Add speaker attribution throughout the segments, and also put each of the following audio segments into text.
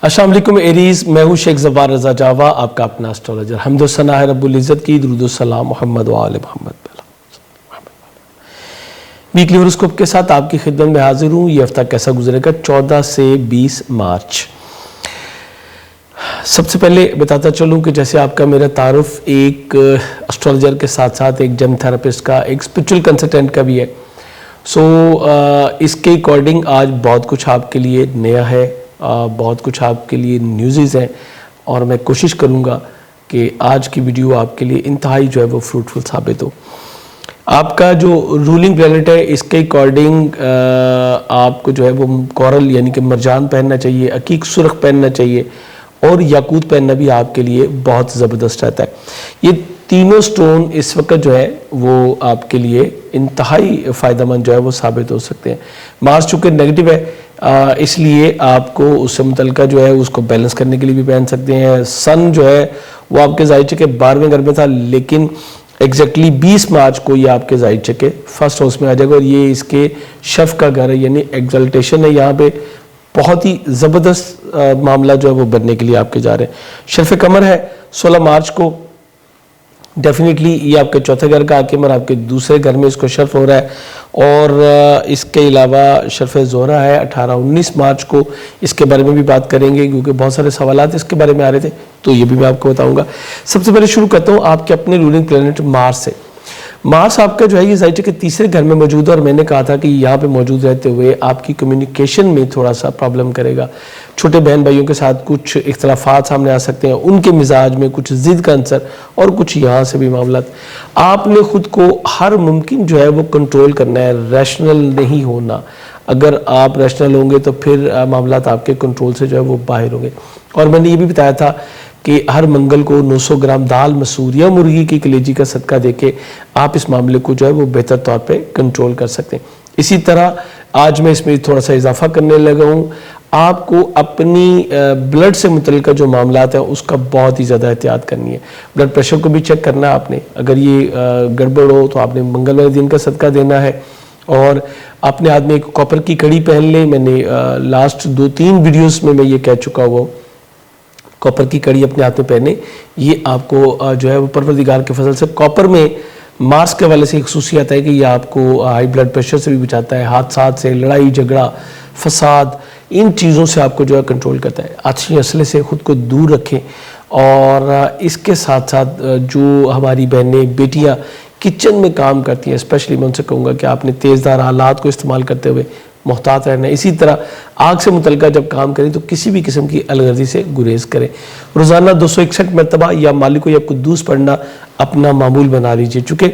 Speaker 1: السلام علیکم ایریز، میں ہوں شیخ زبار رضا جاوا، آپ کا اپنا اسٹرالوجر۔ حمد و ثنا ہے رب العزت کی، درود و سلام محمد و آل محمد۔ ویکلی ہوروسکوپ کے ساتھ آپ کی خدمت میں حاضر ہوں۔ یہ ہفتہ کیسا گزرے گا؟ 14 سے 20 مارچ۔ سب سے پہلے بتاتا چلوں کہ جیسے آپ کا میرا تعارف ایک اسٹرالوجر کے ساتھ ساتھ ایک جم تھراپسٹ کا، ایک اسپرچل کنسلٹنٹ کا بھی ہے، اس کے اکارڈنگ آج بہت کچھ آپ کے لیے نیا ہے، بہت کچھ آپ کے لیے نیوزز ہیں، اور میں کوشش کروں گا کہ آج کی ویڈیو آپ کے لیے انتہائی جو ہے وہ فروٹفل ثابت ہو۔ آپ کا جو رولنگ پلانٹ ہے، اس کے اکارڈنگ آپ کو جو ہے وہ کورل یعنی کہ مرجان پہننا چاہیے، عقیق سرخ پہننا چاہیے، اور یاقوت پہننا بھی آپ کے لیے بہت زبردست رہتا ہے۔ یہ تینوں سٹون اس وقت جو ہے وہ آپ کے لیے انتہائی فائدہ مند جو ہے وہ ثابت ہو سکتے ہیں۔ مارس چونکہ نیگیٹو ہے، اس لیے آپ کو اس سے متعلقہ جو ہے اس کو بیلنس کرنے کے لیے بھی پہن سکتے ہیں۔ سن جو ہے وہ آپ کے ظاہر کے 12ویں گھر میں تھا، لیکن ایگزیکٹلی 20 مارچ کو یہ آپ کے ظاہر کے فرسٹ ہاؤس میں آ جائے گا، اور یہ اس کے شف کا گھر ہے، یعنی ایگزلٹیشن ہے۔ یہاں پہ بہت ہی زبردست معاملہ جو ہے وہ بننے کے لیے آپ کے جا رہے ہیں۔ شرف قمر ہے 16 مارچ کو، ڈیفینیٹلی یہ آپ کے چوتھے گھر کا حاکم اور آپ کے دوسرے گھر میں اس کو شرف ہو رہا ہے، اور اس کے علاوہ شرف زہرہ ہے 18-19 مارچ کو۔ اس کے بارے میں بھی بات کریں گے کیونکہ بہت سارے سوالات اس کے بارے میں آ رہے تھے، تو یہ بھی میں آپ کو بتاؤں گا۔ سب سے پہلے شروع کرتا ہوں آپ کے اپنے رولنگ پلانٹ مارس سے۔ مارس آپ کا جو ہے یہ ظاہر کے تیسرے گھر میں موجود ہے، اور میں نے کہا تھا کہ یہاں پہ موجود رہتے ہوئے آپ کی کمیونیکیشن میں تھوڑا سا پرابلم کرے گا۔ چھوٹے بہن بھائیوں کے ساتھ کچھ اختلافات سامنے آ سکتے ہیں، ان کے مزاج میں کچھ ضد کا عنصر، اور کچھ یہاں سے بھی معاملات۔ آپ نے خود کو ہر ممکن جو ہے وہ کنٹرول کرنا ہے، ریشنل نہیں ہونا۔ اگر آپ ریشنل ہوں گے تو پھر معاملات آپ کے کنٹرول سے جو ہے وہ باہر ہوں گے۔ اور میں نے یہ بھی بتایا تھا کہ ہر منگل کو 900 گرام دال مسور یا مرغی کی کلیجی کا صدقہ دے کے آپ اس معاملے کو جو ہے وہ بہتر طور پہ کنٹرول کر سکتے ہیں۔ اسی طرح آج میں اس میں تھوڑا سا اضافہ کرنے لگا ہوں، آپ کو اپنی بلڈ سے متعلقہ جو معاملات ہیں اس کا بہت ہی زیادہ احتیاط کرنی ہے۔ بلڈ پریشر کو بھی چیک کرنا ہے آپ نے، اگر یہ گڑبڑ ہو تو آپ نے منگل والے دن کا صدقہ دینا ہے، اور اپنے ہاتھ میں ایک کاپر کی کڑی پہن لیں۔ میں نے لاسٹ 2-3 ویڈیوز میں یہ کہہ چکا ہوا، کاپر کی کڑی اپنے ہاتھ میں پہنے۔ یہ آپ کو جو ہے وہ پروردگار کے فضل سے کاپر میں مارس کے والے سے ایک خصوصیت ہے کہ یہ آپ کو ہائی بلڈ پریشر سے بھی بچاتا ہے، حادثات سے، لڑائی جھگڑا، فساد، ان چیزوں سے آپ کو جو ہے کنٹرول کرتا ہے۔ اچھی اسلحے سے خود کو دور رکھیں، اور اس کے ساتھ ساتھ جو ہماری بہنیں بیٹیاں کچن میں کام کرتی ہیں، اسپیشلی میں ان سے کہوں گا کہ آپ نے تیز دھار آلات کو استعمال کرتے ہوئے محتاط رہنا ہے۔ اسی طرح آگ سے متعلقہ جب کام کریں تو کسی بھی قسم کی الغرضی سے گریز کریں۔ روزانہ 261 مرتبہ یا مالک یا قدوس پڑھنا اپنا معمول بنا لیجئے، چونکہ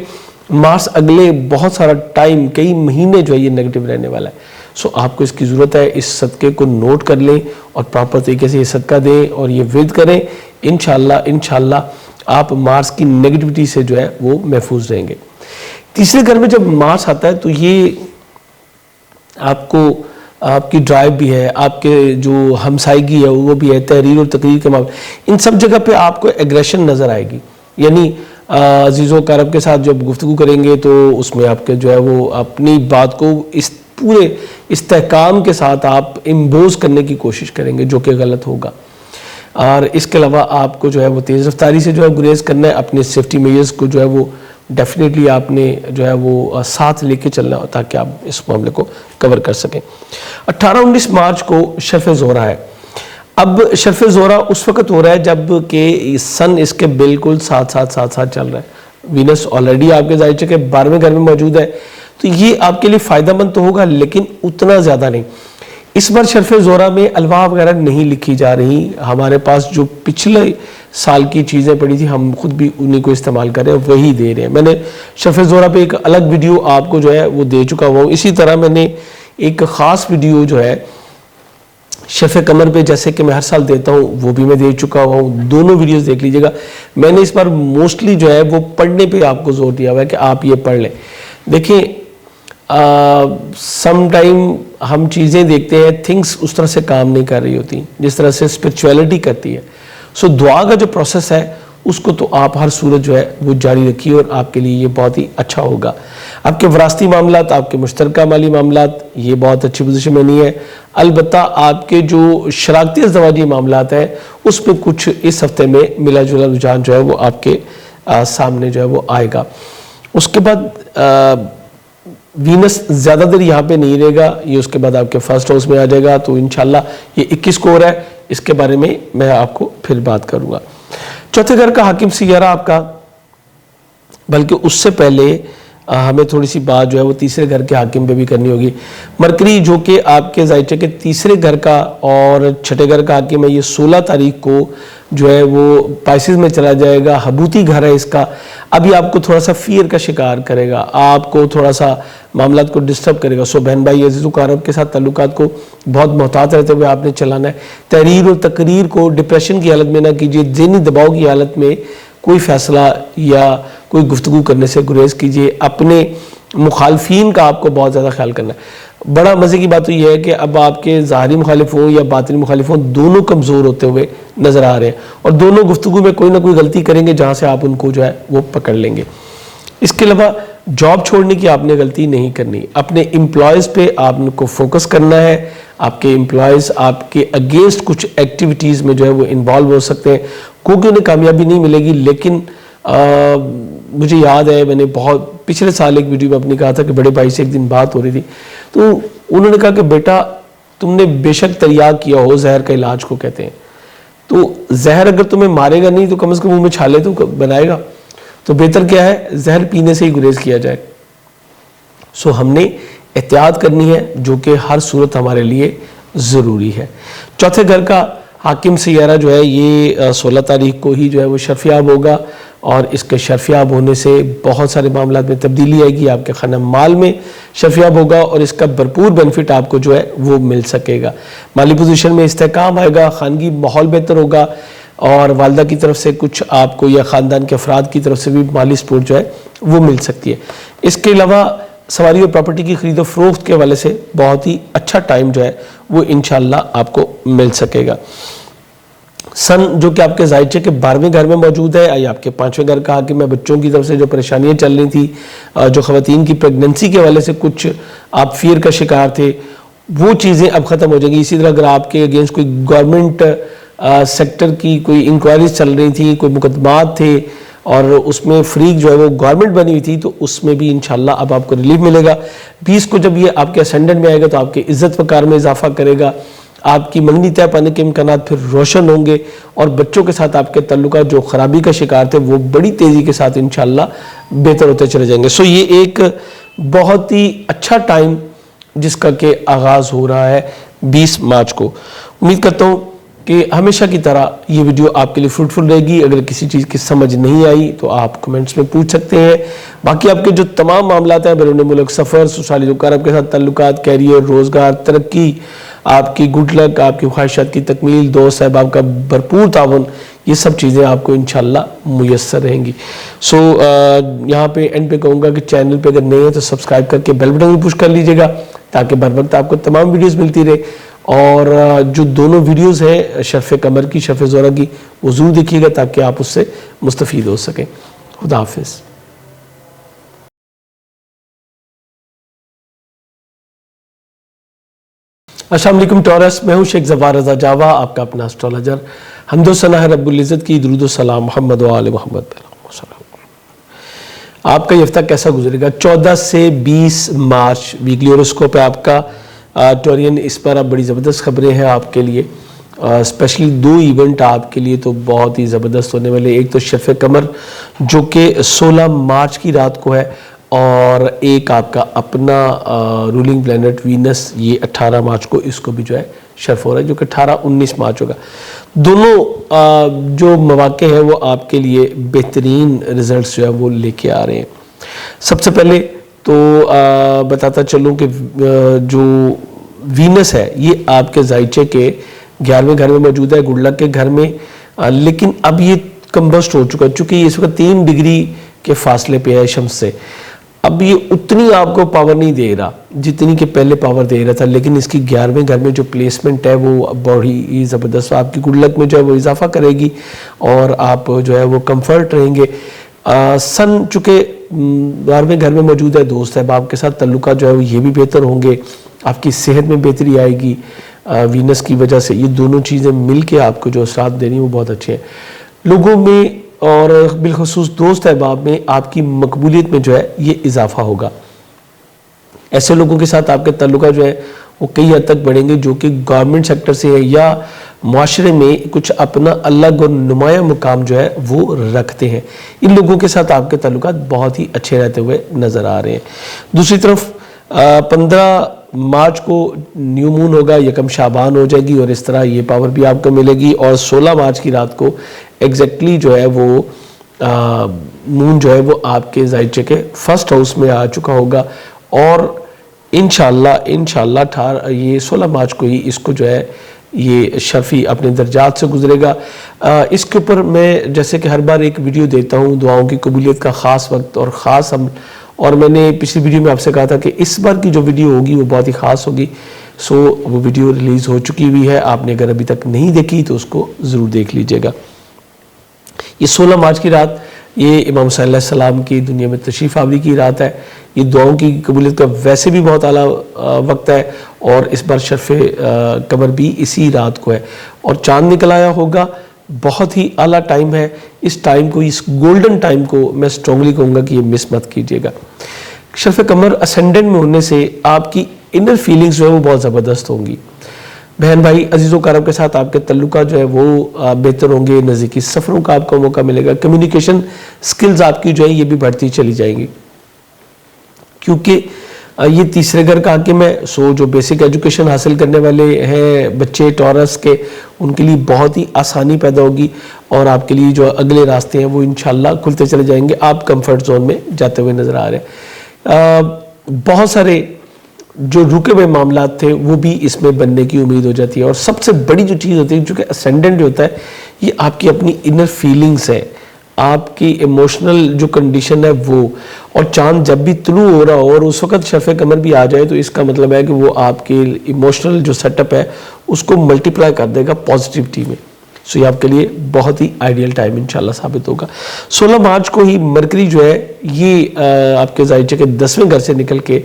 Speaker 1: مارس اگلے بہت سارا ٹائم، کئی مہینے جو ہے یہ نیگیٹو رہنے والا ہے۔ آپ کو اس کی ضرورت ہے، اس صدقے کو نوٹ کر لیں اور پراپر طریقے سے یہ صدقہ دیں اور یہ ورد کریں۔ انشاءاللہ آپ مارس کی نیگیٹیوٹی سے جو ہے وہ محفوظ رہیں گے۔ تیسرے گھر میں جب مارس آتا ہے تو یہ آپ کو آپ کی ڈرائیو بھی ہے، آپ کے جو ہمسائیگی ہے وہ بھی ہے، تحریر اور تقریر کے معاملے، ان سب جگہ پہ آپ کو ایگریشن نظر آئے گی۔ یعنی عزیز و اقارب کے ساتھ جب گفتگو کریں گے تو اس میں آپ کے جو ہے وہ اپنی بات کو اس پورے استحکام کے ساتھ آپ امبوز کرنے کی کوشش کریں گے، جو کہ غلط ہوگا۔ اور اس کے علاوہ آپ کو جو ہے وہ تیز رفتاری سے جو ہے گریز کرنا ہے، اپنے سیفٹی میجرز کو جو ہے وہ ڈیفینیٹلی آپ نے جو ہے وہ ساتھ لے کے چلنا تاکہ آپ اس معاملے کو کور کر سکیں۔ 18-19 مارچ کو شرف زہرہ ہے۔ اب شرف زہرہ اس وقت ہو رہا ہے جب کہ سن اس کے بالکل ساتھ چل رہا ہے۔ وینس آلریڈی آپ کے ظاہر کے 12ویں گھر میں موجود ہے، تو یہ آپ کے لیے فائدہ مند تو ہوگا، لیکن اتنا زیادہ نہیں۔ اس بار شرف زہرہ میں الواح وغیرہ نہیں لکھی جا رہی۔ ہمارے پاس جو پچھلے سال کی چیزیں پڑی تھی ہم خود بھی انہیں کو استعمال کر رہے ہیں، وہی دے رہے ہیں۔ میں نے شرف زہرہ پہ ایک الگ ویڈیو آپ کو جو ہے وہ دے چکا ہوں۔ اسی طرح میں نے ایک خاص ویڈیو جو ہے شرف قمر پہ جیسے کہ میں ہر سال دیتا ہوں وہ بھی میں دے چکا ہوں، دونوں ویڈیوز دیکھ لیجئے گا۔ میں نے اس بار موسٹلی جو ہے وہ پڑھنے پہ آپ کو زور دیا ہوا ہے کہ آپ یہ پڑھ لیں۔ دیکھیں سم ٹائم ہم چیزیں دیکھتے ہیں، تھنگس اس طرح سے کام نہیں کر رہی ہوتی جس طرح سے اسپرچویلٹی کرتی ہے۔ دعا کا جو پروسیس ہے اس کو تو آپ ہر صورت جو ہے وہ جاری رکھیے اور آپ کے لیے یہ بہت ہی اچھا ہوگا. آپ کے وراثتی معاملات, آپ کے مشترکہ مالی معاملات یہ بہت اچھی پوزیشن میں نہیں ہے. البتہ آپ کے جو شراکتی ازدواجی معاملات ہیں اس میں کچھ اس ہفتے میں ملا جلا رجحان جو ہے وہ آپ کے سامنے جو ہے وہ آئے گا. اس کے بعد وینس زیادہ دیر یہاں پہ نہیں رہے گا, یہ اس کے بعد آپ کے فرسٹ ہاؤس میں آ جائے گا. تو انشاءاللہ یہ 21 سکور ہے, اس کے بارے میں آپ کو پھر بات کروں گا. چوتھے گھر کا حاکم سیارہ آپ کا, بلکہ اس سے پہلے ہمیں تھوڑی سی بات جو ہے وہ تیسرے گھر کے حاکم پہ بھی کرنی ہوگی. مرکری جو کہ آپ کے ذائچے کے تیسرے گھر کا اور چھٹے گھر کا حاکم ہے, یہ 16 تاریخ کو جو ہے وہ پائسز میں چلا جائے گا. حبوتی گھر ہے اس کا. ابھی آپ کو تھوڑا سا فیئر کا شکار کرے گا, آپ کو تھوڑا سا معاملات کو ڈسٹرب کرے گا. سو بہن بھائی عزیز و اقارب کے ساتھ تعلقات کو بہت محتاط رہتے ہوئے آپ نے چلانا ہے. تحریر اور تقریر کو ڈپریشن کی حالت میں نہ کیجیے, ذہنی دباؤ کی حالت میں کوئی فیصلہ یا کوئی گفتگو کرنے سے گریز کیجیے. اپنے مخالفین کا آپ کو بہت زیادہ خیال کرنا ہے. بڑا مزے کی بات تو یہ ہے کہ اب آپ کے ظاہری مخالف ہوں یا باطنی مخالف ہوں, دونوں کمزور ہوتے ہوئے نظر آ رہے ہیں اور دونوں گفتگو میں کوئی نہ کوئی غلطی کریں گے جہاں سے آپ ان کو جو ہے وہ پکڑ لیں گے. اس کے علاوہ جاب چھوڑنے کی آپ نے غلطی نہیں کرنی. اپنے امپلائز پہ آپ کو فوکس کرنا ہے. آپ کے امپلائز آپ کے اگینسٹ کچھ ایکٹیویٹیز میں جو ہے وہ انوالو ہو سکتے ہیں, کیونکہ انہیں کامیابی نہیں ملے گی. لیکن مجھے یاد ہے میں نے بہت پچھلے سال ایک ویڈیو میں اپنی کہا تھا کہ بڑے بھائی سے ایک دن بات ہو رہی تھی, تو انہوں نے کہا کہ بیٹا تم نے بے شک تریاق کیا ہو, زہر کا علاج کو کہتے ہیں, تو زہر اگر تمہیں مارے گا نہیں تو کم از کم منہ میں چھالے تو بنائے گا. تو بہتر کیا ہے, زہر پینے سے ہی گریز کیا جائے. سو ہم نے احتیاط کرنی ہے جو کہ ہر صورت ہمارے لیے ضروری ہے. چوتھے گھر کا حاکم سیارہ جو ہے یہ 16 تاریخ کو ہی جو ہے وہ شرفیاب ہوگا, اور اس کے شرفیاب ہونے سے بہت سارے معاملات میں تبدیلی آئے گی. آپ کے خانہ مال میں شرفیاب ہوگا اور اس کا بھرپور بینیفٹ آپ کو جو ہے وہ مل سکے گا. مالی پوزیشن میں استحکام آئے گا, خانگی ماحول بہتر ہوگا, اور والدہ کی طرف سے کچھ آپ کو یا خاندان کے افراد کی طرف سے بھی مالی سپورٹ جو ہے وہ مل سکتی ہے. اس کے علاوہ سواری اور پراپرٹی کی خرید و فروخت کے حوالے سے بہت ہی اچھا ٹائم جو ہے وہ انشاءاللہ آپ کو مل سکے گا. سن جو کہ آپ کے ذائچے کے 12ویں گھر میں موجود ہے, آئی آپ کے 5ویں گھر کا حاکم ہے. بچوں کی طرف سے جو پریشانیاں چل رہی تھی, جو خواتین کی پریگننسی کے حوالے سے کچھ آپ فیئر کا شکار تھے, وہ چیزیں اب ختم ہو جائیں گی. اسی طرح اگر آپ کے اگینسٹ کوئی گورنمنٹ سیکٹر کی کوئی انکوائریز چل رہی تھی, کوئی مقدمات تھے اور اس میں فریق جو ہے وہ گورنمنٹ بنی ہوئی تھی, تو اس میں بھی انشاءاللہ اب آپ کو ریلیف ملے گا. 20 کو جب یہ آپ کے اسینڈنٹ میں آئے گا تو آپ کے عزت وقار میں اضافہ کرے گا. آپ کی منگنی طے پانے کے امکانات پھر روشن ہوں گے, اور بچوں کے ساتھ آپ کے تعلقات جو خرابی کا شکار تھے وہ بڑی تیزی کے ساتھ انشاءاللہ بہتر ہوتے چلے جائیں گے. سو یہ ایک بہت ہی اچھا ٹائم جس کا کہ آغاز ہو رہا ہے 20 مارچ کو. امید کرتا ہوں کہ ہمیشہ کی طرح یہ ویڈیو آپ کے لیے فروٹفل رہے گی. اگر کسی چیز کی سمجھ نہیں آئی تو آپ کمنٹس میں پوچھ سکتے ہیں. باقی آپ کے جو تمام معاملات ہیں, بیرون ملک سفر, سسرالی اقارب کے ساتھ تعلقات, کیریئر, روزگار, ترقی, آپ کی گڈ لک, آپ کی خواہشات کی تکمیل, دوست احباب کا بھرپور تعاون, یہ سب چیزیں آپ کو انشاءاللہ میسر رہیں گی. سو یہاں پہ اینڈ پہ کہوں گا کہ چینل پہ اگر نئے ہیں تو سبسکرائب کر کے بیل بٹن بھی پش کر لیجیے گا تاکہ بر وقت آپ کو تمام ویڈیوز ملتی رہے. اور جو دونوں ویڈیوز ہیں شرف قمر کی, شرف زہرہ کی, وہ ضرور دیکھیے گا تاکہ آپ اس سے مستفید ہو سکیں. خدا حافظ. السلام علیکم ٹورس, میں ہوں شیخ ظفار رضا جاوا, آپ کا اپنا اسٹرالوجر. حمد و ثنا ہے رب العزت کی, درود و سلام محمد و آل محمد. آپ کا یہ ہفتہ کیسا گزرے گا؟ 14 سے 20 مارچ ویکلی ہوروسکوپ ہے آپ کا ٹورین. اس پر اب بڑی زبردست خبریں ہیں آپ کے لیے, اسپیشلی 2 ایونٹ آپ کے لیے تو بہت ہی زبردست ہونے والے. ایک تو شرف قمر جو کہ 16 مارچ کی رات کو ہے, اور ایک آپ کا اپنا رولنگ پلینٹ وینس, یہ 18 مارچ کو اس کو بھی جو ہے شرف ہو رہا ہے, جو کہ 18-19 مارچ ہوگا. دونوں جو مواقع ہیں وہ آپ کے لیے بہترین رزلٹس جو ہے وہ لے کے آ رہے ہیں. سب سے پہلے تو بتاتا چلوں کہ جو وینس ہے یہ آپ کے ذائچے کے 11ویں گھر میں موجود ہے, گڈ لک کے گھر میں, لیکن اب یہ کمبسٹ ہو چکا ہے چونکہ یہ اس وقت 3 ڈگری کے فاصلے پہ ہے شمس سے. اب یہ اتنی آپ کو پاور نہیں دے رہا جتنی کہ پہلے پاور دے رہا تھا، لیکن اس کی 11ویں گھر میں جو پلیسمنٹ ہے وہ بڑی زبردست، آپ کی گڈ لک میں جو ہے وہ اضافہ کرے گی اور آپ جو ہے وہ کمفرٹ رہیں گے۔ سن چونکہ 12ویں گھر میں موجود ہے، دوست احباب کے ساتھ تعلقات جو ہے وہ یہ بھی بہتر ہوں گے، آپ کی صحت میں بہتری آئے گی وینس کی وجہ سے۔ یہ دونوں چیزیں مل کے آپ کو جو اثرات دے رہی ہیں وہ بہت اچھے ہیں۔ لوگوں میں اور بالخصوص دوست احباب میں آپ کی مقبولیت میں جو ہے یہ اضافہ ہوگا۔ ایسے لوگوں کے ساتھ آپ کے تعلقات جو ہے وہ کئی حد تک بڑھیں گے جو کہ گورنمنٹ سیکٹر سے ہے یا معاشرے میں کچھ اپنا الگ اور نمایاں مقام جو ہے وہ رکھتے ہیں۔ ان لوگوں کے ساتھ آپ کے تعلقات بہت ہی اچھے رہتے ہوئے نظر آ رہے ہیں۔ دوسری طرف 15 مارچ کو نیو مون ہوگا، یکم شعبان ہو جائے گی اور اس طرح یہ پاور بھی آپ کو ملے گی، اور 16 مارچ کی رات کو ایگزیکٹلی جو ہے وہ مون جو ہے وہ آپ کے ذائچے کے فرسٹ ہاؤس میں آ چکا ہوگا، اور انشاءاللہ یہ 16 مارچ کو ہی اس کو جو ہے یہ شرفی اپنے درجات سے گزرے گا۔ اس کے اوپر میں جیسے کہ ہر بار ایک ویڈیو دیتا ہوں دعاؤں کی قبولیت کا خاص وقت اور خاص عمل، اور میں نے پچھلی ویڈیو میں آپ سے کہا تھا کہ اس بار کی جو ویڈیو ہوگی وہ بہت ہی خاص ہوگی، سو وہ ویڈیو ریلیز ہو چکی ہوئی ہے، آپ نے اگر ابھی تک نہیں دیکھی تو اس کو ضرور دیکھ لیجئے گا۔ یہ 16 مارچ کی رات یہ امام صلی اللہ علیہ وسلم کی دنیا میں تشریف آوری کی رات ہے۔ یہ دعاؤں کی قبولیت کا ویسے بھی بہت اعلیٰ وقت ہے، اور اس بار شرف قمر بھی اسی رات کو ہے، اور چاند نکل آیا ہوگا، بہت ہی اعلیٰ ٹائم ہے۔ اس ٹائم کو، اس گولڈن ٹائم کو میں سٹرونگلی کہوں گا کہ یہ مس مت کیجیے گا۔ شرف قمر اسینڈنٹ میں ہونے سے آپ کی انر فیلنگز جو ہے وہ بہت زبردست ہوں گی۔ بہن بھائی عزیز و اقارب کے ساتھ آپ کے تعلقات جو ہے وہ بہتر ہوں گے، نزدیکی سفروں کا آپ کو موقع ملے گا، کمیونیکیشن سکلز آپ کی جو ہے یہ بھی بڑھتی چلی جائیں گی، کیونکہ یہ تیسرے گھر کا حاکم ہے۔ سو جو بیسک ایجوکیشن حاصل کرنے والے ہیں بچے ٹورس کے، ان کے لیے بہت ہی آسانی پیدا ہوگی، اور آپ کے لیے جو اگلے راستے ہیں وہ انشاءاللہ کھلتے چلے جائیں گے، آپ کمفرٹ زون میں جاتے ہوئے نظر آ رہے ہیں۔ بہت سارے جو رکے ہوئے معاملات تھے وہ بھی اس میں بننے کی امید ہو جاتی ہے، اور سب سے بڑی جو چیز ہوتی ہے جو کہ اسینڈنٹ جو ہوتا ہے یہ آپ کی اپنی انر فیلنگز ہے، آپ کی ایموشنل جو کنڈیشن ہے وہ، اور چاند جب بھی طلوع ہو رہا ہو اور اس وقت شرف قمر بھی آ جائے تو اس کا مطلب ہے کہ وہ آپ کے ایموشنل جو سیٹ اپ ہے اس کو ملٹیپلائی کر دے گا پازیٹیوٹی میں۔ سو یہ آپ کے لیے بہت ہی آئیڈیل ٹائم انشاءاللہ ثابت ہوگا۔ 16 مارچ کو ہی مرکری جو ہے یہ آپ کے ذائچے کے 10ویں گھر سے نکل کے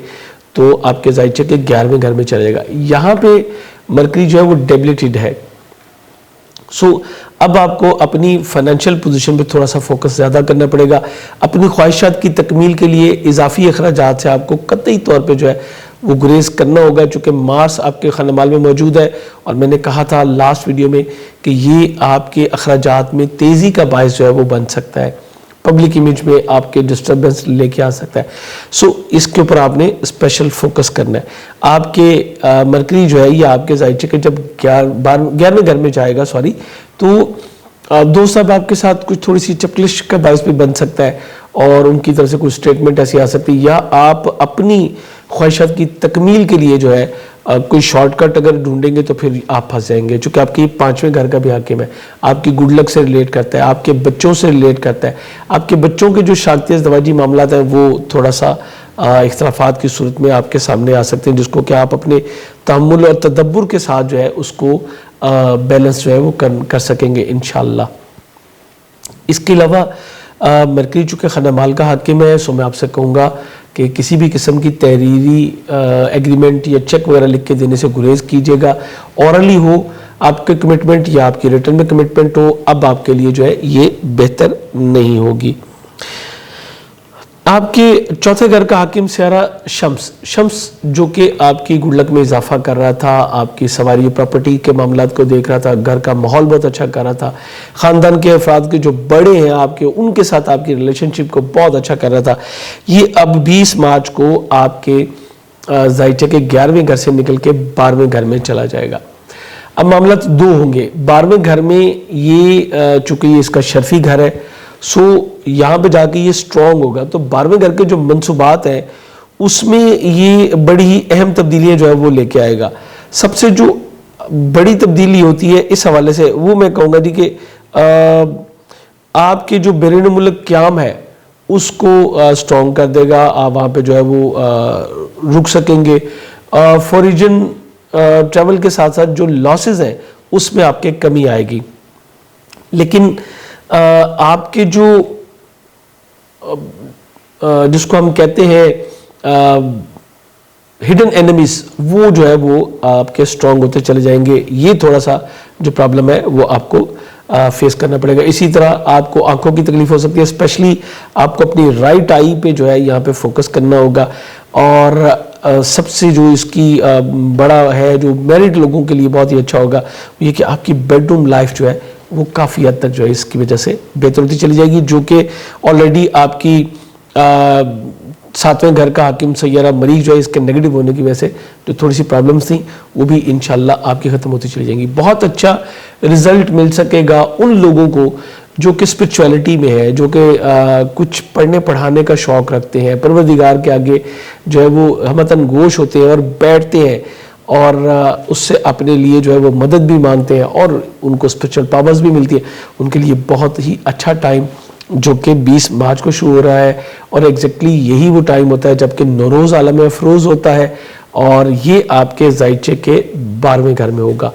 Speaker 1: تو آپ کے ذائچے کے 11ویں گھر میں چلے گا۔ یہاں پہ مرکری جو ہے وہ ڈیبلیٹڈ ہے، سو اب آپ کو اپنی فائنینشیل پوزیشن پہ تھوڑا سا فوکس زیادہ کرنا پڑے گا۔ اپنی خواہشات کی تکمیل کے لیے اضافی اخراجات سے آپ کو قطعی طور پہ جو ہے وہ گریز کرنا ہوگا، چونکہ مارس آپ کے خانہ مال میں موجود ہے، اور میں نے کہا تھا لاسٹ ویڈیو میں کہ یہ آپ کے اخراجات میں تیزی کا باعث جو ہے وہ بن سکتا ہے، پبلک امیج میں آپ کے ڈسٹربنس لے کے آ سکتا ہے۔ سو اس کے اوپر آپ نے اسپیشل فوکس کرنا ہے۔ آپ کے مرکری جو ہے یہ آپ کے ذائچے کے جب 11ویں گھر میں جائے گا تو دوست صاحب آپ کے ساتھ کچھ تھوڑی سی چپکلش کا باعث بھی بن سکتا ہے، اور ان کی طرف سے کوئی سٹیٹمنٹ ایسی آ سکتی ہے، یا آپ اپنی خواہشات کی تکمیل کے لیے جو ہے کوئی شارٹ کٹ اگر ڈھونڈیں گے تو پھر آپ پھنس جائیں گے، چونکہ آپ کی 5ویں گھر کا بھی حاکم ہے، آپ کی گڈ لک سے ریلیٹ کرتا ہے، آپ کے بچوں سے ریلیٹ کرتا ہے، آپ کے بچوں کے جو شارتی ازدواجی معاملات ہیں وہ تھوڑا سا اختلافات کی صورت میں آپ کے سامنے آ سکتے ہیں، جس کو کہ آپ اپنے تحمل اور تدبر کے ساتھ جو ہے اس کو بیلنس جو ہے وہ کر سکیں گے انشاءاللہ۔ اس کے علاوہ مرکری چونکہ خانہ مال کا حاکم ہے، سو میں آپ سے کہوں گا کہ کسی بھی قسم کی تحریری ایگریمنٹ یا چیک وغیرہ لکھ کے دینے سے گریز کیجیے گا۔ اورلی ہو آپ کے کمٹمنٹ یا آپ کی ریٹرن میں کمٹمنٹ ہو، اب آپ کے لیے جو ہے یہ بہتر نہیں ہوگی۔ آپ کے چوتھے گھر کا حاکم سیارہ شمس جو کہ آپ کی گڈ لک میں اضافہ کر رہا تھا، آپ کی سواری پراپرٹی کے معاملات کو دیکھ رہا تھا، گھر کا ماحول بہت اچھا کر رہا تھا، خاندان کے افراد کے جو بڑے ہیں آپ کے ان کے ساتھ آپ کی ریلیشن شپ کو بہت اچھا کر رہا تھا، یہ اب 20 مارچ کو آپ کے ذائچے کے 11ویں گھر سے نکل کے 12ویں گھر میں چلا جائے گا۔ اب معاملات دو ہوں گے۔ 12ویں گھر میں یہ چونکہ یہ اس کا شرفی گھر ہے، سو یہاں پہ جا کے یہ سٹرونگ ہوگا، تو 12ویں گھر کے جو منصوبات ہیں اس میں یہ بڑی ہی اہم تبدیلیاں جو ہے وہ لے کے آئے گا۔ سب سے جو بڑی تبدیلی ہوتی ہے اس حوالے سے وہ میں کہوں گا جی کہ آپ کے جو بیرون ملک قیام ہے اس کو اسٹرانگ کر دے گا. آپ وہاں پہ جو ہے وہ رک سکیں گے. فوریجن ٹریول کے ساتھ ساتھ جو لاسز ہیں اس میں آپ کے کمی آئے گی. لیکن آپ کے جو جس کو ہم کہتے ہیں ہڈن اینیمیز، وہ جو ہے وہ آپ کے اسٹرانگ ہوتے چلے جائیں گے. یہ تھوڑا سا جو پرابلم ہے وہ آپ کو فیس کرنا پڑے گا. اسی طرح آپ کو آنکھوں کی تکلیف ہو سکتی ہے، اسپیشلی آپ کو اپنی رائٹ آئی پہ جو ہے یہاں پہ فوکس کرنا ہوگا. اور سب سے جو اس کی بڑا ہے جو میرٹ لوگوں کے لیے بہت ہی اچھا ہوگا یہ کہ آپ کی بیڈ روم لائف جو ہے وہ کافی حد تک جو ہے اس کی وجہ سے بہتر ہوتی چلی جائے گی، جو کہ آلریڈی آپ کی 7ویں گھر کا حاکم سیارہ مریخ جو ہے اس کے نیگیٹو ہونے کی وجہ سے جو تھوڑی سی پرابلمس تھیں وہ بھی انشاءاللہ آپ کی ختم ہوتی چلی جائیں گی. بہت اچھا رزلٹ مل سکے گا ان لوگوں کو جو کہ اسپرچویلٹی میں ہے، جو کہ کچھ پڑھنے پڑھانے کا شوق رکھتے ہیں، پروردگار کے آگے جو ہے وہ ہمتاً گوش ہوتے ہیں اور بیٹھتے ہیں اور اس سے اپنے لیے جو ہے وہ مدد بھی مانگتے ہیں اور ان کو اسپرچل پاورز بھی ملتی ہے. ان کے لیے بہت ہی اچھا ٹائم جو کہ 20 مارچ کو شروع ہو رہا ہے، اور ایگزیکٹلی یہی وہ ٹائم ہوتا ہے جب کہ نوروز عالم افروز ہوتا ہے، اور یہ آپ کے زائچے کے 12ویں گھر میں ہوگا.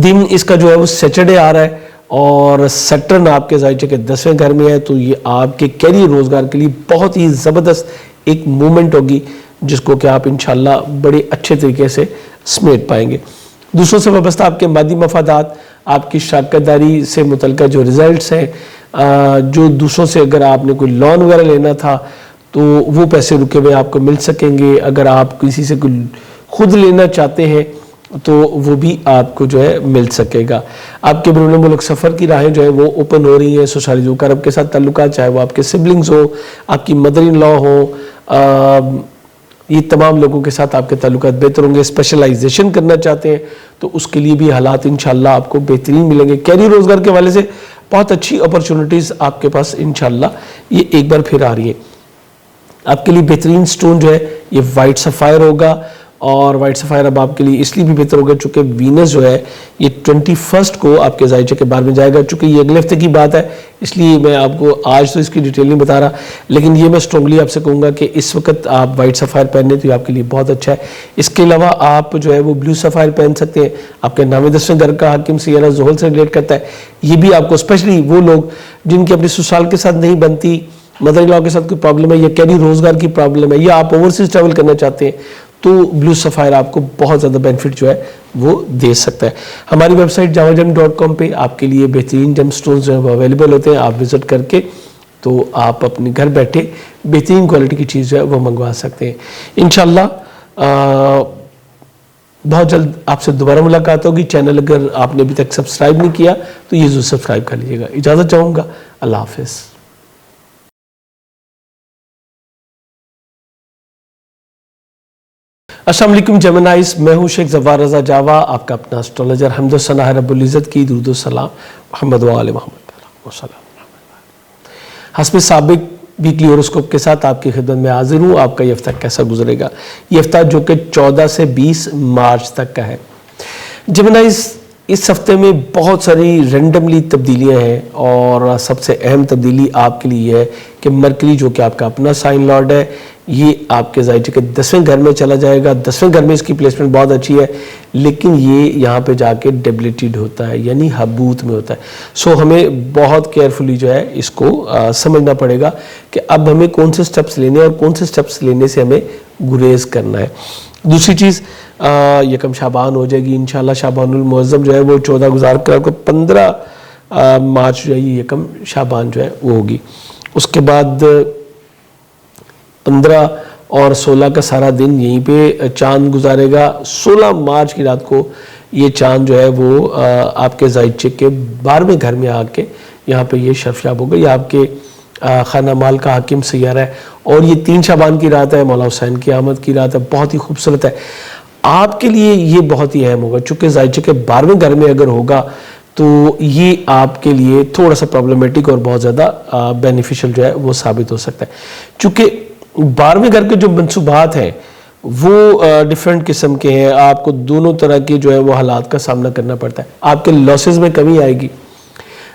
Speaker 1: دن اس کا جو ہے وہ سیٹرڈے آ رہا ہے اور سیٹرن آپ کے زائچے کے 10ویں گھر میں ہے، تو یہ آپ کے کیریئر روزگار کے لیے بہت ہی زبردست ایک مومنٹ ہوگی جس کو کہ آپ انشاءاللہ بڑے اچھے طریقے سے سمیٹ پائیں گے. دوسروں سے وابستہ آپ کے مادی مفادات، آپ کی شراکت داری سے متعلقہ جو ریزلٹس ہیں، جو دوسروں سے اگر آپ نے کوئی لون وغیرہ لینا تھا تو وہ پیسے رکے ہوئے آپ کو مل سکیں گے. اگر آپ کسی سے کوئی خود لینا چاہتے ہیں تو وہ بھی آپ کو جو ہے مل سکے گا. آپ کے بیرون ملک سفر کی راہیں جو ہے وہ اوپن ہو رہی ہیں. سسرالی ذو اقرب کے ساتھ تعلقات، چاہے وہ آپ کے سبلنگز ہو، آپ کی مدر ان لا ہو، یہ تمام لوگوں کے ساتھ آپ کے تعلقات بہتر ہوں گے. اسپیشلائزیشن کرنا چاہتے ہیں تو اس کے لیے بھی حالات انشاءاللہ آپ کو بہترین ملیں گے. کیریئر روزگار کے حوالے سے بہت اچھی اپرچونٹیز آپ کے پاس انشاءاللہ یہ ایک بار پھر آ رہی ہیں. آپ کے لیے بہترین سٹون جو ہے یہ وائٹ سفائر ہوگا، اور وائٹ سفائر اب آپ کے لیے اس لیے بھی بہتر ہوگا چونکہ وینس جو ہے یہ 21 کو آپ کے زائچے کے بارے میں جائے گا. چونکہ یہ اگلے ہفتے کی بات ہے اس لیے میں آپ کو آج تو اس کی ڈیٹیل نہیں بتا رہا، لیکن یہ میں اسٹرانگلی آپ سے کہوں گا کہ اس وقت آپ وائٹ سفائر پہنیں تو یہ آپ کے لیے بہت اچھا ہے. اس کے علاوہ آپ جو ہے وہ بلو سفائر پہن سکتے ہیں. آپ کے 9ویں 10ویں گھر کا حاکم سیارہ زحل سے ریلیٹ کرتا ہے. یہ بھی آپ کو اسپیشلی وہ لوگ جن کی اپنے سسرال کے ساتھ نہیں بنتی، مدر ان لا کے ساتھ کوئی پرابلم ہے یا کیریئر روزگار کی پرابلم ہے یا آپ اوورسیز ٹریول کرنا چاہتے ہیں تو بلو سفائر آپ کو بہت زیادہ بینیفٹ جو ہے وہ دے سکتا ہے. ہماری ویب سائٹ javagem.com پہ آپ کے لیے بہترین جم سٹونز جو ہے وہ اویلیبل ہوتے ہیں. آپ وزٹ کر کے تو آپ اپنے گھر بیٹھے بہترین کوالٹی کی چیز جو ہے وہ منگوا سکتے ہیں. انشاءاللہ بہت جلد آپ سے دوبارہ ملاقات ہوگی. چینل اگر آپ نے ابھی تک سبسکرائب نہیں کیا تو یہ ضرور سبسکرائب کر لیجیے گا. اجازت چاہوں گا. اللہ حافظ. السلام علیکم جیمنائز، میں ہوں شیخ ظفار رضا جاوا، آپ کا اپنا اسٹرالوجر. حمد و ثنا رب العزت کی، درود و سلام محمد و آل محمد وسلم. حسب سابق ویکلی ہوروسکوپ کے ساتھ آپ کی خدمت میں حاضر ہوں. آپ کا یہ ہفتہ کیسا گزرے گا؟ یہ ہفتہ جو کہ 14 سے 20 مارچ تک کا ہے. جیمنائز، اس ہفتے میں بہت ساری رینڈملی تبدیلیاں ہیں، اور سب سے اہم تبدیلی آپ کے لیے یہ ہے کہ مرکری جو کہ آپ کا اپنا سائن لارڈ ہے یہ آپ کے زائچے کے 10ویں گھر میں چلا جائے گا. 10ویں گھر میں اس کی پلیسمنٹ بہت اچھی ہے، لیکن یہ یہاں پہ جا کے ڈیبلیٹیڈ ہوتا ہے، یعنی حبوت میں ہوتا ہے. سو ہمیں بہت کیئرفلی جو ہے اس کو سمجھنا پڑے گا کہ اب ہمیں کون سے سٹیپس لینے ہیں اور کون سے سٹیپس لینے سے ہمیں گریز کرنا ہے. دوسری چیز، یکم شعبان ہو جائے گی انشاءاللہ. شعبان المعظم جو ہے وہ 14 گزار کر آپ کو 15 مارچ جو ہے یہ یکم شعبان جو ہے وہ ہوگی. اس کے بعد 15 اور 16 کا سارا دن یہیں پہ چاند گزارے گا. 16 مارچ کی رات کو یہ چاند جو ہے وہ آپ کے زائچے کے 12ویں گھر میں آ کے یہاں پہ یہ شرفیاب ہوگا. یہ آپ کے خانہ مال کا حاکم سیارہ ہے، اور یہ 3 شعبان کی رات ہے، مولا حسین کی آمد کی رات ہے. بہت ہی خوبصورت ہے. آپ کے لیے یہ بہت ہی اہم ہوگا چونکہ زائچے کے 12ویں گھر میں اگر ہوگا تو یہ آپ کے لیے تھوڑا سا پرابلمیٹک اور بہت زیادہ بینیفیشل جو ہے وہ ثابت ہو سکتا ہے. چونکہ 12ویں گھر کے جو منصوبات ہیں وہ ڈیفرنٹ قسم کے ہیں. آپ کو دونوں طرح کے جو ہے وہ حالات کا سامنا کرنا پڑتا ہے. آپ کے لاسز میں کمی آئے گی.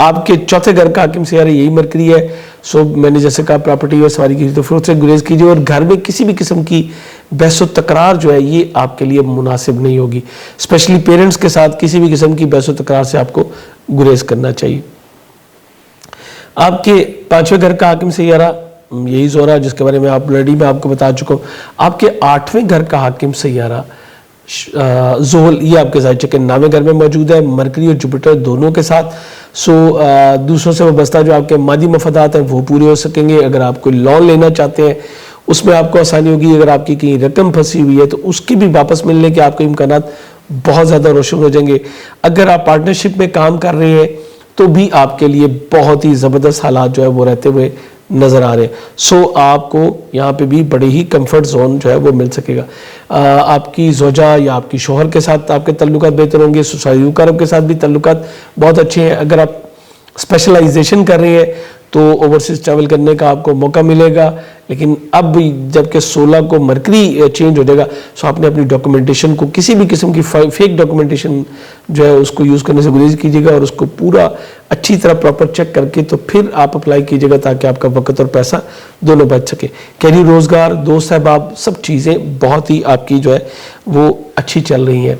Speaker 1: آپ کے چوتھے گھر کا حاکم سیارہ یہی مرکری ہے. سو میں نے جیسے کہا پراپرٹی اور سواری کی تو فروٹ سے گریز کیجیے, اور گھر میں کسی بھی قسم کی بحث و تکرار جو ہے یہ آپ کے لیے مناسب نہیں ہوگی. اسپیشلی پیرنٹس کے ساتھ کسی بھی قسم کی بحث و تکرار سے آپ کو گریز کرنا چاہیے. آپ کے پانچویں گھر کا حاکم سیارہ یہی زہرہ جس کے بارے میں آلریڈی میں آپ کو بتا چکا ہوں. آپ کے آٹھویں گھر کا حاکم سیارہ زحل یہ آپ کے ظاہر کے 9ویں گھر میں موجود ہے, مرکری اور جوپیٹر دونوں کے ساتھ. سو دوسروں سے وابستہ جو آپ کے مادی مفادات ہیں وہ پورے ہو سکیں گے. اگر آپ کوئی لون لینا چاہتے ہیں اس میں آپ کو آسانی ہوگی. اگر آپ کی کہیں رقم پھنسی ہوئی ہے تو اس کی بھی واپس ملنے کے آپ کے امکانات بہت زیادہ روشن ہو جائیں گے. اگر آپ پارٹنرشپ میں کام کر رہے ہیں تو بھی آپ کے لیے بہت ہی زبردست حالات جو ہے وہ رہتے ہوئے نظر آ رہے ہیں. سو آپ کو یہاں پہ بھی بڑے ہی کمفرٹ زون جو ہے وہ مل سکے گا. آپ کی زوجہ یا آپ کی شوہر کے ساتھ آپ کے تعلقات بہتر ہوں گے. سسرالیوں کے ساتھ بھی تعلقات بہت اچھے ہیں. اگر آپ اسپیشلائزیشن کر رہے ہیں تو اوورسیز ٹریول کرنے کا آپ کو موقع ملے گا. لیکن اب جب کہ 16 کو مرکری چینج ہو جائے گا سو آپ نے اپنی ڈاکومنٹیشن کو کسی بھی قسم کی فیک ڈاکومنٹیشن جو ہے اس کو یوز کرنے سے گریز کیجیے گا, اور اس کو پورا اچھی طرح پراپر چیک کر کے تو پھر آپ اپلائی کیجیے گا تاکہ آپ کا وقت اور پیسہ دونوں بچ سکے. کیریئر, روزگار, دوست احباب سب چیزیں بہت ہی آپ کی جو ہے وہ اچھی چل رہی ہیں.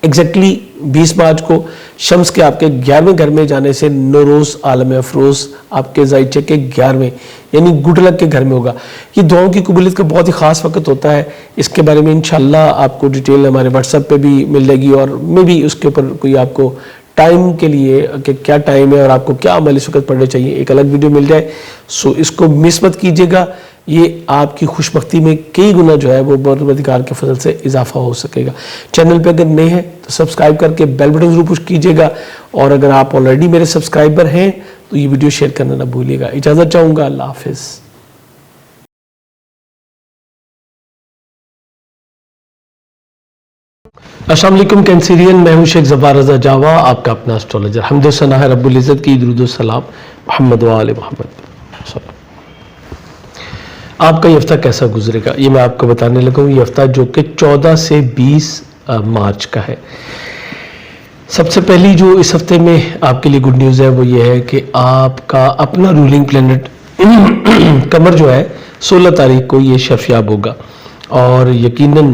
Speaker 1: ایگزیکٹلی 20 مارچ کو شمس کے آپ کے 11ویں گھر میں جانے سے نوروز عالم افروز آپ کے ذائچے کے 11ویں یعنی گڈ لک کے گھر میں ہوگا. یہ دعاؤں کی قبولیت کا بہت ہی خاص وقت ہوتا ہے. اس کے بارے میں انشاءاللہ آپ کو ڈیٹیل ہمارے واٹس ایپ پہ بھی مل جائے گی, اور میں بھی اس کے اوپر کوئی آپ کو ٹائم کے لیے کہ کیا ٹائم ہے اور آپ کو کیا عمل اس وقت پڑھنے چاہیے ایک الگ ویڈیو مل جائے. سو اس کو مس مت کیجیے گا. یہ آپ کی خوش بختی میں کئی گنا جو ہے وہ پروردگار کے فضل سے اضافہ ہو سکے گا. چینل پہ اگر نئے ہیں تو سبسکرائب کر کے بیل بٹن ضرور پش کیجیے گا, اور اگر آپ آلریڈی میرے سبسکرائبر ہیں تو یہ ویڈیو شیئر کرنا نہ بھولیے گا. اجازت چاہوں گا. اللہ حافظ. السلام علیکم کینسیرین, میں ہوں شیخ ظفار رضا جاوا, آپ کا اپنا اسٹرالوجر. حمد و ثنا ہے رب العزت کی, درود و سلام محمد و آل محمد. آپ کا یہ ہفتہ کیسا گزرے گا یہ میں آپ کو بتانے لگا ہوں. یہ ہفتہ جو کہ 14 سے 20 مارچ کا ہے. سب سے پہلی جو اس ہفتے میں آپ کے لیے گڈ نیوز ہے وہ یہ ہے کہ آپ کا اپنا رولنگ پلینٹ قمر جو ہے 16 تاریخ کو یہ شفیاب ہوگا, اور یقیناً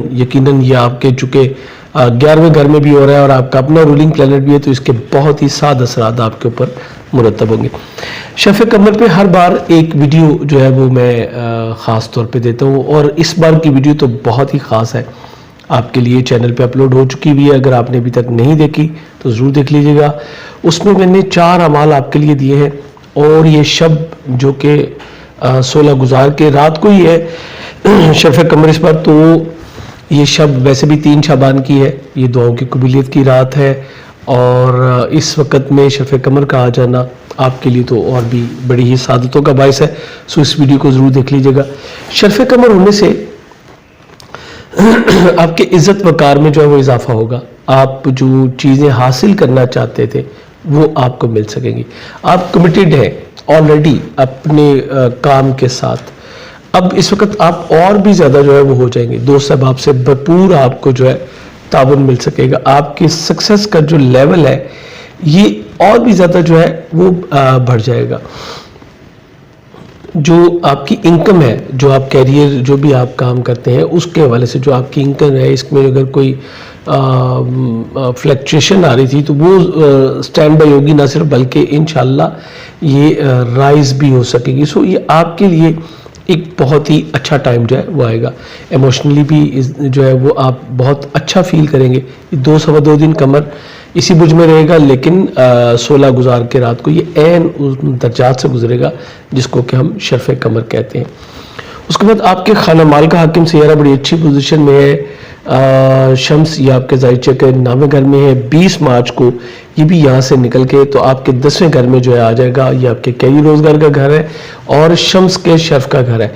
Speaker 1: یہ آپ کے چونکہ 11ویں گھر میں بھی ہو رہا ہے اور آپ کا اپنا رولنگ پلینٹ بھی ہے تو اس کے بہت ہی ساد اثرات آپ کے اوپر مرتب ہوں گے. شفع قمر پہ ہر بار ایک ویڈیو جو ہے وہ میں خاص طور پہ دیتا ہوں, اور اس بار کی ویڈیو تو بہت ہی خاص ہے آپ کے لیے. چینل پہ اپلوڈ ہو چکی بھی ہے, اگر آپ نے ابھی تک نہیں دیکھی تو ضرور دیکھ لیجیے گا. اس میں نے 4 اعمال آپ کے لیے دیے ہیں, اور یہ شب جو کہ 16 گزار کے رات کو ہی ہے شفع قمر اس پر, تو یہ شب ویسے بھی 3 شعبان کی ہے. یہ دعاؤں کی قبولیت کی رات ہے, اور اس وقت میں شفع قمر کا آ جانا آپ کے لیے تو اور بھی بڑی ہی سعادتوں کا باعث ہے. سو اس ویڈیو کو ضرور دیکھ لیجیے گا. شفع قمر ہونے سے آپ کے عزت وقار میں جو ہے وہ اضافہ ہوگا. آپ جو چیزیں حاصل کرنا چاہتے تھے وہ آپ کو مل سکیں گی. آپ کمیٹیڈ ہیں آلریڈی اپنے کام کے ساتھ. اب اس وقت آپ اور بھی زیادہ جو ہے وہ ہو جائیں گے. دوست احباب سے بھرپور آپ کو جو ہے تعاون مل سکے گا. آپ کی سکسیس کا جو لیول ہے یہ اور بھی زیادہ جو ہے وہ بڑھ جائے گا. جو آپ کی انکم ہے, جو آپ کیریئر جو بھی آپ کام کرتے ہیں اس کے حوالے سے جو آپ کی انکم ہے, اس میں اگر کوئی فلیکچویشن آ رہی تھی تو وہ سٹینڈ بائی ہوگی نہ صرف, بلکہ انشاءاللہ یہ رائز بھی ہو سکے گی. سو یہ آپ کے لیے ایک بہت ہی اچھا ٹائم جو ہے وہ آئے گا. ایموشنلی بھی جو ہے وہ آپ بہت اچھا فیل کریں گے. 2 سوا 2 دن قمر اسی برج میں رہے گا, لیکن 16 گزار کے رات کو یہ عین درجات سے گزرے گا جس کو کہ ہم شفع قمر کہتے ہیں. اس کے بعد آپ کے خانہ مال کا حاکم سیارہ بڑی اچھی پوزیشن میں ہے. شمس یہ آپ کے ظاہر کے 9ویں گھر میں ہے. 20 مارچ کو یہ بھی یہاں سے نکل کے تو آپ کے 10ویں گھر میں جو ہے آ جائے گا. یہ آپ کے کیریئر روزگار کا گھر ہے اور شمس کے شرف کا گھر ہے.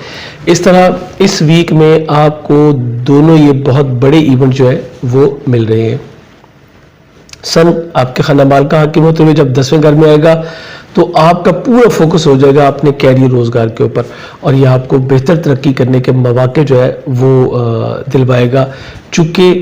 Speaker 1: اس طرح اس ویک میں آپ کو دونوں یہ بہت بڑے ایونٹ جو ہے وہ مل رہے ہیں. سن آپ کے خانہ مال کا حاکم ہوتے ہوئے جب 10ویں گھر میں آئے گا تو آپ کا پورا فوکس ہو جائے گا اپنے کیریئر روزگار کے اوپر, اور یہ آپ کو بہتر ترقی کرنے کے مواقع جو ہے وہ دلوائے گا. چونکہ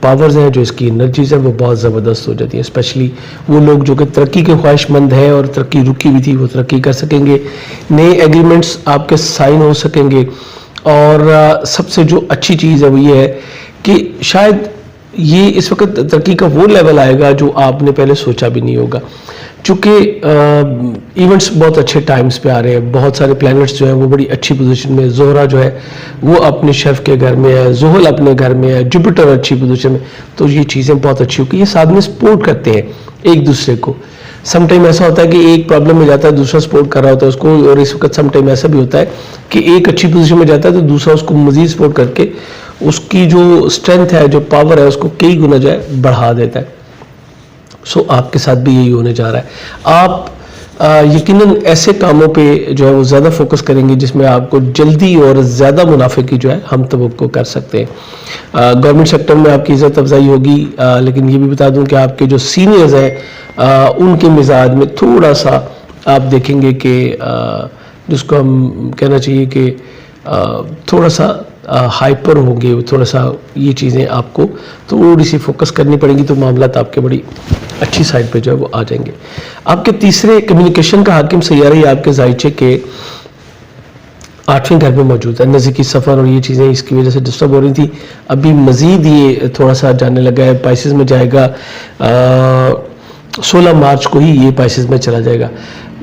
Speaker 1: پاورز ہیں, جو اس کی انرجیز ہیں, وہ بہت زبردست ہو جاتی ہیں. اسپیشلی وہ لوگ جو کہ ترقی کے خواہشمند ہیں اور ترقی رکی بھی تھی, وہ ترقی کر سکیں گے. نئے ایگریمنٹس آپ کے سائن ہو سکیں گے. اور سب سے جو اچھی چیز ہے وہ یہ ہے کہ شاید یہ اس وقت ترقی کا وہ لیول آئے گا جو آپ نے پہلے سوچا بھی نہیں ہوگا. چونکہ ایونٹس بہت اچھے ٹائمز پہ آ رہے ہیں, بہت سارے پلانٹس جو ہیں وہ بڑی اچھی پوزیشن میں. زہرہ جو ہے وہ اپنے شیف کے گھر میں ہے, زحل اپنے گھر میں ہے, جوپیٹر اچھی پوزیشن میں. تو یہ چیزیں بہت اچھی ہوتی ہیں. یہ ساتھ میں سپورٹ کرتے ہیں ایک دوسرے کو. سم ٹائم ایسا ہوتا ہے کہ ایک پرابلم میں جاتا ہے, دوسرا سپورٹ کر رہا ہوتا ہے اس کو. اور اس وقت سم ٹائم ایسا بھی ہوتا ہے کہ ایک اچھی پوزیشن میں جاتا ہے تو دوسرا اس کو مزید سپورٹ کر کے اس کی جو اسٹرینتھ ہے, جو پاور ہے, اس کو کئی گنا جو ہے بڑھا دیتا ہے. سو آپ کے ساتھ بھی یہی ہونے جا رہا ہے. آپ یقیناً ایسے کاموں پہ جو ہے وہ زیادہ فوکس کریں گے جس میں آپ کو جلدی اور زیادہ منافع کی جو ہے ہم توقع کر سکتے ہیں. گورنمنٹ سیکٹر میں آپ کی عزت افزائی ہوگی, لیکن یہ بھی بتا دوں کہ آپ کے جو سینئرز ہیں ان کے مزاج میں تھوڑا سا آپ دیکھیں گے کہ جس کو ہم کہنا چاہیے کہ تھوڑا سا ہائپر ہوں گے, تھوڑا سا یہ چیزیں آپ کو تھوڑی سی فوکس کرنی پڑیں گی, تو معاملات آپ کے بڑی اچھی سائڈ پہ جو ہے وہ آ جائیں گے. آپ کے تیسرے کمیونیکیشن کا حاکم سیارہ یہ آپ کے زائچے کے 8ویں گھر میں موجود ہے. نزدیکی سفر اور یہ چیزیں اس کی وجہ سے ڈسٹرب ہو رہی تھی. ابھی مزید یہ تھوڑا سا جانے لگا ہے, پائسز میں جائے گا. 16 مارچ کو ہی یہ پائسز میں چلا جائے گا.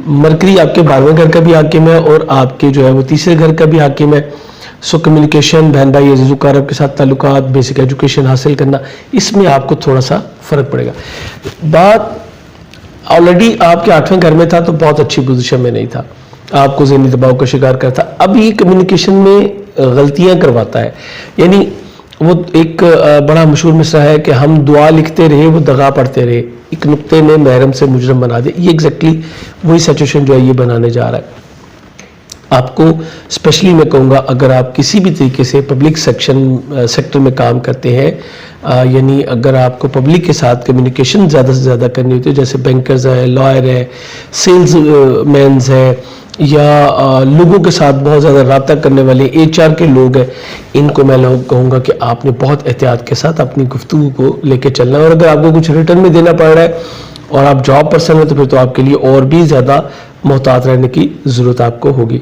Speaker 1: مرکری آپ کے 12ویں گھر کا بھی حاکم ہے اور آپ کے جو ہے وہ تیسرے گھر کا بھی حاکم ہے. سو کمیونیکیشن, بہن بھائی عزیز و اقارب کے ساتھ تعلقات, بیسک ایجوکیشن حاصل کرنا, اس میں آپ کو تھوڑا سا فرق پڑے گا. بات آلریڈی آپ کے 8ویں گھر میں تھا تو بہت اچھی پوزیشن میں نہیں تھا, آپ کو ذہنی دباؤ کا شکار کرتا. اب یہ کمیونیکیشن میں غلطیاں کرواتا ہے. یعنی وہ ایک بڑا مشہور مصرع ہے کہ ہم دعا لکھتے رہے وہ دغا پڑھتے رہے, ایک نقطے نے محرم سے مجرم بنا دیا. یہ ایگزیکٹلی وہی سچویشن جو ہے یہ بنانے جا رہا ہے. آپ کو اسپیشلی میں کہوں گا اگر آپ کسی بھی طریقے سے پبلک سیکٹر میں کام کرتے ہیں, یعنی اگر آپ کو پبلک کے ساتھ کمیونیکیشن زیادہ سے زیادہ کرنی ہوتی ہے, جیسے بینکرز ہیں, لائر ہیں, سیلز مینز ہیں, یا لوگوں کے ساتھ بہت زیادہ رابطہ کرنے والے HR کے لوگ ہیں, ان کو میں کہوں گا کہ آپ نے بہت احتیاط کے ساتھ اپنی گفتگو کو لے کے چلنا ہے. اور اگر آپ کو کچھ ریٹرن میں دینا پڑ رہا ہے اور آپ جاب پرسن ہیں تو پھر تو آپ کے لیے اور بھی زیادہ محتاط رہنے کی ضرورت آپ کو ہوگی.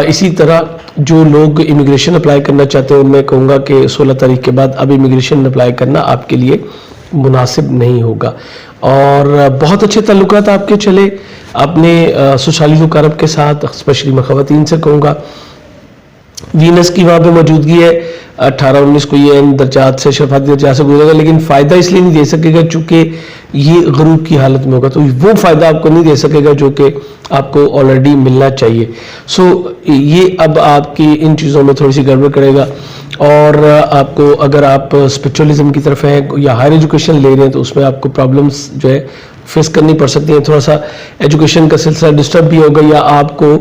Speaker 1: اسی طرح جو لوگ امیگریشن اپلائی کرنا چاہتے ہیں ان میں کہوں گا کہ 16 تاریخ کے بعد اب امیگریشن اپلائی کرنا آپ کے لیے مناسب نہیں ہوگا. اور بہت اچھے تعلقات آپ کے چلے اپنے سسرالی اقارب کے ساتھ, اسپیشلی میں خواتین سے کہوں گا. وینس کی وہاں پہ موجودگی ہے, 18-19 کو یہ درجات سے شرفاتی درجات سے گزرے گا, لیکن فائدہ اس لیے نہیں دے سکے گا چونکہ یہ غروب کی حالت میں ہوگا, تو وہ فائدہ آپ کو نہیں دے سکے گا جو کہ آپ کو آلریڈی ملنا چاہیے. سو یہ اب آپ کی ان چیزوں میں تھوڑی سی گڑبڑ کرے گا. اور آپ کو اگر آپ اسپرچولیزم کی طرف ہیں یا ہائر ایجوکیشن لے رہے ہیں تو اس میں آپ کو پرابلمس جو ہے فیس کرنی پڑ سکتی ہیں. تھوڑا سا ایجوکیشن کا سلسلہ ڈسٹرب بھی ہوگا, یا آپ کو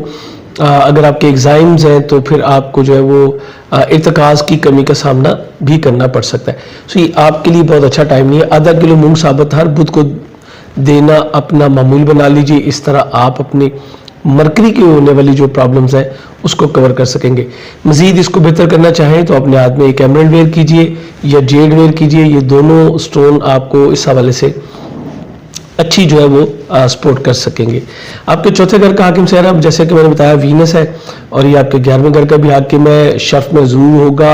Speaker 1: اگر آپ کے ایگزامز ہیں تو پھر آپ کو جو ہے وہ ارتکاز کی کمی کا سامنا بھی کرنا پڑ سکتا ہے. سو یہ آپ کے لیے بہت اچھا ٹائم نہیں ہے. آدھا کلو مونگ ثابت ہر بدھ کو دینا اپنا معمول بنا لیجئے. اس طرح آپ اپنے مرکری کی ہونے والی جو پرابلمز ہیں اس کو کور کر سکیں گے. مزید اس کو بہتر کرنا چاہیں تو اپنے ہاتھ میں ایک ایمرلڈ ویئر کیجئے یا جیڈ ویئر کیجئے. یہ دونوں سٹون آپ کو اس حوالے سے اچھی جو ہے وہ سپورٹ کر سکیں گے. آپ کے چوتھے گھر کا حاکم سیارہ جیسے کہ میں نے بتایا وینس ہے, اور یہ آپ کے 11ویں گھر کا بھی حاکم ہے. شرف میں ضرور ہوگا,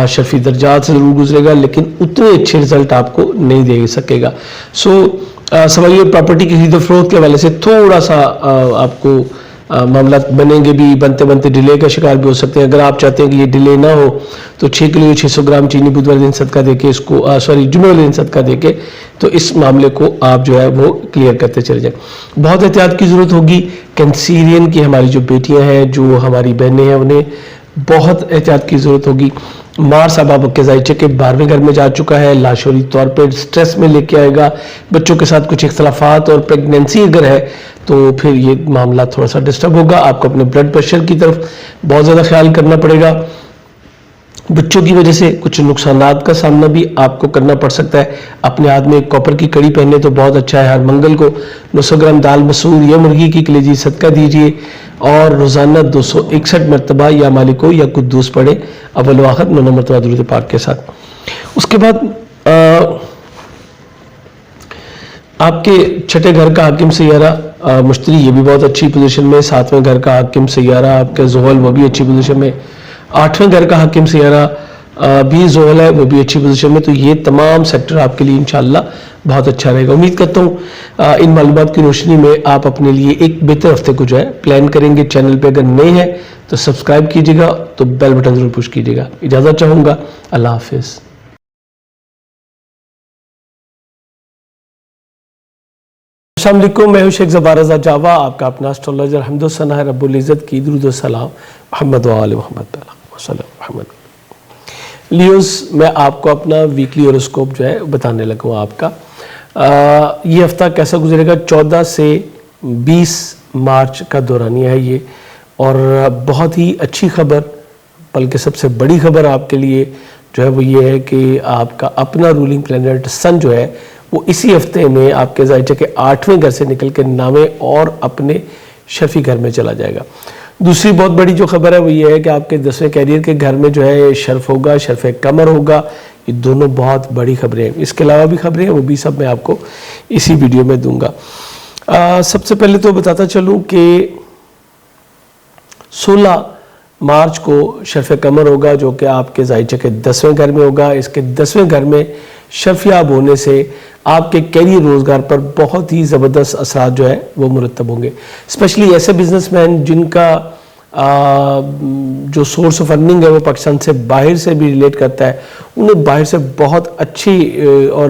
Speaker 1: شرفی درجات سے ضرور گزرے گا, لیکن اتنے اچھے رزلٹ آپ کو نہیں دے سکے گا. سو سمجھیے پراپرٹی کی خرید و فروخت کے حوالے سے تھوڑا سا آپ کو معاملات بنیں گے بھی, بنتے بنتے ڈیلے کا شکار بھی ہو سکتے ہیں. اگر آپ چاہتے ہیں کہ یہ ڈیلے نہ ہو تو 6 کلو 600 گرام چینی بدھ والے دن صدقہ دے کے اس کو جمعے والے دن صدقہ دے کے تو اس معاملے کو آپ جو ہے وہ کلیئر کرتے چلے جائیں. بہت احتیاط کی ضرورت ہوگی. کینسیرین کی ہماری جو بیٹیاں ہیں, جو ہماری بہنیں ہیں, انہیں بہت احتیاط کی ضرورت ہوگی. مارس اب آپ کے زائچے کے 12ویں گھر میں جا چکا ہے, لاشعوری طور پہ سٹریس میں لے کے آئے گا. بچوں کے ساتھ کچھ اختلافات اور پریگنینسی اگر ہے تو پھر یہ معاملہ تھوڑا سا ڈسٹرب ہوگا. آپ کو اپنے بلڈ پریشر کی طرف بہت زیادہ خیال کرنا پڑے گا. بچوں کی وجہ سے کچھ نقصانات کا سامنا بھی آپ کو کرنا پڑ سکتا ہے. اپنے ہاتھ میں ایک کاپر کی کڑی پہننے تو بہت اچھا ہے. ہر منگل کو 900 گرام دال مسور یا مرغی کی کلیجی صدقہ دیجیے. اور روزانہ 261 مرتبہ یا مالکو یا قدوس پڑھیں اول و آخر 9 مرتبہ درود پاک کے ساتھ۔ اس کے بعد آپ کے چھٹے گھر کا حاکم سیارہ مشتری، یہ بھی بہت اچھی پوزیشن میں، 7ویں گھر کا حاکم سیارہ آپ کا زحل، وہ بھی اچھی پوزیشن میں، 8ویں گھر کا حاکم سیارہ بھی زحل ہے، وہ بھی اچھی پوزیشن میں۔ تو یہ تمام سیکٹر آپ کے لیے انشاءاللہ بہت اچھا رہے گا۔ امید کرتا ہوں ان معلومات کی روشنی میں آپ اپنے لیے ایک بہتر ہفتے کو جو ہے پلان کریں گے۔ چینل پہ اگر نئے ہیں تو سبسکرائب کیجیے گا، تو بیل بٹن ضرور پش کیجیے گا۔ اجازت چاہوں گا، اللہ حافظ۔ السلام علیکم، میں ہوں شیخ زبار رضا جاوا، آپ کا اپنا اسٹرالوجر۔ حمد و ثنا ہے رب العزت کی، درود و سلام محمد و آل محمد وسلم محمد۔ لیوز، میں آپ کو اپنا ویکلی ہوروسکوپ جو ہے بتانے لگا ہوں آپ کا۔ یہ ہفتہ کیسا گزرے گا؟ 14 سے 20 مارچ کا دورانیہ ہے یہ، اور بہت ہی اچھی خبر، بلکہ سب سے بڑی خبر آپ کے لیے جو ہے وہ یہ ہے کہ آپ کا اپنا رولنگ پلینٹ سن جو ہے وہ اسی ہفتے میں آپ کے زائچہ کے 8ویں گھر سے نکل کے 9ویں اور اپنے شرفی گھر میں چلا جائے گا۔ دوسری بہت بڑی جو خبر ہے وہ یہ ہے کہ آپ کے 10ویں کیریئر کے گھر میں جو ہے شرف ہوگا، شرف قمر ہوگا۔ یہ دونوں بہت بڑی خبریں ہیں۔ اس کے علاوہ بھی خبریں ہیں، وہ بھی سب میں آپ کو اسی ویڈیو میں دوں گا۔ سب سے پہلے تو بتاتا چلوں کہ 16 مارچ کو شرف قمر ہوگا، جو کہ آپ کے زائچہ کے 10ویں گھر میں ہوگا۔ اس کے 10ویں گھر میں شرفیاب ہونے سے آپ کے کیریئر روزگار پر بہت ہی زبردست اثرات جو ہے وہ مرتب ہوں گے۔ اسپیشلی ایسے بزنس مین جن کا جو سورس آف ارننگ ہے وہ پاکستان سے باہر سے بھی ریلیٹ کرتا ہے، انہیں باہر سے بہت اچھی اور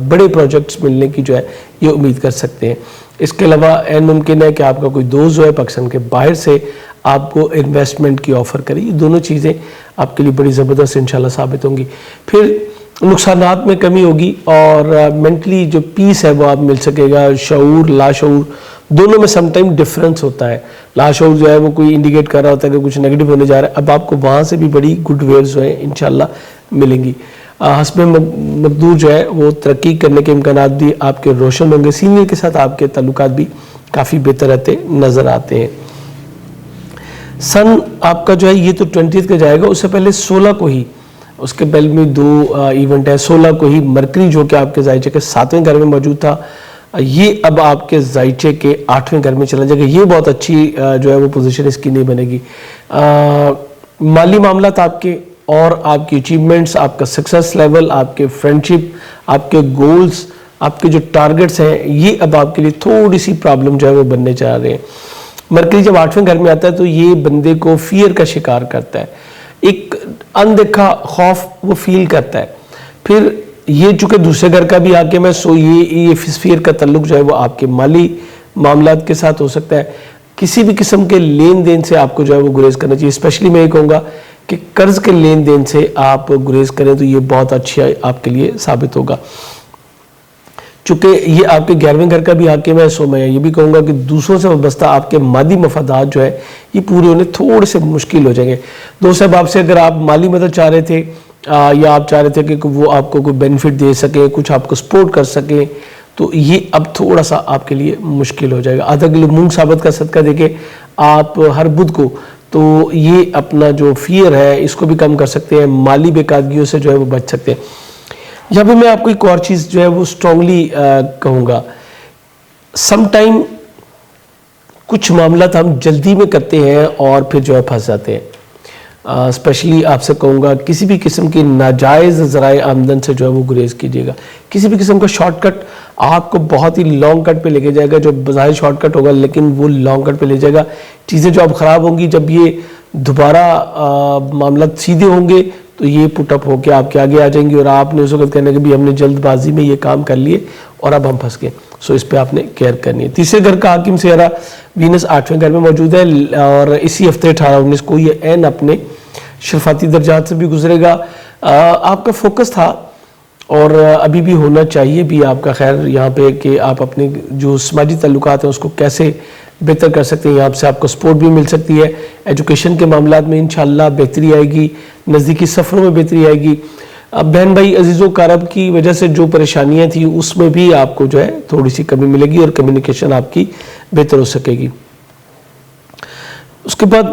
Speaker 1: بڑے پروجیکٹس ملنے کی جو ہے یہ امید کر سکتے ہیں۔ اس کے علاوہ این ممکن ہے کہ آپ کا کوئی دوست جو ہے پاکستان کے باہر سے آپ کو انویسٹمنٹ کی آفر کرے۔ یہ دونوں چیزیں آپ کے لیے بڑی زبردست انشاءاللہ ثابت ہوں گی۔ پھر نقصانات میں کمی ہوگی، اور مینٹلی جو پیس ہے وہ آپ مل سکے گا۔ شعور، لاشعور دونوں میں سم ٹائم ڈفرنس ہوتا ہے۔ لاشعور جو ہے وہ کوئی انڈیکیٹ کر رہا ہوتا ہے کہ کچھ نیگیٹو ہونے جا رہا ہے، اب آپ کو وہاں سے بھی بڑی گڈ ویوز جو ہیں انشاءاللہ ملیں گی۔ حسب مقدور جو ہے وہ ترقی کرنے کے امکانات بھی آپ کے روشن ہوں گے۔ سینئر کے ساتھ آپ کے تعلقات بھی کافی بہتر رہتے نظر آتے ہیں۔ سن آپ کا جو ہے یہ تو 20 کا جائے گا، اس سے پہلے 16 کو ہی، اس کے پہلے میں 2 ایونٹ ہے۔ 16 کو ہی مرکری جو کہ آپ کے زائچے کے 7ویں گھر میں موجود تھا، یہ اب آپ کے زائچے کے 8ویں گھر میں چلا جائے گا۔ یہ بہت اچھی جو ہے وہ پوزیشن اس کی نہیں بنے گی۔ مالی معاملات آپ کے اور آپ کی اچیومنٹس، آپ کا سکسس لیول، آپ کے فرینڈشپ، آپ کے گولز، آپ کے جو ٹارگٹس ہیں، یہ اب آپ کے لیے تھوڑی سی پرابلم جو ہے وہ بننے چاہ رہے ہیں۔ مرکری جب 8ویں گھر میں آتا ہے تو یہ بندے کو فیئر کا شکار کرتا ہے، ایک اندیکھا خوف وہ فیل کرتا ہے۔ پھر یہ چونکہ دوسرے گھر کا بھی حاکم ہے، سو یہ فیئر کا تعلق جو ہے وہ آپ کے مالی معاملات کے ساتھ ہو سکتا ہے۔ کسی بھی قسم کے لین دین سے آپ کو جو ہے وہ گریز کرنا چاہیے۔ اسپیشلی میں یہ کہوں گا کہ قرض کے لین دین سے آپ گریز کریں تو یہ بہت اچھا آپ کے لیے ثابت ہوگا۔ چونکہ یہ آپ کے 11ویں گھر کا بھی حاکم ہے، سو میں یہ بھی کہوں گا کہ دوسروں سے وابستہ آپ کے مادی مفادات جو ہے یہ پورے ہونے تھوڑے سے مشکل ہو جائیں گے۔ دوست صاحب آپ سے اگر آپ مالی مدد چاہ رہے تھے یا آپ چاہ رہے تھے کہ وہ آپ کو کوئی بینیفٹ دے سکیں، کچھ آپ کو سپورٹ کر سکیں، تو یہ اب تھوڑا سا آپ کے لیے مشکل ہو جائے گا۔ آدھا کلو مونگ ثابت کا صدقہ دے کے آپ ہر بدھ کو، تو یہ اپنا جو فیئر ہے اس کو بھی کم کر سکتے ہیں، مالی بے قاعدگیوں سے جو ہے وہ بچ سکتے ہیں۔ یہاں پہ میں آپ کو ایک اور چیز جو ہے وہ اسٹرانگلی کہوں گا، سم ٹائم کچھ معاملات ہم جلدی میں کرتے ہیں اور پھر جو ہے پھنس جاتے ہیں۔ اسپیشلی آپ سے کہوں گا کسی بھی قسم کی ناجائز ذرائع آمدن سے جو ہے وہ گریز کیجیے گا۔ کسی بھی قسم کا شارٹ کٹ آپ کو بہت ہی لانگ کٹ پہ لے کے جائے گا، جو بظاہر شارٹ کٹ ہوگا لیکن وہ لانگ کٹ پہ لے جائے گا۔ چیزیں جو اب خراب ہوں گی، جب یہ دوبارہ معاملات سیدھے ہوں گے تو یہ پٹ اپ ہو کے آپ کے آگے آ جائیں گی، اور آپ نے اس وقت کہنا کہ بھی ہم نے جلد بازی میں یہ کام کر لیے اور اب ہم پھنس گئے۔ سو اس پہ آپ نے کیئر کرنی ہے۔ تیسرے گھر کا حاکم سیارہ وینس 8ویں گھر میں موجود ہے، اور اسی ہفتے 18-19 کو یہ عین اپنے شرفاتی درجات سے بھی گزرے گا۔ آپ کا فوکس تھا اور ابھی بھی ہونا چاہیے بھی آپ کا خیر یہاں پہ کہ آپ اپنے جو سماجی تعلقات ہیں اس کو کیسے بہتر کر سکتے ہیں۔ یہاں سے آپ کو سپورٹ بھی مل سکتی ہے، ایجوکیشن کے معاملات میں انشاءاللہ بہتری آئے گی، نزدیکی سفروں میں بہتری آئے گی۔ بہن بھائی عزیزوں کارب کی وجہ سے جو پریشانیاں تھیں اس میں بھی آپ کو جو ہے تھوڑی سی کمی ملے گی اور کمیونیکیشن آپ کی بہتر ہو سکے گی۔ اس کے بعد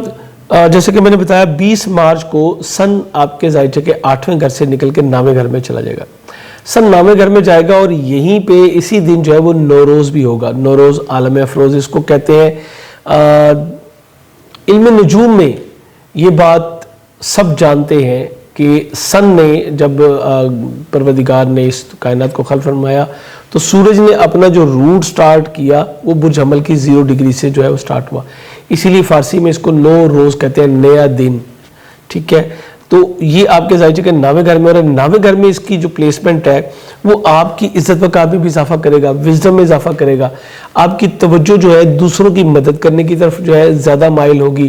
Speaker 1: جیسے کہ میں نے بتایا 20 مارچ کو سن آپ کے زائچے کے 8ویں گھر سے نکل کے 9ویں گھر میں چلا جائے گا. سن 9ویں گھر میں جائے گا اور یہیں پہ اسی دن جو ہے وہ نوروز بھی ہوگا. نوروز عالم افروز اس کو کہتے ہیں. علم نجوم میں یہ بات سب جانتے ہیں کہ سن نے جب پروردگار نے اس کائنات کو خلق فرمایا تو سورج نے اپنا جو روٹ سٹارٹ کیا وہ برج حمل کی 0 ڈگری سے جو ہے وہ سٹارٹ ہوا. اسی لیے فارسی میں اس کو نو روز کہتے ہیں, نیا دن. ٹھیک ہے, تو یہ آپ کے زائچے کے 9ویں گھر میں, اور 9ویں گھر میں اس کی جو پلیسمنٹ ہے وہ آپ کی عزت وقار میں بھی اضافہ کرے گا, وزڈم میں اضافہ کرے گا. آپ کی توجہ جو ہے دوسروں کی مدد کرنے کی طرف جو ہے زیادہ مائل ہوگی,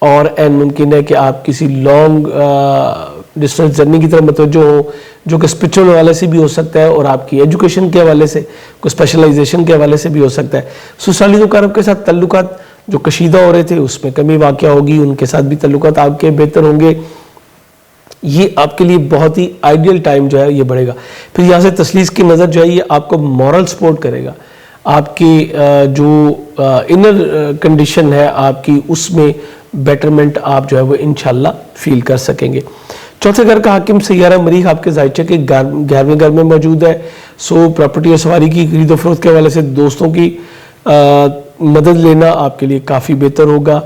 Speaker 1: اور این ممکن ہے کہ آپ کسی لانگ ڈسٹینس جرنی کی طرف متوجہ ہو, جو کہ اسپرچول حوالے سے بھی ہو سکتا ہے اور آپ کی ایجوکیشن کے حوالے سے, کوئی اسپیشلائزیشن کے حوالے سے بھی ہو سکتا ہے. سسرالی مقرب کے ساتھ تعلقات جو کشیدہ ہو رہے تھے اس میں کمی واقع ہوگی, ان کے ساتھ بھی تعلقات آپ کے بہتر ہوں گے. یہ آپ کے لیے بہت ہی آئیڈیل ٹائم جو ہے یہ بڑھے گا. پھر یہاں سے تسلیس کی نظر جو ہے یہ آپ کو مورل سپورٹ کرے گا. آپ کی جو انر کنڈیشن ہے آپ کی, اس میں بیٹرمنٹ آپ جو ہے وہ انشاءاللہ فیل کر سکیں گے. چوتھے گھر کا حاکم سیارہ مریخ آپ کے زائچے کے 11ویں گھر میں موجود ہے. سو پراپرٹی اور سواری کی خرید و فروخت کے حوالے سے دوستوں کی مدد لینا آپ کے لیے کافی بہتر ہوگا,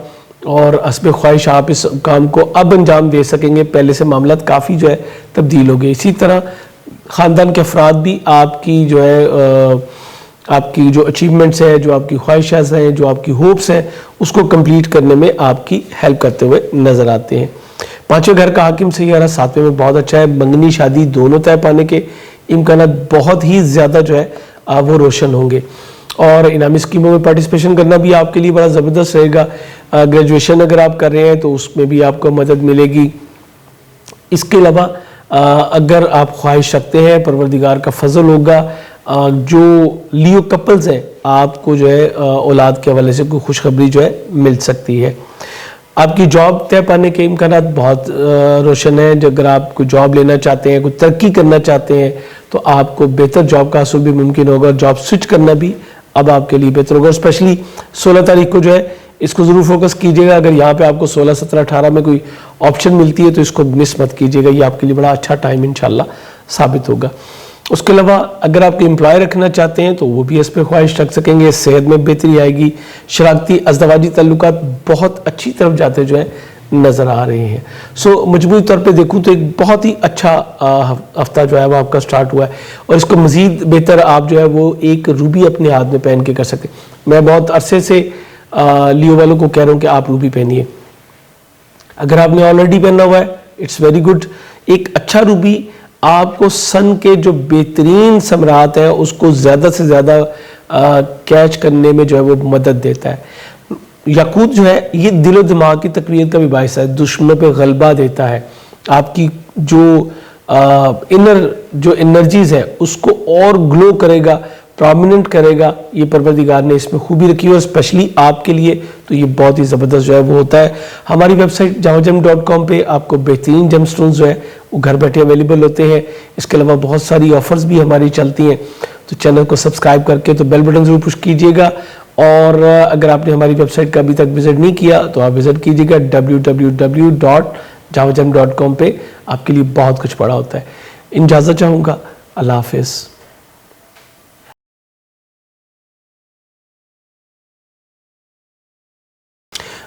Speaker 1: اور حسب خواہش آپ اس کام کو اب انجام دے سکیں گے. پہلے سے معاملات کافی جو ہے تبدیل ہو گئے. اسی طرح خاندان کے افراد بھی آپ کی جو ہے آپ کی جو اچیومنٹس ہیں, جو آپ کی خواہشات ہیں, جو آپ کی ہوپس ہیں, اس کو کمپلیٹ کرنے میں آپ کی ہیلپ کرتے ہوئے نظر آتے ہیں. 5ویں گھر کا حاکم سیارہ 7ویں میں بہت اچھا ہے. منگنی شادی دونوں طے پانے کے امکانات بہت ہی زیادہ جو ہے وہ روشن ہوں گے, اور انعامی اسکیموں میں پارٹیسپیشن کرنا بھی آپ کے لیے بڑا زبردست رہے گا. گریجویشن اگر آپ کر رہے ہیں تو اس میں بھی آپ کو مدد ملے گی. اس کے علاوہ اگر آپ خواہش رکھتے ہیں پروردگار کا فضل ہوگا, جو لیو کپلز ہیں آپ کو جو ہے اولاد کے حوالے سے کوئی خوشخبری جو ہے مل سکتی ہے. آپ کی جاب طے پانے کے امکانات بہت روشن ہیں. اگر آپ کوئی جاب لینا چاہتے ہیں, کوئی ترقی کرنا چاہتے ہیں, تو آپ کو بہتر جاب کا حصول بھی ممکن ہوگا. جاب سوئچ کرنا بھی اب آپ کے لیے بہتر ہوگا. اسپیشلی 16 تاریخ کو جو ہے اس کو ضرور فوکس کیجیے گا. اگر یہاں پہ آپ کو 16, 17, 18 میں کوئی آپشن ملتی ہے تو اس کو مس مت کیجیے گا. یہ آپ کے لیے بڑا اچھا ٹائم انشاءاللہ ثابت ہوگا. اس کے علاوہ اگر آپ کو امپلائی رکھنا چاہتے ہیں تو وہ بھی اس پہ خواہش رکھ سکیں گے. صحت میں بہتری آئے گی. شراکتی ازدواجی تعلقات بہت اچھی طرف جاتے جو ہے نظر آ رہے ہیں. سو مجموعی طور پہ دیکھوں تو ایک بہت ہی اچھا ہفتہ جو ہے وہ آپ کا سٹارٹ ہوا ہے, اور اس کو مزید بہتر آپ جو ہے وہ ایک روبی اپنے ہاتھ میں پہن کے کر سکتے. میں بہت عرصے سے لیو والوں کو کہہ رہا ہوں کہ آپ روبی پہنیے. اگر آپ نے آلریڈی پہنا ہوا ہے اٹس ویری گڈ. ایک اچھا روبی آپ کو سن کے جو بہترین ثمرات ہیں اس کو زیادہ سے زیادہ کیچ کرنے میں جو ہے وہ مدد دیتا ہے. یاقوت جو ہے یہ دل و دماغ کی تقویت کا بھی باعث ہے, دشمنوں پہ غلبہ دیتا ہے. آپ کی جو انر جو انرجیز ہے اس کو اور گلو کرے گا, پرومیننٹ کرے گا. یہ پروردگار نے اس میں خوبی رکھی ہے, اور اسپیشلی آپ کے لیے تو یہ بہت ہی زبردست جو ہے وہ ہوتا ہے. ہماری ویب سائٹ jawagem.com پہ آپ کو بہترین جیم سٹونز جو ہے وہ گھر بیٹھے اویلیبل ہوتے ہیں. اس کے علاوہ بہت ساری آفرز بھی ہماری چلتی ہیں, تو چینل کو سبسکرائب کر کے تو بیل بٹن ضرور پش کیجیے گا. اور اگر آپ نے ہماری ویب سائٹ کا ابھی تک وزٹ نہیں کیا تو آپ وزٹ کیجیے گا www.jawagem.com پہ. آپ کے لیے بہت کچھ پڑا ہوتا ہے. اجازت چاہوں گا, اللہ حافظ.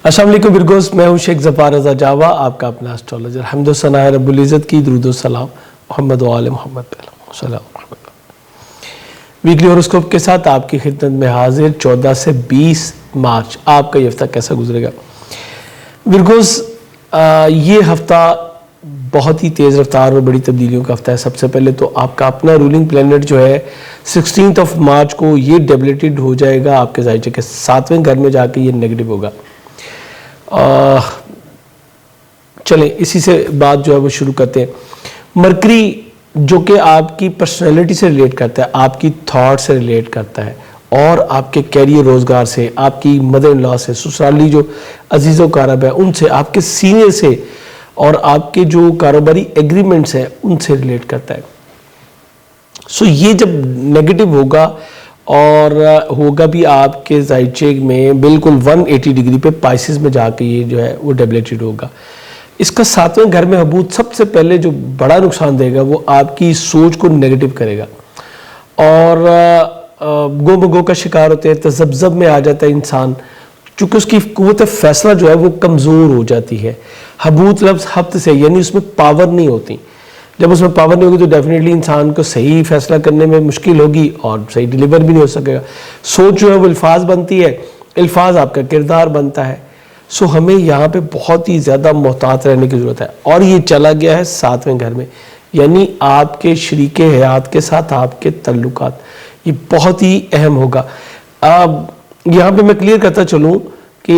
Speaker 1: السلام علیکم ورگوز, میں ہوں شیخ ظفار رضا جاوا, آپ کا اپنا اسٹرالوجر. حمد و ثنا رب العزت کی, درود و سلام محمد و آل محمد پہ سلام. ویکلی ہوراسکوپ کے ساتھ آپ کی خدمت میں حاضر. 14 سے 20 مارچ آپ کا یہ ہفتہ کیسا گزرے گا؟ ورگوز, یہ ہفتہ بہت ہی تیز رفتار اور بڑی تبدیلیوں کا ہفتہ ہے. سب سے پہلے تو آپ کا اپنا رولنگ پلینٹ جو ہے 16 مارچ کو یہ ڈیبلیٹڈ ہو جائے گا آپ کے زائچے کے 7ویں گھر میں جا کے یہ نیگیٹو ہوگا. چلیں اسی سے بات جو ہے وہ شروع کرتے ہیں. مرکری جو کہ آپ کی پرسنالٹی سے ریلیٹ کرتا ہے, آپ کی تھاٹ سے ریلیٹ کرتا ہے, اور آپ کے کیریئر روزگار سے, آپ کی مدر ان لا سے, سسرالی جو عزیز و قارب ہے ان سے, آپ کے سینئر سے, اور آپ کے جو کاروباری ایگریمنٹس ہیں ان سے ریلیٹ کرتا ہے. سو یہ جب نیگیٹو ہوگا اور ہوگا بھی آپ کے زائچے میں بالکل 180 ڈگری پہ پائسز میں جا کے یہ جو ہے وہ ڈیبلیٹڈ ہوگا. اس کا 7ویں گھر میں حبوط سب سے پہلے جو بڑا نقصان دے گا وہ آپ کی سوچ کو نیگیٹو کرے گا اور گو بگو کا شکار ہوتے ہیں, تذبذب میں آ جاتا ہے انسان, چونکہ اس کی قوت فیصلہ جو ہے وہ کمزور ہو جاتی ہے. حبوط لفظ حبط سے, یعنی اس میں پاور نہیں ہوتی. جب اس میں پاور نہیں ہوگی تو ڈیفینیٹلی انسان کو صحیح فیصلہ کرنے میں مشکل ہوگی اور صحیح ڈیلیور بھی نہیں ہو سکے گا. سوچ جو ہے وہ الفاظ بنتی ہے, الفاظ آپ کا کردار بنتا ہے. سو ہمیں یہاں پہ بہت ہی زیادہ محتاط رہنے کی ضرورت ہے. اور یہ چلا گیا ہے 7ویں گھر میں, یعنی آپ کے شریک حیات کے ساتھ آپ کے تعلقات, یہ بہت ہی اہم ہوگا. یہاں پہ میں کلیئر کرتا چلوں کہ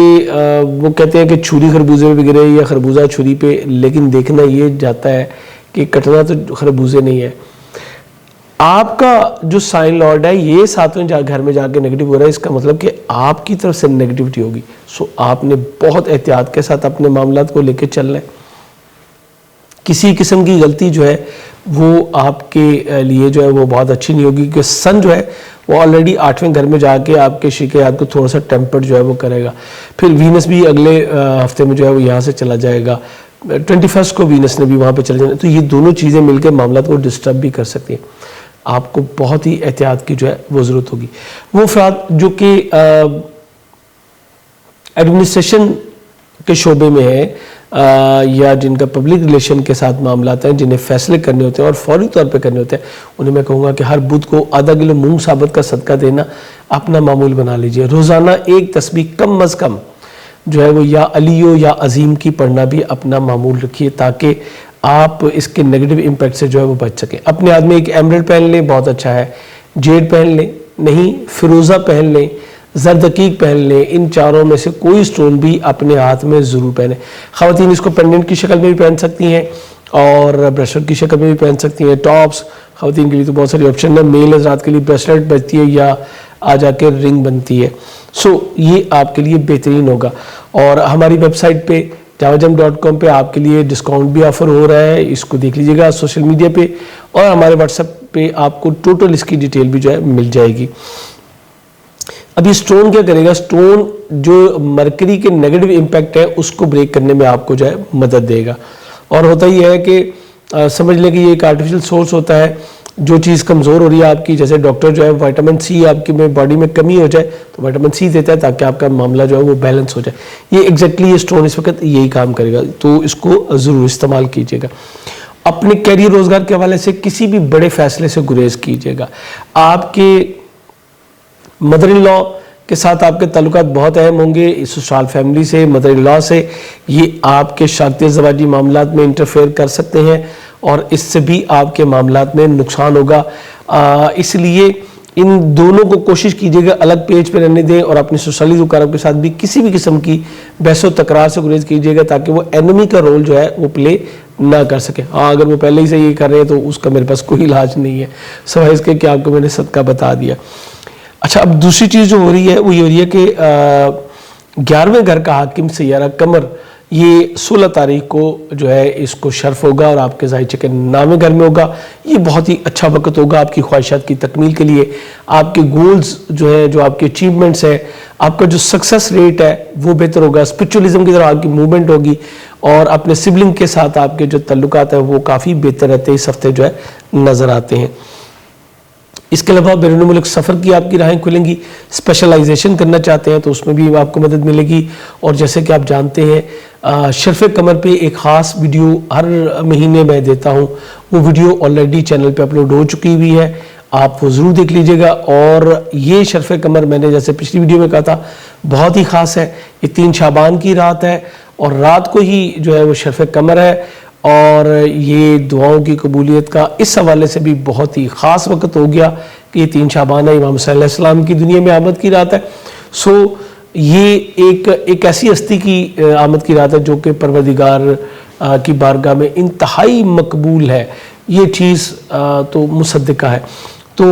Speaker 1: وہ کہتے ہیں کہ چھری خربوزے پہ گرے یا خربوزہ چھری پہ, لیکن دیکھنا یہ جاتا ہے کہ کٹنا تو خربوزے نہیں ہے. آپ کا جو سائن لارڈ ہے یہ 7ویں گھر میں جا کے نیگیٹو ہو رہا ہے, اس کا مطلب کہ آپ کی طرف سے نیگیٹیوٹی ہوگی. سو آپ نے بہت احتیاط کے ساتھ اپنے معاملات کو لے کے چلنا ہے. کسی قسم کی غلطی جو ہے وہ آپ کے لیے جو ہے وہ بہت اچھی نہیں ہوگی, کیونکہ سن جو ہے وہ آلریڈی 8ویں گھر میں جا کے آپ کے شریک حیات کو تھوڑا سا ٹیمپر جو ہے وہ کرے گا. پھر وینس بھی اگلے ہفتے میں جو ہے وہ یہاں سے چلا جائے گا, 21 کو وینس نے بھی وہاں پہ چلے جانا, تو یہ دونوں چیزیں مل کے معاملات کو ڈسٹرب بھی کر سکتی ہیں. آپ کو بہت ہی احتیاط کی جو ہے وہ ضرورت ہوگی. وہ افراد جو کہ ایڈمنسٹریشن کے شعبے میں ہے یا جن کا پبلک ریلیشن کے ساتھ معاملات ہیں, جنہیں فیصلے کرنے ہوتے ہیں اور فوری طور پہ کرنے ہوتے ہیں, انہیں میں کہوں گا کہ ہر بدھ کو آدھا کلو مونگ ثابت کا صدقہ دینا اپنا معمول بنا لیجئے. روزانہ ایک تسبیح کم از کم جو ہے وہ یا علیو یا عظیم کی پڑھنا بھی اپنا معمول رکھیے, تاکہ آپ اس کے نیگیٹو امپیکٹ سے جو ہے وہ بچ سکیں. اپنے ہاتھ میں ایک ایمرلڈ پہن لیں, بہت اچھا ہے. جیڈ پہن لیں, نہیں فیروزہ پہن لیں, زردقیق پہن لیں. ان چاروں میں سے کوئی سٹون بھی اپنے ہاتھ میں ضرور پہنیں. خواتین اس کو پینڈنٹ کی شکل میں بھی پہن سکتی ہیں اور بریسلٹ کی شکل میں بھی پہن سکتی ہیں. ٹاپس خواتین کے لیے تو بہت ساری آپشن ہیں. میل حضرات کے لیے بریسلٹ بنتی ہے یا آ جا کے رنگ بنتی ہے. سو یہ آپ کے لیے بہترین ہوگا. اور ہماری ویب سائٹ پہ javajam.com پہ آپ کے لیے ڈسکاؤنٹ بھی آفر ہو رہا ہے, اس کو دیکھ لیجیے گا سوشل میڈیا پہ, اور ہمارے واٹس ایپ پہ آپ کو ٹوٹل اس کی ڈیٹیل بھی جو ہے مل جائے گی. اب یہ سٹون کیا کرے گا؟ سٹون جو مرکری کے نیگیٹو امپیکٹ ہے اس کو بریک کرنے میں آپ کو جو ہے مدد دے گا. اور ہوتا یہ ہے کہ سمجھ لیں کہ یہ ایک آرٹیفیشل سورس ہوتا ہے. جو چیز کمزور ہو رہی ہے آپ کی, جیسے ڈاکٹر جو ہے وائٹامن سی آپ کی باڈی میں کمی ہو جائے تو وائٹامن سی دیتا ہے تاکہ آپ کا معاملہ جو ہے وہ بیلنس ہو جائے. یہ ایگزیکٹلی یہ سٹون اس وقت یہی کام کرے گا, تو اس کو ضرور استعمال کیجیے گا. اپنے کیریئر روزگار کے حوالے سے کسی بھی بڑے فیصلے سے گریز کیجیے گا. آپ کے مدر ان لا کے ساتھ آپ کے تعلقات بہت اہم ہوں گے. سسرال فیملی سے, مدر ان لا سے, یہ آپ کے شاخت زواجی معاملات میں انٹرفیئر کر سکتے ہیں اور اس سے بھی آپ کے معاملات میں نقصان ہوگا. اس لیے ان دونوں کو کوشش کیجیے گا الگ پیج پہ رہنے دیں, اور اپنے سسرالی رکاروں کے ساتھ بھی کسی بھی قسم کی بحث و تکرار سے گریز کیجیے گا, تاکہ وہ اینمی کا رول جو ہے وہ پلے نہ کر سکے. ہاں اگر وہ پہلے ہی سے یہ کر رہے ہیں تو اس کا میرے پاس کوئی علاج نہیں ہے, سوائے اس کے کہ آپ کو میں نے صدقہ بتا دیا. اچھا, اب دوسری چیز جو ہو رہی ہے وہ یہ ہو رہی ہے کہ 11ویں گھر کا حاکم سیارہ قمر یہ 16 تاریخ کو جو ہے اس کو شرف ہوگا اور آپ کے ذائچے کے 9ویں گھر میں ہوگا. یہ بہت ہی اچھا وقت ہوگا آپ کی خواہشات کی تکمیل کے لیے. آپ کے گولز جو ہیں, جو آپ کے اچیومنٹس ہیں, آپ کا جو سکسس ریٹ ہے وہ بہتر ہوگا. اسپرچولیزم کی طرف آپ کی موومنٹ ہوگی, اور اپنے سبلنگ کے ساتھ آپ کے جو تعلقات ہیں وہ کافی بہتر رہتے ہیں اس ہفتے جو ہے نظر آتے ہیں. اس کے علاوہ بیرون ملک سفر کی آپ کی راہیں کھلیں گی. اسپیشلائزیشن کرنا چاہتے ہیں تو اس میں بھی آپ کو مدد ملے گی. اور جیسے کہ آپ جانتے ہیں شرف قمر پہ ایک خاص ویڈیو ہر مہینے میں دیتا ہوں, وہ ویڈیو آلریڈی چینل پہ اپلوڈ ہو چکی ہوئی ہے, آپ وہ ضرور دیکھ لیجئے گا. اور یہ شرف قمر میں نے جیسے پچھلی ویڈیو میں کہا تھا بہت ہی خاص ہے. یہ 3 شعبان کی رات ہے اور رات کو ہی جو ہے وہ شرف قمر ہے, اور یہ دعاؤں کی قبولیت کا اس حوالے سے بھی بہت ہی خاص وقت ہو گیا کہ یہ 3 شعبان ہے, امام صلی اللہ علیہ وسلم کی دنیا میں آمد کی رات ہے. سو یہ ایک ایسی ہستی کی آمد کی رات ہے جو کہ پروردگار کی بارگاہ میں انتہائی مقبول ہے. یہ چیز تو مصدقہ ہے. تو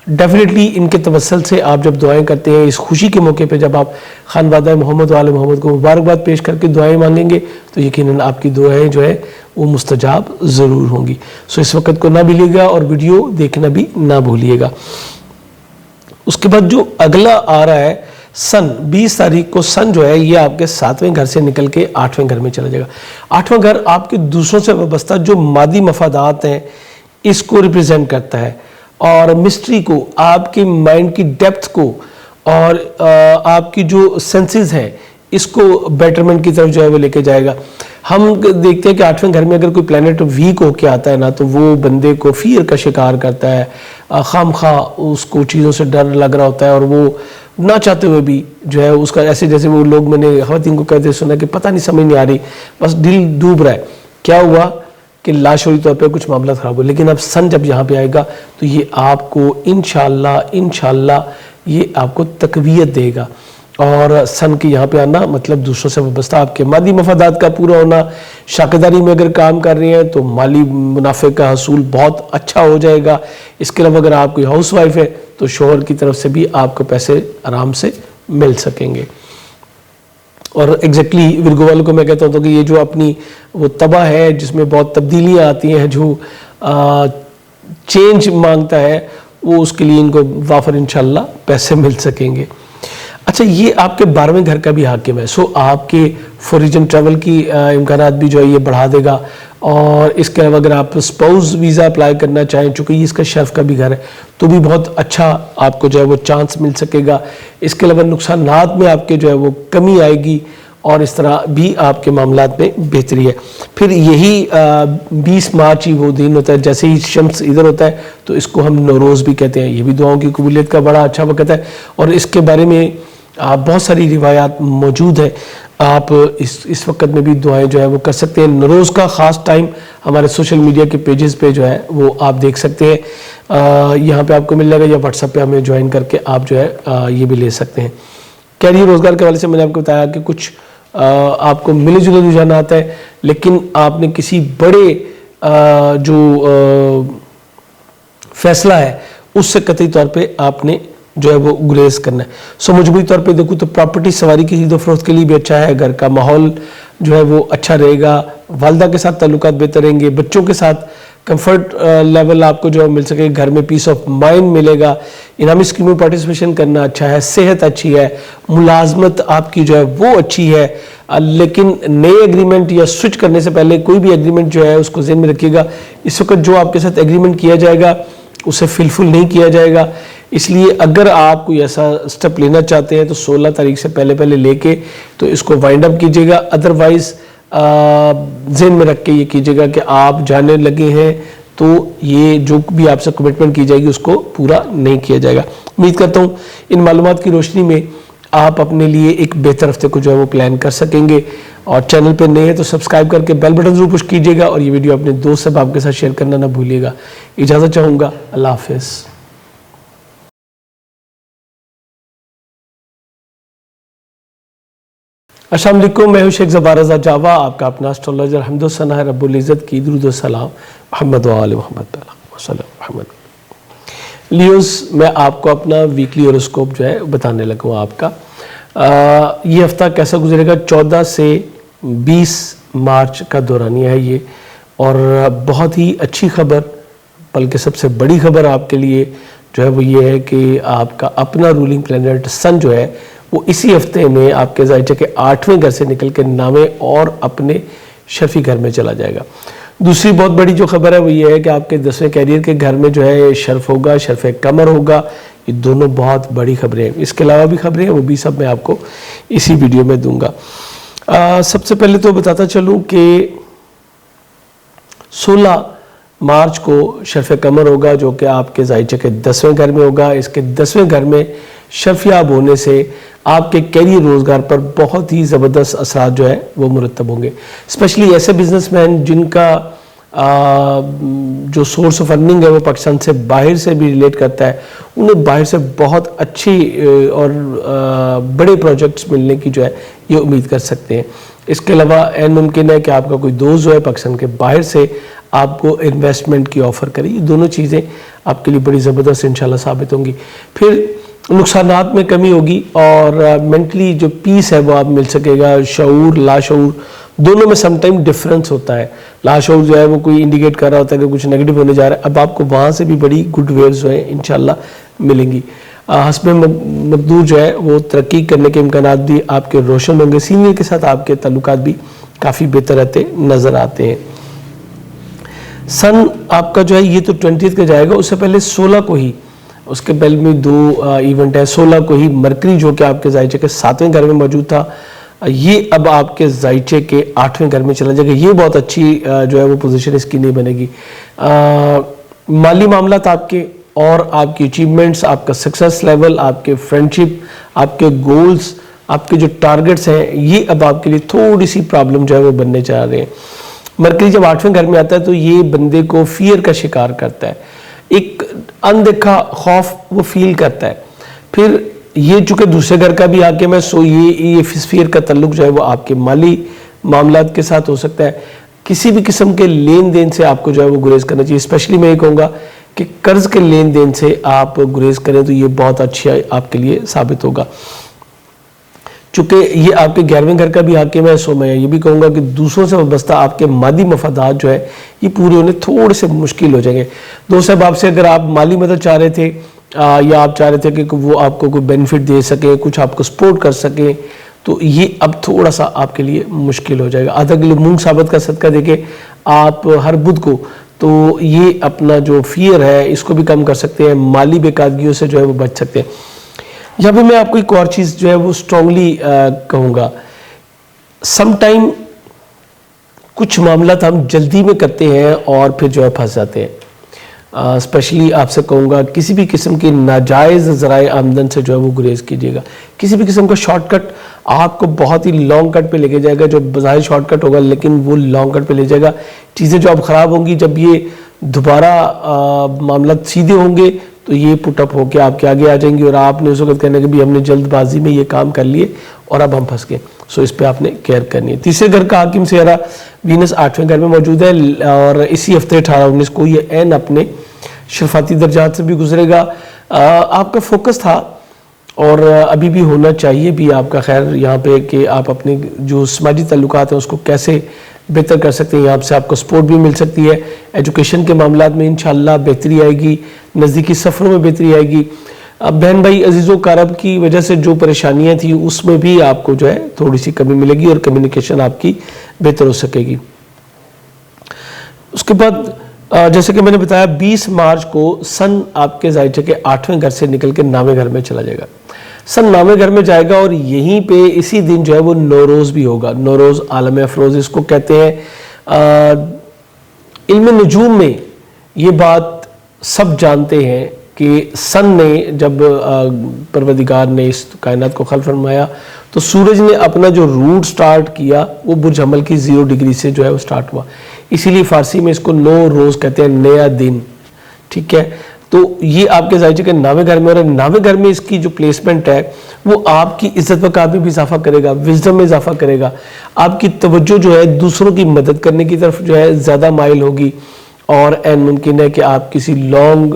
Speaker 1: ڈیفینیٹلی ان کے توسل سے آپ جب دعائیں کرتے ہیں اس خوشی کے موقع پہ, جب آپ خانوادہ محمد و آل محمد کو مبارکباد پیش کر کے دعائیں مانگیں گے تو یقیناً آپ کی دعائیں جو ہے وہ مستجاب ضرور ہوں گی. سو اس وقت کو نہ بھولیے گا اور ویڈیو دیکھنا بھی نہ بھولیے گا. اس کے بعد جو اگلا آ رہا ہے سن، 20 تاریخ کو سن جو ہے یہ آپ کے 7ویں گھر سے نکل کے 8ویں گھر میں چلا جائے گا۔ 8واں گھر آپ کے دوسروں سے وابستہ جو مادی مفادات ہیں اس کو ریپریزنٹ کرتا ہے، اور مسٹری کو، آپ کی مائنڈ کی ڈیپتھ کو، اور آپ کی جو سینسز ہیں اس کو بیٹرمنٹ کی طرف جو ہے وہ لے کے جائے گا۔ ہم دیکھتے ہیں کہ 8ویں گھر میں اگر کوئی پلانٹ ویک ہو کے آتا ہے نا تو وہ بندے کو فیئر کا شکار کرتا ہے، خام خواہ اس کو چیزوں سے ڈر لگ رہا ہوتا ہے، اور وہ نہ چاہتے ہوئے بھی جو ہے اس کا ایسے جیسے وہ لوگ میں نے خواتین کو کہتے سنا کہ پتہ نہیں سمجھ نہیں آ رہی، بس دل ڈوب رہا ہے۔ کیا ہوا کہ لاشعوری طور پہ کچھ معاملات خراب ہو، لیکن اب سن جب یہاں پہ آئے گا تو یہ آپ کو انشاءاللہ یہ آپ کو تقویت دے گا۔ اور سن کے یہاں پہ آنا مطلب دوسروں سے وابستہ آپ کے مادی مفادات کا پورا ہونا، شراکت میں اگر کام کر رہے ہیں تو مالی منافع کا حصول بہت اچھا ہو جائے گا۔ اس کے علاوہ اگر آپ کوئی ہاؤس وائف ہے تو شوہر کی طرف سے بھی آپ کو پیسے آرام سے مل سکیں گے۔ اور ایگزیکٹلی ورگو والوں کو میں کہتا ہوں کہ یہ جو اپنی وہ طبع ہے جس میں بہت تبدیلیاں آتی ہیں، جو چینج مانگتا ہے، وہ اس کے لیے ان کو وافر انشاءاللہ پیسے مل سکیں گے۔ اچھا، یہ آپ کے 12ویں گھر کا بھی حاکم ہے، سو آپ کے فوریجن ٹریول کی امکانات بھی جو ہے یہ بڑھا دے گا۔ اور اس کے علاوہ اگر آپ اسپاؤز ویزا اپلائی کرنا چاہیں، چونکہ یہ اس کا شرف کا بھی گھر ہے، تو بھی بہت اچھا آپ کو جو ہے وہ چانس مل سکے گا۔ اس کے علاوہ نقصانات میں آپ کے جو ہے وہ کمی آئے گی، اور اس طرح بھی آپ کے معاملات میں بہتری ہے۔ پھر یہی 20 مارچ ہی وہ دن ہوتا ہے، جیسے ہی شمس ادھر ہوتا ہے تو اس کو ہم نوروز بھی کہتے ہیں، یہ بھی دعاؤں کی قبولیت کا بڑا اچھا وقت ہے، اور اس کے بارے میں بہت ساری روایات موجود ہیں۔ آپ اس وقت میں بھی دعائیں جو ہے وہ کر سکتے ہیں۔ نوروز کا خاص ٹائم ہمارے سوشل میڈیا کے پیجز پہ جو ہے وہ آپ دیکھ سکتے ہیں، یہاں پہ آپ کو مل جائے گا، یا واٹس ایپ پہ ہمیں جوائن کر کے آپ جو ہے یہ بھی لے سکتے ہیں۔ کیریئر روزگار کے حوالے سے میں نے آپ کو بتایا کہ کچھ آپ کو ملے جلے رجحانات ہیں، لیکن آپ نے کسی بڑے جو فیصلہ ہے اس سے قطعی طور پہ آپ نے جو ہے وہ گریز کرنا ہے۔ سو مجموعی طور پہ دیکھوں تو پراپرٹی سواری کی خرید و فروخت کے لیے بھی اچھا ہے، گھر کا ماحول جو ہے وہ اچھا رہے گا، والدہ کے ساتھ تعلقات بہتر رہیں گے، بچوں کے ساتھ کمفرٹ لیول آپ کو جو ہے مل سکے، گھر میں پیس آف مائنڈ ملے گا، انعامی اسکیموں میں پارٹیسپیشن کرنا اچھا ہے، صحت اچھی ہے، ملازمت آپ کی جو ہے وہ اچھی ہے۔ لیکن نئے ایگریمنٹ یا سوئچ کرنے سے پہلے کوئی بھی ایگریمنٹ جو ہے اس کو ذہن میں رکھیے گا، اس وقت جو آپ کے ساتھ ایگریمنٹ کیا جائے گا اسے فلفل نہیں کیا جائے گا۔ اس لیے اگر آپ کوئی ایسا سٹیپ لینا چاہتے ہیں تو 16 تاریخ سے پہلے لے کے تو اس کو وائنڈ اپ کیجیے گا، ادروائز ذہن میں رکھ کے یہ کیجیے گا کہ آپ جانے لگے ہیں تو یہ جو بھی آپ سے کمٹمنٹ کی جائے گی اس کو پورا نہیں کیا جائے گا۔ امید کرتا ہوں ان معلومات کی روشنی میں آپ اپنے لیے ایک بہتر ہفتے کو جو ہے وہ پلان کر سکیں گے۔ اور چینل پہ نئے ہیں تو سبسکرائب کر کے بیل بٹن ضرور پش کیجیے گا، اور یہ ویڈیو اپنے دوست صاحب کے ساتھ شیئر کرنا نہ بھولیے گا۔ اجازت چاہوں گا، اللہ حافظ۔ السلام علیکم، میں ہوں شیخ زبار رضا جاوا، آپ کا اپنا اسٹرالوجر۔ حمد و ثنا ہے رب العزت کی، درود و سلام محمد و آل محمد وسلم محمد۔ لیوز، میں آپ کو اپنا ویکلی ہوروسکوپ جو ہے بتانے لگا ہوں آپ کا۔ یہ ہفتہ کیسا گزرے گا؟ 14 سے 20 مارچ کا دورانیہ ہے یہ، اور بہت ہی اچھی خبر، بلکہ سب سے بڑی خبر آپ کے لیے جو ہے وہ یہ ہے کہ آپ کا اپنا رولنگ پلانٹ سن جو ہے وہ اسی ہفتے میں آپ کے ظاہر کے 8ویں گھر سے نکل کے 9ویں اور اپنے شرفی گھر میں چلا جائے گا۔ دوسری بہت بڑی جو خبر ہے وہ یہ ہے کہ آپ کے 10ویں کیریئر کے گھر میں جو ہے شرف ہوگا، شرف قمر ہوگا۔ یہ دونوں بہت بڑی خبریں ہیں، اس کے علاوہ بھی خبریں ہیں، وہ بھی سب میں آپ کو اسی ویڈیو میں دوں گا۔ سب سے پہلے تو بتاتا چلوں کہ 16 مارچ کو شرف قمر ہوگا، جو کہ آپ کے ظاہر کے 10ویں گھر میں ہوگا۔ اس کے 10ویں گھر میں شرفیاب ہونے سے آپ کے کیریئر روزگار پر بہت ہی زبردست اثرات جو ہے وہ مرتب ہوں گے، اسپیشلی ایسے بزنس مین جن کا جو سورس آف ارننگ ہے وہ پاکستان سے باہر سے بھی ریلیٹ کرتا ہے، انہیں باہر سے بہت اچھی اور بڑے پروجیکٹس ملنے کی جو ہے یہ امید کر سکتے ہیں۔ اس کے علاوہ این ممکن ہے کہ آپ کا کوئی دوست جو ہے پاکستان کے باہر سے آپ کو انویسٹمنٹ کی آفر کرے۔ یہ دونوں چیزیں آپ کے لیے بڑی زبردست انشاءاللہ ثابت ہوں گی۔ پھر نقصانات میں کمی ہوگی، اور مینٹلی جو پیس ہے وہ آپ مل سکے گا۔ شعور، لاشعور دونوں میں سم ٹائم ڈفرینس ہوتا ہے۔ لاشعور جو ہے وہ کوئی انڈیکیٹ کر رہا ہوتا ہے کہ کچھ نیگیٹو ہونے جا رہا ہے، اب آپ کو وہاں سے بھی بڑی گڈ ویوز جو ہیں انشاءاللہ ملیں گی۔ حسب مقدور جو ہے وہ ترقی کرنے کے امکانات بھی آپ کے روشن ہوں گے. سینئر کے ساتھ آپ کے تعلقات بھی کافی بہتر رہتے نظر آتے ہیں. سن آپ کا جو ہے یہ تو 20 کا جائے گا. اس سے پہلے 16 کو ہی, اس کے پہلے میں 2 ایونٹ ہے. 16 کو ہی مرکری جو کہ آپ کے زائچے کے 7ویں گھر میں موجود تھا, یہ اب آپ کے زائچے کے 8ویں گھر میں چلا جائے گا. یہ بہت اچھی جو ہے وہ پوزیشن اس کی نہیں بنے گی. مالی معاملات آپ کے اور آپ کی اچیومنٹس, آپ کا سکسیس لیول, آپ کے فرینڈشپ, آپ کے گولز, آپ کے جو ٹارگٹس ہیں, یہ اب آپ کے لیے تھوڑی سی پرابلم جو ہے وہ بننے چاہ رہے ہیں. مرکری جب 8ویں گھر میں آتا ہے تو یہ بندے کو فیئر کا شکار کرتا ہے, ایک اندیکھا خوف وہ فیل کرتا ہے. پھر یہ چونکہ دوسرے گھر کا بھی حاکم ہے, سو یہ فیئر کا تعلق جو ہے وہ آپ کے مالی معاملات کے ساتھ ہو سکتا ہے. کسی بھی قسم کے لین دین سے آپ کو جو ہے وہ گریز کرنا چاہیے. اسپیشلی میں یہ کہوں گا کہ قرض کے لین دین سے آپ گریز کریں تو یہ بہت اچھا آپ کے لیے ثابت ہوگا. چونکہ یہ آپ کے 11ویں گھر کا بھی حاکم ہے, سو میں یہ بھی کہوں گا کہ دوسروں سے وابستہ آپ کے مادی مفادات جو ہے یہ پورے ہونے تھوڑے سے مشکل ہو جائیں گے. دوست صاحب آپ سے اگر آپ مالی مدد چاہ رہے تھے یا آپ چاہ رہے تھے کہ وہ آپ کو کوئی بینیفٹ دے سکیں, کچھ آپ کو سپورٹ کر سکیں, تو یہ اب تھوڑا سا آپ کے لیے مشکل ہو جائے گا. آدھا کلو مونگ ثابت کا صدقہ دے کے آپ ہر بدھ کو, تو یہ اپنا جو فیئر ہے اس کو بھی کم کر سکتے ہیں, مالی بے قاعدگیوں سے جو ہے وہ بچ سکتے ہیں. یہاں پہ میں آپ کو ایک اور چیز جو ہے وہ اسٹرانگلی کہوں گا, سم ٹائم کچھ معاملات ہم جلدی میں کرتے ہیں اور پھر جو ہے پھنس جاتے ہیں. اسپیشلی آپ سے کہوں گا کسی بھی قسم کی ناجائز ذرائع آمدن سے جو ہے وہ گریز کیجیے گا. کسی بھی قسم کا شارٹ کٹ آپ کو بہت ہی لانگ کٹ پہ لے کے جائے گا, جو بظاہر شارٹ کٹ ہوگا لیکن وہ لانگ کٹ پہ لے جائے گا. چیزیں جو اب خراب ہوں گی, جب یہ دوبارہ معاملات سیدھے ہوں گے تو یہ پٹ اپ ہو کے آپ کے آگے آ جائیں گی, اور آپ نے اس وقت کہنا کہ بھی ہم نے جلد بازی میں یہ کام کر لیے اور اب ہم پھنس گئے. سو اس پہ آپ نے کیئر کرنی ہے. تیسرے گھر کا حاکم سیارہ وینس 8ویں گھر میں موجود ہے, اور اسی ہفتے 18-19 کو یہ عین اپنے شرفاتی درجات سے بھی گزرے گا. آپ کا فوکس تھا اور ابھی بھی ہونا چاہیے بھی آپ کا خیر یہاں پہ کہ آپ اپنے جو سماجی تعلقات ہیں اس کو کیسے بہتر کر سکتے ہیں. یہاں سے آپ کو سپورٹ بھی مل سکتی ہے. ایجوکیشن کے معاملات میں انشاءاللہ بہتری آئے گی, نزدیکی سفروں میں بہتری آئے گی. بہن بھائی عزیز و اقارب کی وجہ سے جو پریشانیاں تھیں اس میں بھی آپ کو جو ہے تھوڑی سی کمی ملے گی اور کمیونیکیشن آپ کی بہتر ہو سکے گی. اس کے بعد جیسے کہ میں نے بتایا 20 مارچ کو سن آپ کے زائچے کے 8ویں گھر سے نکل کے 9ویں گھر میں چلا جائے گا. سن 9ویں گھر میں جائے گا اور یہیں پہ اسی دن جو ہے وہ نوروز بھی ہوگا. نوروز عالم افروز اس کو کہتے ہیں. علم نجوم میں یہ بات سب جانتے ہیں کہ سن نے جب پروردگار نے اس کائنات کو خلق فرمایا تو سورج نے اپنا جو روٹ سٹارٹ کیا وہ برج حمل کی 0 ڈگری سے جو ہے وہ سٹارٹ ہوا. اسی لیے فارسی میں اس کو نو روز کہتے ہیں, نیا دن. ٹھیک ہے, تو یہ آپ کے زائچے کے 9ویں گھر میں, اور 9ویں گھر میں اس کی جو پلیسمنٹ ہے وہ آپ کی عزت وقار میں بھی اضافہ کرے گا, وزڈم میں اضافہ کرے گا. آپ کی توجہ جو ہے دوسروں کی مدد کرنے کی طرف جو ہے زیادہ مائل ہوگی, اور این ممکن ہے کہ آپ کسی لانگ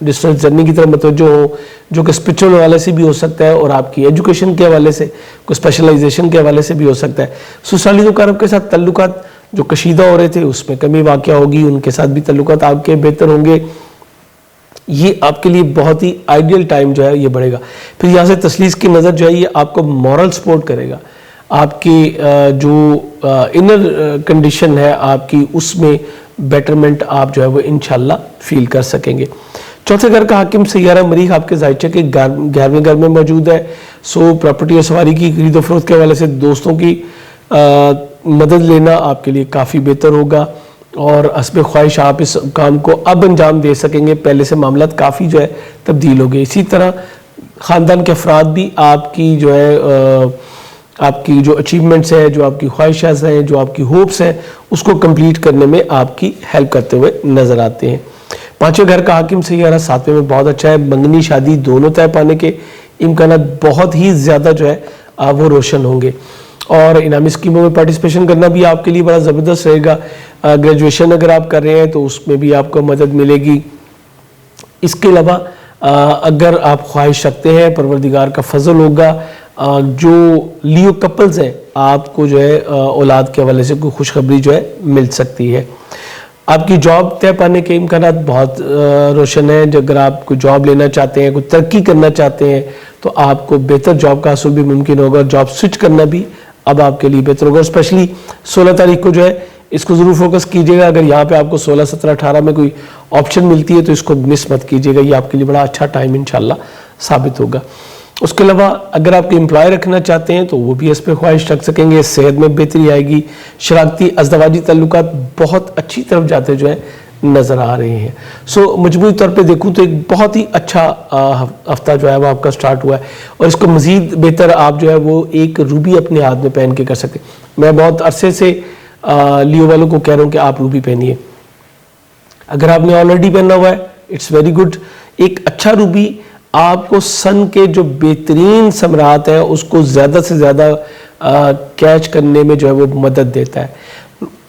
Speaker 1: ڈسٹنس جرنی کی طرف متوجہ ہو, جو کہ اسپرچول حوالے سے بھی ہو سکتا ہے اور آپ کی ایجوکیشن کے حوالے سے, کوئی اسپیشلائزیشن کے حوالے سے بھی ہو سکتا ہے. سسالی مقرب کے ساتھ تعلقات جو کشیدہ ہو رہے تھے اس میں کمی واقع ہوگی, ان کے ساتھ بھی تعلقات آپ کے بہتر ہوں گے. یہ آپ کے لیے بہت ہی آئیڈیل ٹائم جو ہے یہ بڑھے گا. پھر یہاں سے تسلیس کی نظر جو ہے یہ آپ کو مورل سپورٹ کرے گا. آپ کی جو انر کنڈیشن ہے آپ کی, اس میں بیٹرمنٹ آپ جو ہے وہ انشاءاللہ فیل کر سکیں گے. چوتھے گھر کا حاکم سیارہ مریخ آپ کے زائچے کے 11ویں گھر میں موجود ہے. سو پراپرٹی اور سواری کی خرید و فروخت کے حوالے سے دوستوں کی مدد لینا آپ کے لیے کافی بہتر ہوگا, اور حسب خواہش آپ اس کام کو اب انجام دے سکیں گے. پہلے سے معاملات کافی جو ہے تبدیل ہو گئے. اسی طرح خاندان کے افراد بھی آپ کی جو ہے آپ کی جو اچیومنٹس ہیں, جو آپ کی خواہشات ہیں, جو آپ کی ہوپس ہیں, اس کو کمپلیٹ کرنے میں آپ کی ہیلپ کرتے ہوئے نظر آتے ہیں. 5ویں گھر کا حاکم سیارہ 7ویں میں بہت اچھا ہے. منگنی شادی دونوں طے پانے کے امکانات بہت ہی زیادہ جو ہے وہ روشن ہوں گے, اور انعامی اسکیموں میں پارٹیسپیشن کرنا بھی آپ کے لیے بڑا زبردست رہے گا. گریجویشن اگر آپ کر رہے ہیں تو اس میں بھی آپ کو مدد ملے گی. اس کے علاوہ اگر آپ خواہش رکھتے ہیں پروردگار کا فضل ہوگا, جو لیو کپلز ہیں آپ کو جو ہے اولاد کے حوالے سے کوئی خوشخبری جو ہے مل سکتی ہے. آپ کی جاب طے پانے کے امکانات بہت روشن ہیں. اگر آپ کوئی جاب لینا چاہتے ہیں, کوئی ترقی کرنا چاہتے ہیں, تو آپ کو بہتر جاب کا حصول بھی ممکن ہوگا. جاب سوئچ کرنا بھی اب آپ کے لیے بہتر ہوگا. اسپیشلی 16 تاریخ کو جو ہے اس کو ضرور فوکس کیجیے گا. اگر یہاں پہ آپ کو 16, 17, 18 میں کوئی آپشن ملتی ہے تو اس کو مس مت کیجیے گا. یہ آپ کے لیے بڑا اچھا ٹائم انشاءاللہ ثابت ہوگا. اس کے علاوہ اگر آپ کو امپلائی رکھنا چاہتے ہیں تو وہ بھی اس پہ خواہش رکھ سکیں گے. صحت میں بہتری آئے گی. شراکتی ازدواجی تعلقات بہت اچھی طرف جاتے جو ہے نظر آ رہے ہیں. مجموعی طور پہ دیکھوں تو ایک بہت ہی اچھا ہفتہ جو ہے وہ آپ کا سٹارٹ ہوا ہے, اور اس کو مزید بہتر آپ جو ہے وہ ایک روبی اپنے ہاتھ میں پہن کے کر سکتے ہیں. میں بہت عرصے سے لیو والوں کو کہہ رہا ہوں کہ آپ روبی پہنیے. اگر آپ نے آلریڈی پہنا ہوا ہے اٹس ویری گڈ. ایک اچھا روبی آپ کو سن کے جو بہترین ثمرات ہیں اس کو زیادہ سے زیادہ کیچ کرنے میں جو ہے وہ مدد دیتا ہے.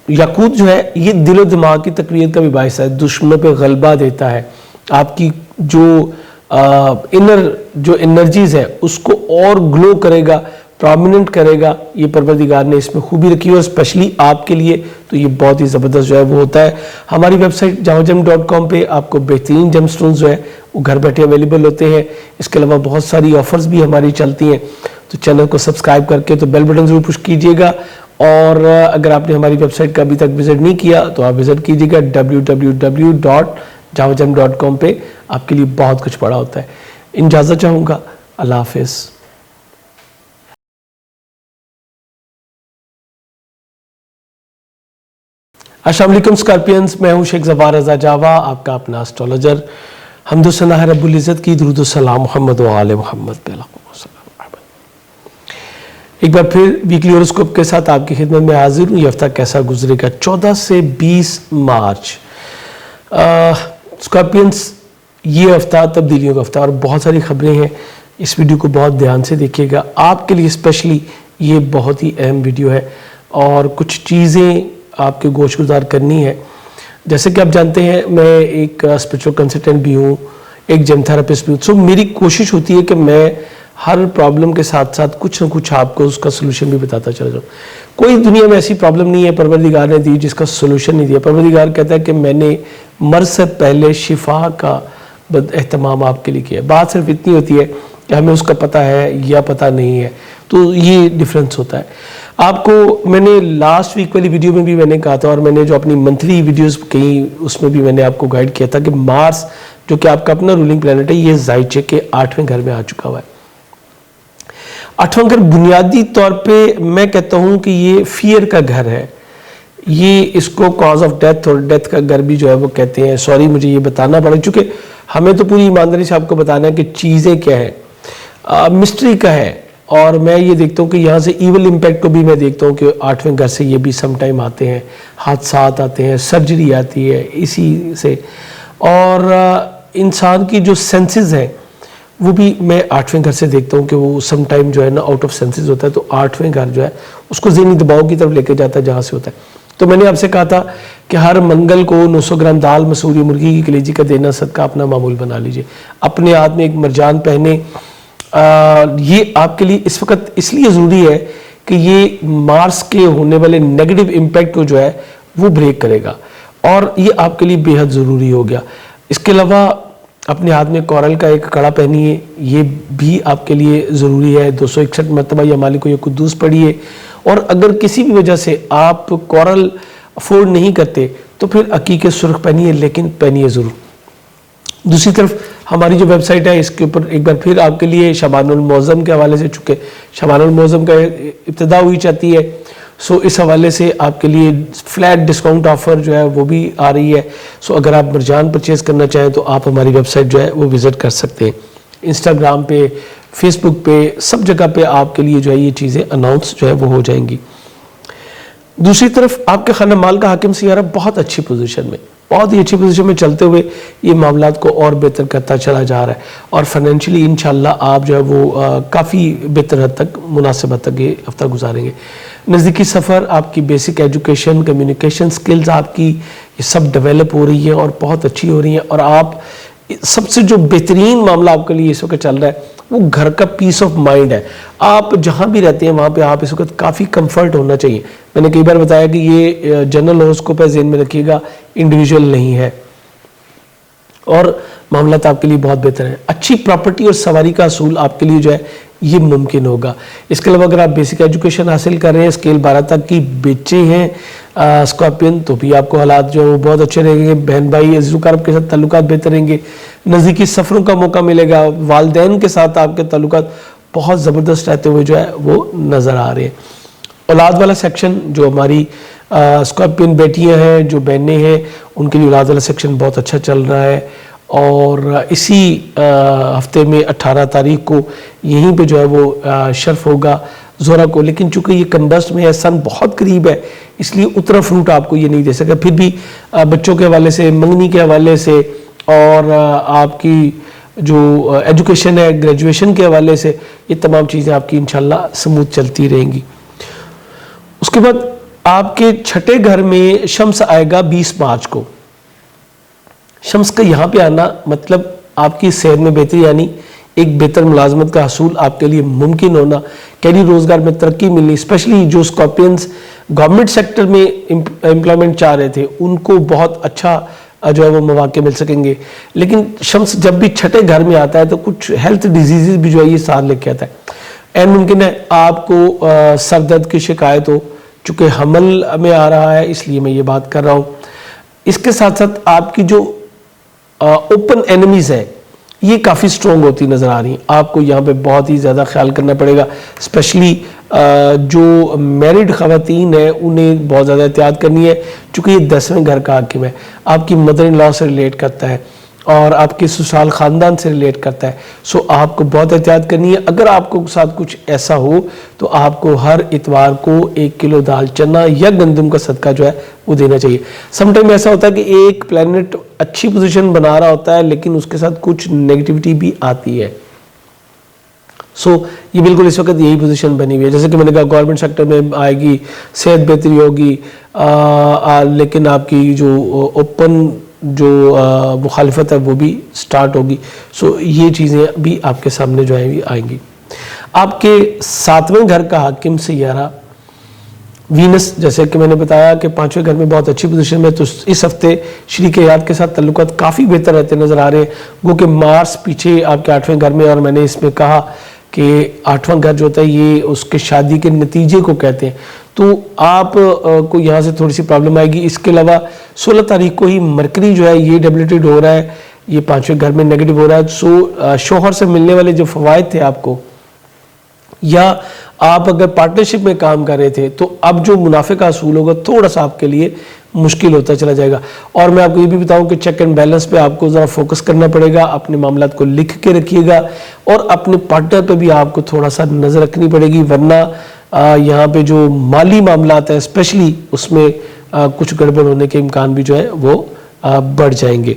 Speaker 1: یاقوت جو ہے یہ دل و دماغ کی تقویت کا بھی باعث ہے. دشمنوں پہ غلبہ دیتا ہے. آپ کی جو انر جو انرجیز ہے اس کو اور گلو کرے گا, پرومیننٹ کرے گا. یہ پروردگار نے اس میں خوبی رکھی ہے, اور اسپیشلی آپ کے لیے تو یہ بہت ہی زبردست جو ہے وہ ہوتا ہے. ہماری ویب سائٹ jawajam.com پہ آپ کو بہترین جم سٹونز جو ہے وہ گھر بیٹھے اویلیبل ہوتے ہیں. اس کے علاوہ بہت ساری آفرز بھی ہماری چلتی ہیں. تو چینل کو سبسکرائب کر کے تو بیل بٹن ضرور پش کیجیے گا. اور اگر آپ نے ہماری ویب سائٹ کا ابھی تک وزٹ نہیں کیا تو آپ وزٹ کیجیے گا www.jawajam.com پہ. آپ کے لیے بہت کچھ پڑا ہوتا ہے. اجازت چاہوں گا. اللہ حافظ. السلام علیکم اسکارپینز, میں ہوں شیخ ظفار رضا جاوا, آپ کا اپنا اسٹرالوجر. حمد و ثنا ہے رب العزت کی, درود و سلام محمد و آل محمد پہ. ایک بار پھر ویکلی ہوراسکوپ کے ساتھ آپ کی خدمت میں حاضر ہوں. یہ ہفتہ کیسا گزرے گا؟ 14 سے 20 مارچ. اسکارپینز یہ ہفتہ تبدیلیوں کا ہفتہ, اور بہت ساری خبریں ہیں. اس ویڈیو کو بہت دھیان سے دیکھیے گا. آپ کے لیے اسپیشلی یہ بہت ہی اہم ویڈیو ہے, اور کچھ چیزیں آپ کے گوش گزار کرنی ہے. جیسے کہ آپ جانتے ہیں میں ایک اسپرچول کنسلٹنٹ بھی ہوں, ایک جیم تھراپسٹ بھی ہوں. میری کوشش ہوتی ہے کہ میں ہر پرابلم کے ساتھ ساتھ کچھ نہ کچھ آپ کو اس کا سلوشن بھی بتاتا چلا جاؤں. کوئی دنیا میں ایسی پرابلم نہیں ہے پروردگار نے دی جس کا سلوشن نہیں دیا. پروردگار کہتا ہے کہ میں نے مرض سے پہلے شفا کا اہتمام آپ کے لیے کیا. بات صرف اتنی ہوتی ہے کہ ہمیں اس کا پتہ ہے یا پتہ نہیں ہے, تو یہ ڈیفرنس ہوتا ہے. آپ کو میں نے لاسٹ ویک والی ویڈیو میں بھی میں نے کہا تھا, اور میں نے جو اپنی منتھلی ویڈیوز کہیں اس میں بھی میں نے آپ کو گائیڈ کیا تھا کہ مارس جو کہ آپ کا اپنا رولنگ پلانٹ ہے, یہ زائچے کے 8ویں گھر میں آ چکا ہوا ہے. 8واں گھر بنیادی طور پہ میں کہتا ہوں کہ یہ فیئر کا گھر ہے. یہ اس کو کاز آف ڈیتھ اور ڈیتھ کا گھر بھی جو ہے وہ کہتے ہیں. سوری مجھے یہ بتانا پڑا, چونکہ ہمیں تو پوری ایمانداری سے آپ کو بتانا ہے کہ چیزیں کیا ہیں, مسٹری کا ہے. اور میں یہ دیکھتا ہوں کہ یہاں سے ایول امپیکٹ کو بھی میں دیکھتا ہوں کہ 8ویں گھر سے یہ بھی سم ٹائم آتے ہیں, حادثات آتے ہیں, سرجری آتی ہے اسی سے. اور انسان کی جو سینسز ہیں وہ بھی میں 8ویں گھر سے دیکھتا ہوں کہ وہ سم ٹائم جو ہے نا آؤٹ آف سینسز ہوتا ہے. تو 8ویں گھر جو ہے اس کو ذہنی دباؤ کی طرف لے کے جاتا ہے جہاں سے ہوتا ہے. تو میں نے آپ سے کہا تھا کہ ہر منگل کو 900 گرام دال مسوری مرغی کی کلیجی کا دینا صدقہ اپنا معمول بنا لیجئے. اپنے ہاتھ میں ایک مرجان پہنے. یہ آپ کے لیے اس وقت اس لیے ضروری ہے کہ یہ مارس کے ہونے والے نیگیٹو امپیکٹ کو جو ہے وہ بریک کرے گا, اور یہ آپ کے لیے بے حد ضروری ہو گیا. اس کے علاوہ اپنے ہاتھ میں کورل کا ایک کڑا پہنیے, یہ بھی آپ کے لیے ضروری ہے. 261 مرتبہ یا مالک یا قدوس پڑھیے. اور اگر کسی بھی وجہ سے آپ کورل افورڈ نہیں کرتے تو پھر عقیقے سرخ پہنیے, لیکن پہنیے ضرور. دوسری طرف ہماری جو ویب سائٹ ہے اس کے اوپر ایک بار پھر آپ کے لیے شعبان المعظم کے حوالے سے, چونکہ شعبان المعظم کا ابتدا ہوئی چاہتی ہے, اس حوالے سے آپ کے لیے فلیٹ ڈسکاؤنٹ آفر جو ہے وہ بھی آ رہی ہے. اگر آپ مرجان پرچیز کرنا چاہیں تو آپ ہماری ویب سائٹ جو ہے وہ وزٹ کر سکتے ہیں. انسٹاگرام پہ, فیس بک پہ, سب جگہ پہ آپ کے لیے جو ہے یہ چیزیں اناؤنس جو ہے وہ ہو جائیں گی. دوسری طرف آپ کے خانہ مال کا حاکم سیارہ بہت اچھی پوزیشن میں, بہت ہی اچھی پوزیشن میں چلتے ہوئے یہ معاملات کو اور بہتر کرتا چلا جا رہا ہے. اور فائنینشلی انشاءاللہ آپ جو ہے وہ کافی بہتر حد تک, مناسب حد تک یہ ہفتہ گزاریں گے. نزدیکی سفر, آپ کی بیسک ایجوکیشن, کمیونیکیشن سکلز آپ کی یہ سب ڈیولپ ہو رہی ہیں اور بہت اچھی ہو رہی ہیں. اور آپ سب سے جو بہترین معاملہ آپ کے لیے اس وقت چل رہا ہے وہ گھر کا پیس آف مائنڈ ہے. آپ جہاں بھی رہتے ہیں وہاں پہ آپ اس وقت کافی کمفرٹ ہونا چاہیے. میں نے کئی بار بتایا کہ یہ جنرل ہاروسکوپ ہے, ذہن میں رکھیے گا, انڈیویجول نہیں ہے, اور معاملات آپ کے لیے بہت بہتر ہیں. اچھی پراپرٹی اور سواری کا حصول آپ کے لیے جو ہے یہ ممکن ہوگا. اس کے علاوہ اگر آپ بیسک ایجوکیشن حاصل کر رہے ہیں, اسکیل 12 تک کی بچے ہیں اسکارپین, تو بھی آپ کو حالات جو بہت اچھے رہیں گے. بہن بھائی عزیز و اقارب کے ساتھ تعلقات بہتر رہیں گے. نزدیکی سفروں کا موقع ملے گا. والدین کے ساتھ آپ کے تعلقات بہت زبردست رہتے ہوئے جو ہے وہ نظر آ رہے ہیں. اولاد والا سیکشن جو ہماری اسکارپین بیٹیاں ہیں, جو بہنیں ہیں, ان کے لیے اولاد والا سیکشن بہت اچھا چل رہا ہے. اور اسی ہفتے میں 18 تاریخ کو یہیں پہ جو ہے وہ شرف ہوگا زہرہ کو. لیکن چونکہ یہ کمبسٹ میں ہے, سن بہت قریب ہے, اس لیے اتنا فروٹ آپ کو یہ نہیں دے سکتا. پھر بھی بچوں کے حوالے سے, منگنی کے حوالے سے, اور آپ کی جو ایجوکیشن ہے گریجویشن کے حوالے سے, یہ تمام چیزیں آپ کی انشاءاللہ سموتھ چلتی رہیں گی. اس کے بعد آپ کے چھٹے گھر میں شمس آئے گا 20 مارچ کو. شمس کا یہاں پہ آنا مطلب آپ کی صحت میں بہتری, یعنی ایک بہتر ملازمت کا حصول آپ کے لیے ممکن ہونا, کیریئر روزگار میں ترقی ملنی. اسپیشلی جو اسکارپینز گورنمنٹ سیکٹر میں امپلائمنٹ چاہ رہے تھے ان کو بہت اچھا جو ہے وہ مواقع مل سکیں گے. لیکن شمس جب بھی چھٹے گھر میں آتا ہے تو کچھ ہیلتھ ڈیزیزز بھی جو ہے یہ ساتھ لے کے آتا ہے. این ممکن ہے آپ کو سر درد کی شکایت ہو, چونکہ حمل میں آ رہا ہے اس لیے میں یہ بات کر رہا ہوں. اس کے ساتھ ساتھ آپ کی جو اوپن اینیمیز ہیں یہ کافی سٹرونگ ہوتی نظر آ رہی ہیں. آپ کو یہاں پہ بہت ہی زیادہ خیال کرنا پڑے گا. اسپیشلی جو میرڈ خواتین ہیں انہیں بہت زیادہ احتیاط کرنی ہے, چونکہ یہ 10ویں گھر کا حاکم ہے. آپ کی مدر ان لا سے ریلیٹ کرتا ہے اور آپ کے سسرال خاندان سے ریلیٹ کرتا ہے. سو آپ کو بہت احتیاط کرنی ہے. اگر آپ کو ساتھ کچھ ایسا ہو تو آپ کو ہر اتوار کو 1 کلو دال چنا یا گندم کا صدقہ جو ہے وہ دینا چاہیے. سم ٹائم ایسا ہوتا ہے کہ ایک پلانٹ اچھی پوزیشن بنا رہا ہوتا ہے لیکن اس کے ساتھ کچھ نیگیٹیوٹی بھی آتی ہے. سو یہ بالکل اس وقت یہی پوزیشن بنی ہوئی ہے. جیسے کہ میں نے کہا گورنمنٹ سیکٹر میں آئے گی, صحت بہتری ہوگی, لیکن آپ کی جو اوپن جو مخالفت ہے وہ بھی سٹارٹ ہوگی. سو یہ چیزیں بھی آپ کے سامنے جو ہے آئیں گی. آپ کے 7ویں گھر کا حاکم سیارہ وینس, جیسے کہ میں نے بتایا کہ 5ویں گھر میں بہت اچھی پوزیشن میں, تو اس ہفتے شریک حیات کے ساتھ تعلقات کافی بہتر رہتے نظر آ رہے ہیں. گو کہ مارس پیچھے آپ کے 8ویں گھر میں, اور میں نے اس میں کہا کہ 8واں گھر جو ہوتا ہے یہ اس کے شادی کے نتیجے کو کہتے ہیں. تو آپ کو یہاں سے تھوڑی سی پرابلم آئے گی. اس کے علاوہ 16 تاریخ کو ہی مرکری جو ہے یہ ڈیبلیٹڈ ہو رہا ہے, یہ 5ویں گھر میں نیگیٹو ہو رہا ہے. سو شوہر سے ملنے والے جو فوائد تھے آپ کو, یا آپ اگر پارٹنرشپ میں کام کر رہے تھے تو اب جو منافع کا حصول ہوگا تھوڑا سا آپ کے لیے مشکل ہوتا چلا جائے گا. اور میں آپ کو یہ بھی بتاؤں کہ چیک اینڈ بیلنس پہ آپ کو ذرا فوکس کرنا پڑے گا. اپنے معاملات کو لکھ کے رکھیے گا, اور اپنے پارٹنر پہ بھی آپ کو تھوڑا سا نظر رکھنی پڑے گی, ورنہ یہاں پہ جو مالی معاملات ہیں اسپیشلی اس میں کچھ گڑبڑ ہونے کے امکان بھی جو ہے وہ بڑھ جائیں گے.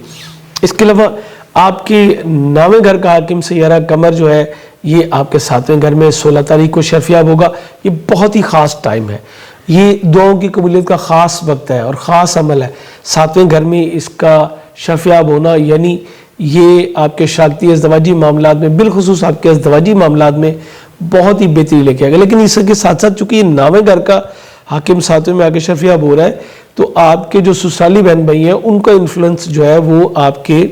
Speaker 1: اس کے علاوہ آپ کے 9ویں گھر کا حاکم سیارہ قمر جو ہے یہ آپ کے 7ویں گھر میں 16 تاریخ کو شرفیاب ہوگا. یہ بہت ہی خاص ٹائم ہے, یہ دعاؤں کی قبولیت کا خاص وقت ہے اور خاص عمل ہے. 7ویں گھر میں اس کا شرفیاب ہونا یعنی یہ آپ کے شراکتی ازدواجی معاملات میں, بالخصوص آپ کے ازدواجی معاملات میں بہت ہی بہتری لے کے آئے گا. لیکن اس کے ساتھ ساتھ چونکہ یہ 9ویں گھر کا حاکم 7ویں میں آ کے شرفیاب ہو رہا ہے, تو آپ کے جو سسرالی بہن بھائی ہیں ان کا انفلوئنس جو ہے وہ آپ کے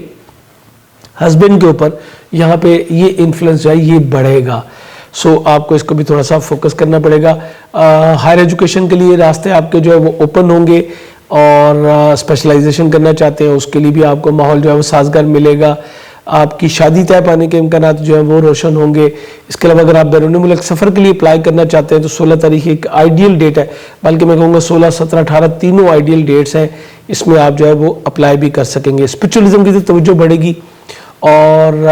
Speaker 1: ہسبینڈ کے اوپر یہاں پہ یہ انفلوئنس جو ہے یہ بڑھے گا. سو آپ کو اس کو بھی تھوڑا سا فوکس کرنا پڑے گا. ہائر ایجوکیشن کے لیے راستے آپ کے جو ہے وہ اوپن ہوں گے, اور اسپیشلائزیشن کرنا چاہتے ہیں اس کے لیے بھی آپ کو ماحول جو ہے وہ سازگار ملے گا. آپ کی شادی طے پانے کے امکانات جو ہیں وہ روشن ہوں گے. اس کے علاوہ اگر آپ بیرون ملک سفر کے لیے اپلائی کرنا چاہتے ہیں تو 16 تاریخ ایک آئیڈیل ڈیٹ ہے, بلکہ میں کہوں گا 16, 17, 18 تینوں آئیڈیل ڈیٹس ہیں. اس میں آپ جو ہے وہ اپلائی بھی کر سکیں گے. اسپرچولیزم کی طرف توجہ بڑھے گی, اور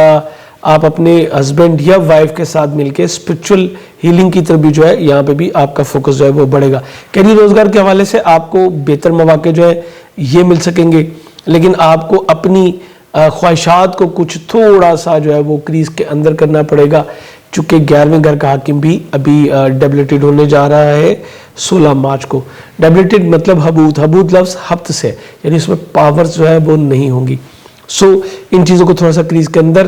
Speaker 1: آپ اپنے ہسبینڈ یا وائف کے ساتھ مل کے اسپرچول ہیلنگ کی طرف بھی جو ہے یہاں پہ بھی آپ کا فوکس جو ہے وہ بڑھے گا. کیریئر روزگار کے حوالے سے آپ کو بہتر مواقع جو ہے یہ مل سکیں گے, لیکن آپ کو اپنی خواہشات کو کچھ تھوڑا سا جو ہے وہ کریز کے اندر کرنا پڑے گا, چونکہ 11ویں گھر کا حاکم بھی ابھی ڈیبلیٹڈ ہونے جا رہا ہے 16 مارچ کو. ڈیبلیٹڈ مطلب حبوط لفظ ہفت سے, یعنی اس میں پاورز جو ہے وہ نہیں ہوں گی. سو ان چیزوں کو تھوڑا سا کریز کے اندر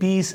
Speaker 1: 20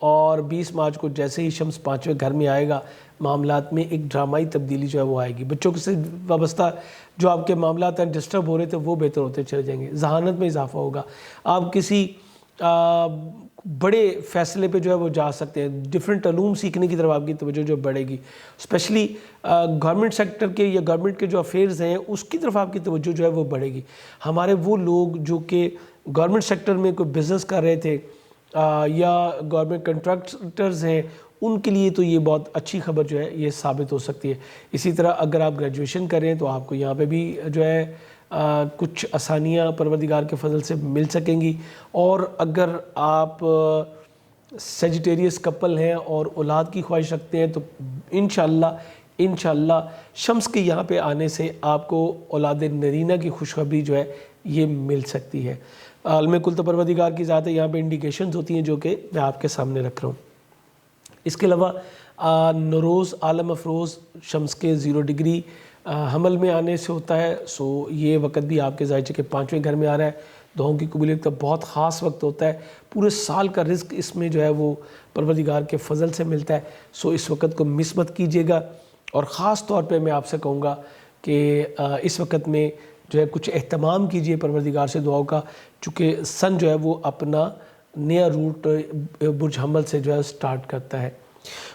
Speaker 1: اور 20 مارچ کو جیسے ہی شمس 5ویں گھر میں آئے گا معاملات میں ایک ڈرامائی تبدیلی جو ہے وہ آئے گی. بچوں سے وابستہ جو آپ کے معاملات ہیں ڈسٹرب ہو رہے تھے وہ بہتر ہوتے چلے جائیں گے. ذہانت میں اضافہ ہوگا. آپ کسی بڑے فیصلے پہ جو ہے وہ جا سکتے ہیں. ڈیفرنٹ علوم سیکھنے کی طرف آپ کی توجہ جو بڑھے گی. اسپیشلی گورنمنٹ سیکٹر کے یا گورنمنٹ کے جو افیئرز ہیں اس کی طرف آپ کی توجہ جو ہے وہ بڑھے گی. ہمارے وہ لوگ جو کہ گورنمنٹ سیکٹر میں کوئی بزنس کر رہے تھے یا گورنمنٹ کنٹریکٹرز ہیں ان کے لیے تو یہ بہت اچھی خبر جو ہے یہ ثابت ہو سکتی ہے. اسی طرح اگر آپ گریجویشن کریں تو آپ کو یہاں پہ بھی جو ہے کچھ آسانیاں پروردگار کے فضل سے مل سکیں گی. اور اگر آپ سیجیٹیریس کپل ہیں اور اولاد کی خواہش رکھتے ہیں تو انشاءاللہ شمس کے یہاں پہ آنے سے آپ کو اولاد نرینہ کی خوشخبری جو ہے یہ مل سکتی ہے. عالم کل تو پروردگار کی ذات ہے. یہاں پہ انڈیکیشنز ہوتی ہیں جو کہ میں آپ کے سامنے رکھ رہا ہوں. اس کے علاوہ نوروز عالم افروز شمس کے 0 ڈگری حمل میں آنے سے ہوتا ہے. سو یہ وقت بھی آپ کے ذائچے کے 5ویں گھر میں آ رہا ہے. دعاؤں کی قبولیت کا بہت خاص وقت ہوتا ہے. پورے سال کا رزق اس میں جو ہے وہ پروردگار کے فضل سے ملتا ہے. سو اس وقت کو مس مت کیجیے گا. اور خاص طور پہ میں آپ سے کہوں گا کہ اس وقت میں جو ہے کچھ اہتمام کیجیے پروردگار سے دعاؤں کا, چونکہ سن جو ہے وہ اپنا نیا روٹ برج حمل سے جو ہے سٹارٹ کرتا ہے.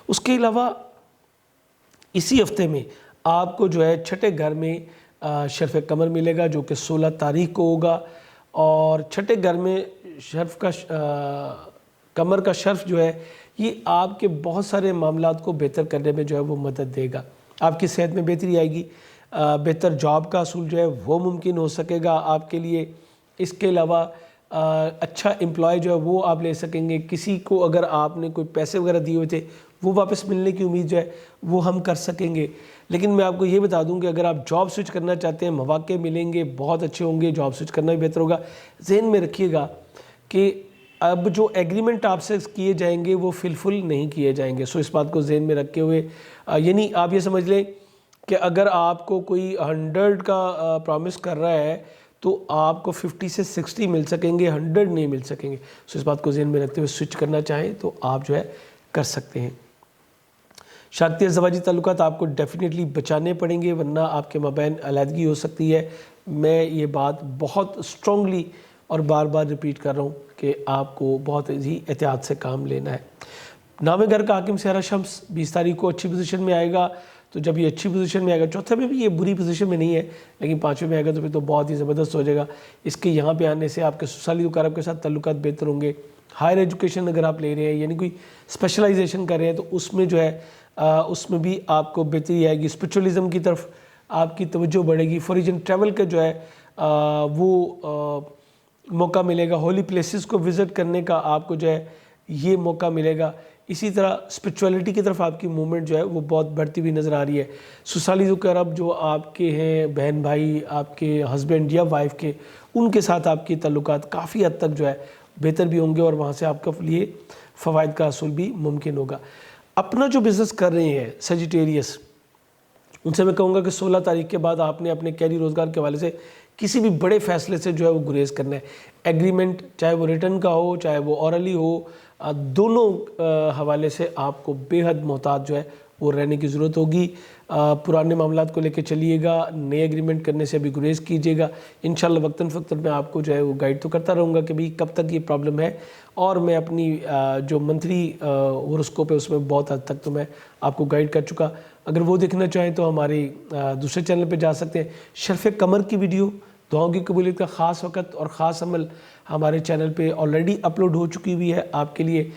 Speaker 1: اس کے علاوہ اسی ہفتے میں آپ کو جو ہے 6 گھر میں شرف قمر ملے گا جو کہ 16 تاریخ کو ہوگا. اور 6 گھر میں شرف کا قمر کا شرف جو ہے یہ آپ کے بہت سارے معاملات کو بہتر کرنے میں جو ہے وہ مدد دے گا. آپ کی صحت میں بہتری آئے گی. بہتر جاب کا حصول جو ہے وہ ممکن ہو سکے گا آپ کے لیے. اس کے علاوہ اچھا امپلائی جو ہے وہ آپ لے سکیں گے. کسی کو اگر آپ نے کوئی پیسے وغیرہ دیے ہوئے تھے وہ واپس ملنے کی امید جو ہے وہ ہم کر سکیں گے. لیکن میں آپ کو یہ بتا دوں کہ اگر آپ جاب سوئچ کرنا چاہتے ہیں مواقع ملیں گے, بہت اچھے ہوں گے. جاب سوئچ کرنا بھی بہتر ہوگا. ذہن میں رکھیے گا کہ اب جو ایگریمنٹ آپ سے کیے جائیں گے وہ فل نہیں کیے جائیں گے. سو اس بات کو ذہن میں رکھے ہوئے یعنی آپ یہ سمجھ لیں کہ اگر آپ کو کوئی 100 کا پرامس کر رہا ہے تو آپ کو 50 سے 60 مل سکیں گے, 100 نہیں مل سکیں گے. سو اس بات کو ذہن میں رکھتے ہوئے سوئچ کرنا چاہیں تو آپ جو ہے کر سکتے ہیں. شارتی ازدواجی تعلقات آپ کو ڈیفینیٹلی بچانے پڑیں گے ورنہ آپ کے مابین علیحدگی ہو سکتی ہے. میں یہ بات بہت اسٹرانگلی اور بار بار ریپیٹ کر رہا ہوں کہ آپ کو بہت ہی احتیاط سے کام لینا ہے. 9ویں گھر کا حاکم سیارہ شمس 20 تاریخ کو اچھی پوزیشن میں آئے گا. تو جب یہ اچھی پوزیشن میں آئے گا, چوتھے میں بھی یہ بری پوزیشن میں نہیں ہے لیکن 5ویں میں آئے گا تو پھر تو بہت ہی زبردست ہو جائے گا. اس کے یہاں پہ آنے سے آپ کے سسرالی اقارب کے ساتھ تعلقات بہتر ہوں گے. ہائر ایجوکیشن اگر آپ لے رہے ہیں یعنی کوئی اسپیشلائزیشن کر رہے ہیں تو اس میں جو ہے اس میں بھی آپ کو بہتری آئے گی. اسپرچولیزم کی طرف آپ کی توجہ بڑھے گی. فوریجن ٹریول کا جو ہے وہ موقع ملے گا. ہولی پلیسز کو وزٹ کرنے کا آپ کو جو ہے یہ موقع ملے گا. اسی طرح اسپرچولیٹی کی طرف آپ کی موومنٹ جو ہے وہ بہت بڑھتی ہوئی نظر آ رہی ہے. سسرالی اقارب جو آپ کے ہیں, بہن بھائی, آپ کے ہسبینڈ یا وائف کے, ان کے ساتھ آپ کی تعلقات کافی حد تک جو ہے بہتر بھی ہوں گے اور وہاں سے آپ کے لیے فوائد کا حصول بھی ممکن ہوگا. اپنا جو بزنس کر رہے ہیں سیجیٹیریس, ان سے میں کہوں گا کہ 16 تاریخ کے بعد آپ نے اپنے کیری روزگار کے حوالے سے کسی بھی بڑے فیصلے سے جو ہے وہ گریز کرنا ہے. ایگریمنٹ چاہے وہ ریٹرن کا ہو چاہے وہ اورلی ہو, دونوں حوالے سے آپ کو بے حد محتاط جو ہے وہ رہنے کی ضرورت ہوگی. پرانے معاملات کو لے کے چلیے گا. نئے ایگریمنٹ کرنے سے ابھی گریز کیجیے گا. انشاءاللہ وقتاً فوقتاً میں آپ کو جو ہے وہ گائیڈ تو کرتا رہوں گا کہ بھئی کب تک یہ پرابلم ہے. اور میں اپنی جو منتھلی ہوراسکوپ ہے اس میں بہت حد تک تو میں آپ کو گائیڈ کر چکا. اگر وہ دیکھنا چاہیں تو ہماری دوسرے چینل پہ جا سکتے ہیں. شرف قمر کی ویڈیو, دعاؤں کی قبولیت کا خاص وقت اور خاص عمل ہمارے چینل پہ آلریڈی اپلوڈ ہو چکی ہوئی ہے آپ کے لیے.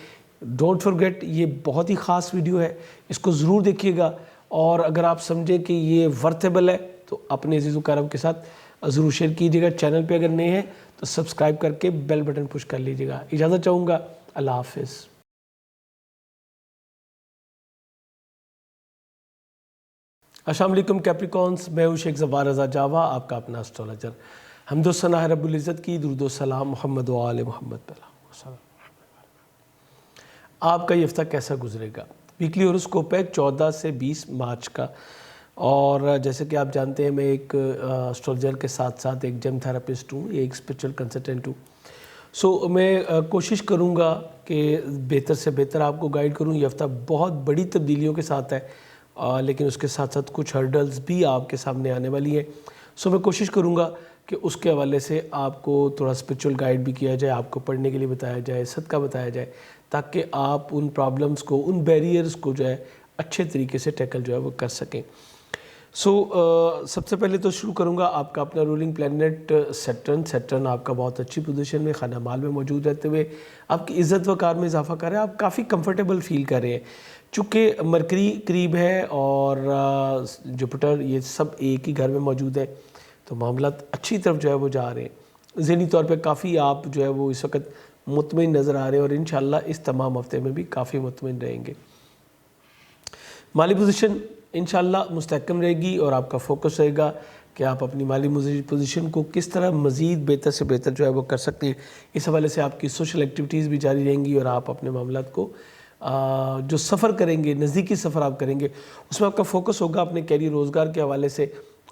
Speaker 1: ڈونٹ فرگیٹ, یہ بہت ہی خاص ویڈیو ہے, اس کو ضرور دیکھیے گا. اور اگر آپ سمجھیں کہ یہ ورتھیبل ہے تو اپنے عزیز و کرام کے ساتھ ضرور شیئر کیجیے گا. چینل پہ اگر نئے ہیں تو سبسکرائب کر کے بیل بٹن پش کر لیجیے گا. اجازت چاہوں گا. اللہ حافظ. السلام علیکم کیپریکونس, میں ہوں شیخ زبار رضا جاوا, آپ کا اپنا اسٹرالوجر. حمد و ثنا ہے رب العزت کی, درود و سلام محمد و آل محمد پہ. آپ کا یہ ہفتہ کیسا گزرے گا؟ ویکلی ہوراسکوپ ہے 14 سے 20 مارچ کا. اور جیسے کہ آپ جانتے ہیں میں ایک اسٹرالوجر کے ساتھ ساتھ ایک جیم تھراپسٹ ہوں, ایک اسپرچل کنسلٹنٹ ہوں. میں کوشش کروں گا کہ بہتر سے بہتر آپ کو گائیڈ کروں. یہ ہفتہ بہت بڑی تبدیلیوں کے ساتھ ہے, لیکن اس کے ساتھ ساتھ کچھ ہرڈلز بھی آپ کے سامنے آنے والی ہیں. میں کوشش کروں گا کہ اس کے حوالے سے آپ کو تھوڑا اسپرچول گائیڈ بھی کیا جائے, آپ کو پڑھنے کے لیے بتایا جائے, صدقہ بتایا جائے, تاکہ آپ ان پرابلمز کو, ان بیریئرز کو جو ہے اچھے طریقے سے ٹیکل جو ہے وہ کر سکیں. سب سے پہلے تو شروع کروں گا آپ کا اپنا رولنگ پلینٹ سیٹرن آپ کا بہت اچھی پوزیشن میں خانہ مال میں موجود رہتے ہوئے آپ کی عزت وقار میں اضافہ کر رہے ہیں. آپ کافی کمفرٹیبل فیل کر رہے ہیں چونکہ مرکری قریب ہے اور جوپیٹر, یہ سب ایک ہی گھر میں موجود ہے, تو معاملات اچھی طرف جو ہے وہ جا رہے ہیں. ذہنی طور پہ کافی آپ جو ہے وہ اس وقت مطمئن نظر آ رہے ہیں اور انشاءاللہ اس تمام ہفتے میں بھی کافی مطمئن رہیں گے. مالی پوزیشن انشاءاللہ مستحکم رہے گی اور آپ کا فوکس رہے گا کہ آپ اپنی مالی پوزیشن کو کس طرح مزید بہتر سے بہتر جو ہے وہ کر سکتے ہیں. اس حوالے سے آپ کی سوشل ایکٹیویٹیز بھی جاری رہیں گی اور آپ اپنے معاملات کو جو سفر کریں گے, نزدیکی سفر آپ کریں گے, اس میں آپ کا فوکس ہوگا اپنے کیریئر روزگار کے حوالے سے,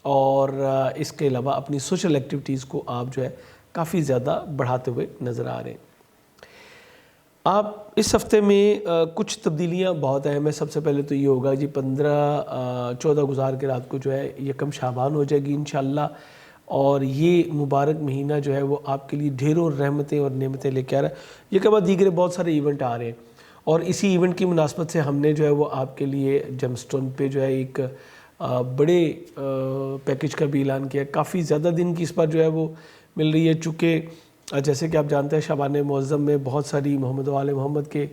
Speaker 1: اور اس کے علاوہ اپنی سوشل ایکٹیویٹیز کو آپ جو ہے کافی زیادہ بڑھاتے ہوئے نظر آ رہے ہیں. آپ اس ہفتے میں کچھ تبدیلیاں بہت اہم ہیں. سب سے پہلے تو یہ ہوگا جی 14 گزار کے رات کو جو ہے یکم شعبان ہو جائے گی انشاءاللہ, اور یہ مبارک مہینہ جو ہے وہ آپ کے لیے ڈھیروں رحمتیں اور نعمتیں لے کے آ رہا ہے. یہ کے بعد دیگر بہت سارے ایونٹ آ رہے ہیں, اور اسی ایونٹ کی مناسبت سے ہم نے جو ہے وہ آپ کے لیے جیم سٹون پہ جو ہے ایک بڑے پیکیج کا بھی اعلان کیا ہے. کافی زیادہ دن کی اس پر جو ہے وہ مل رہی ہے, چونکہ جیسے کہ آپ جانتے ہیں شعبان معظم میں بہت ساری محمد و آل محمد کے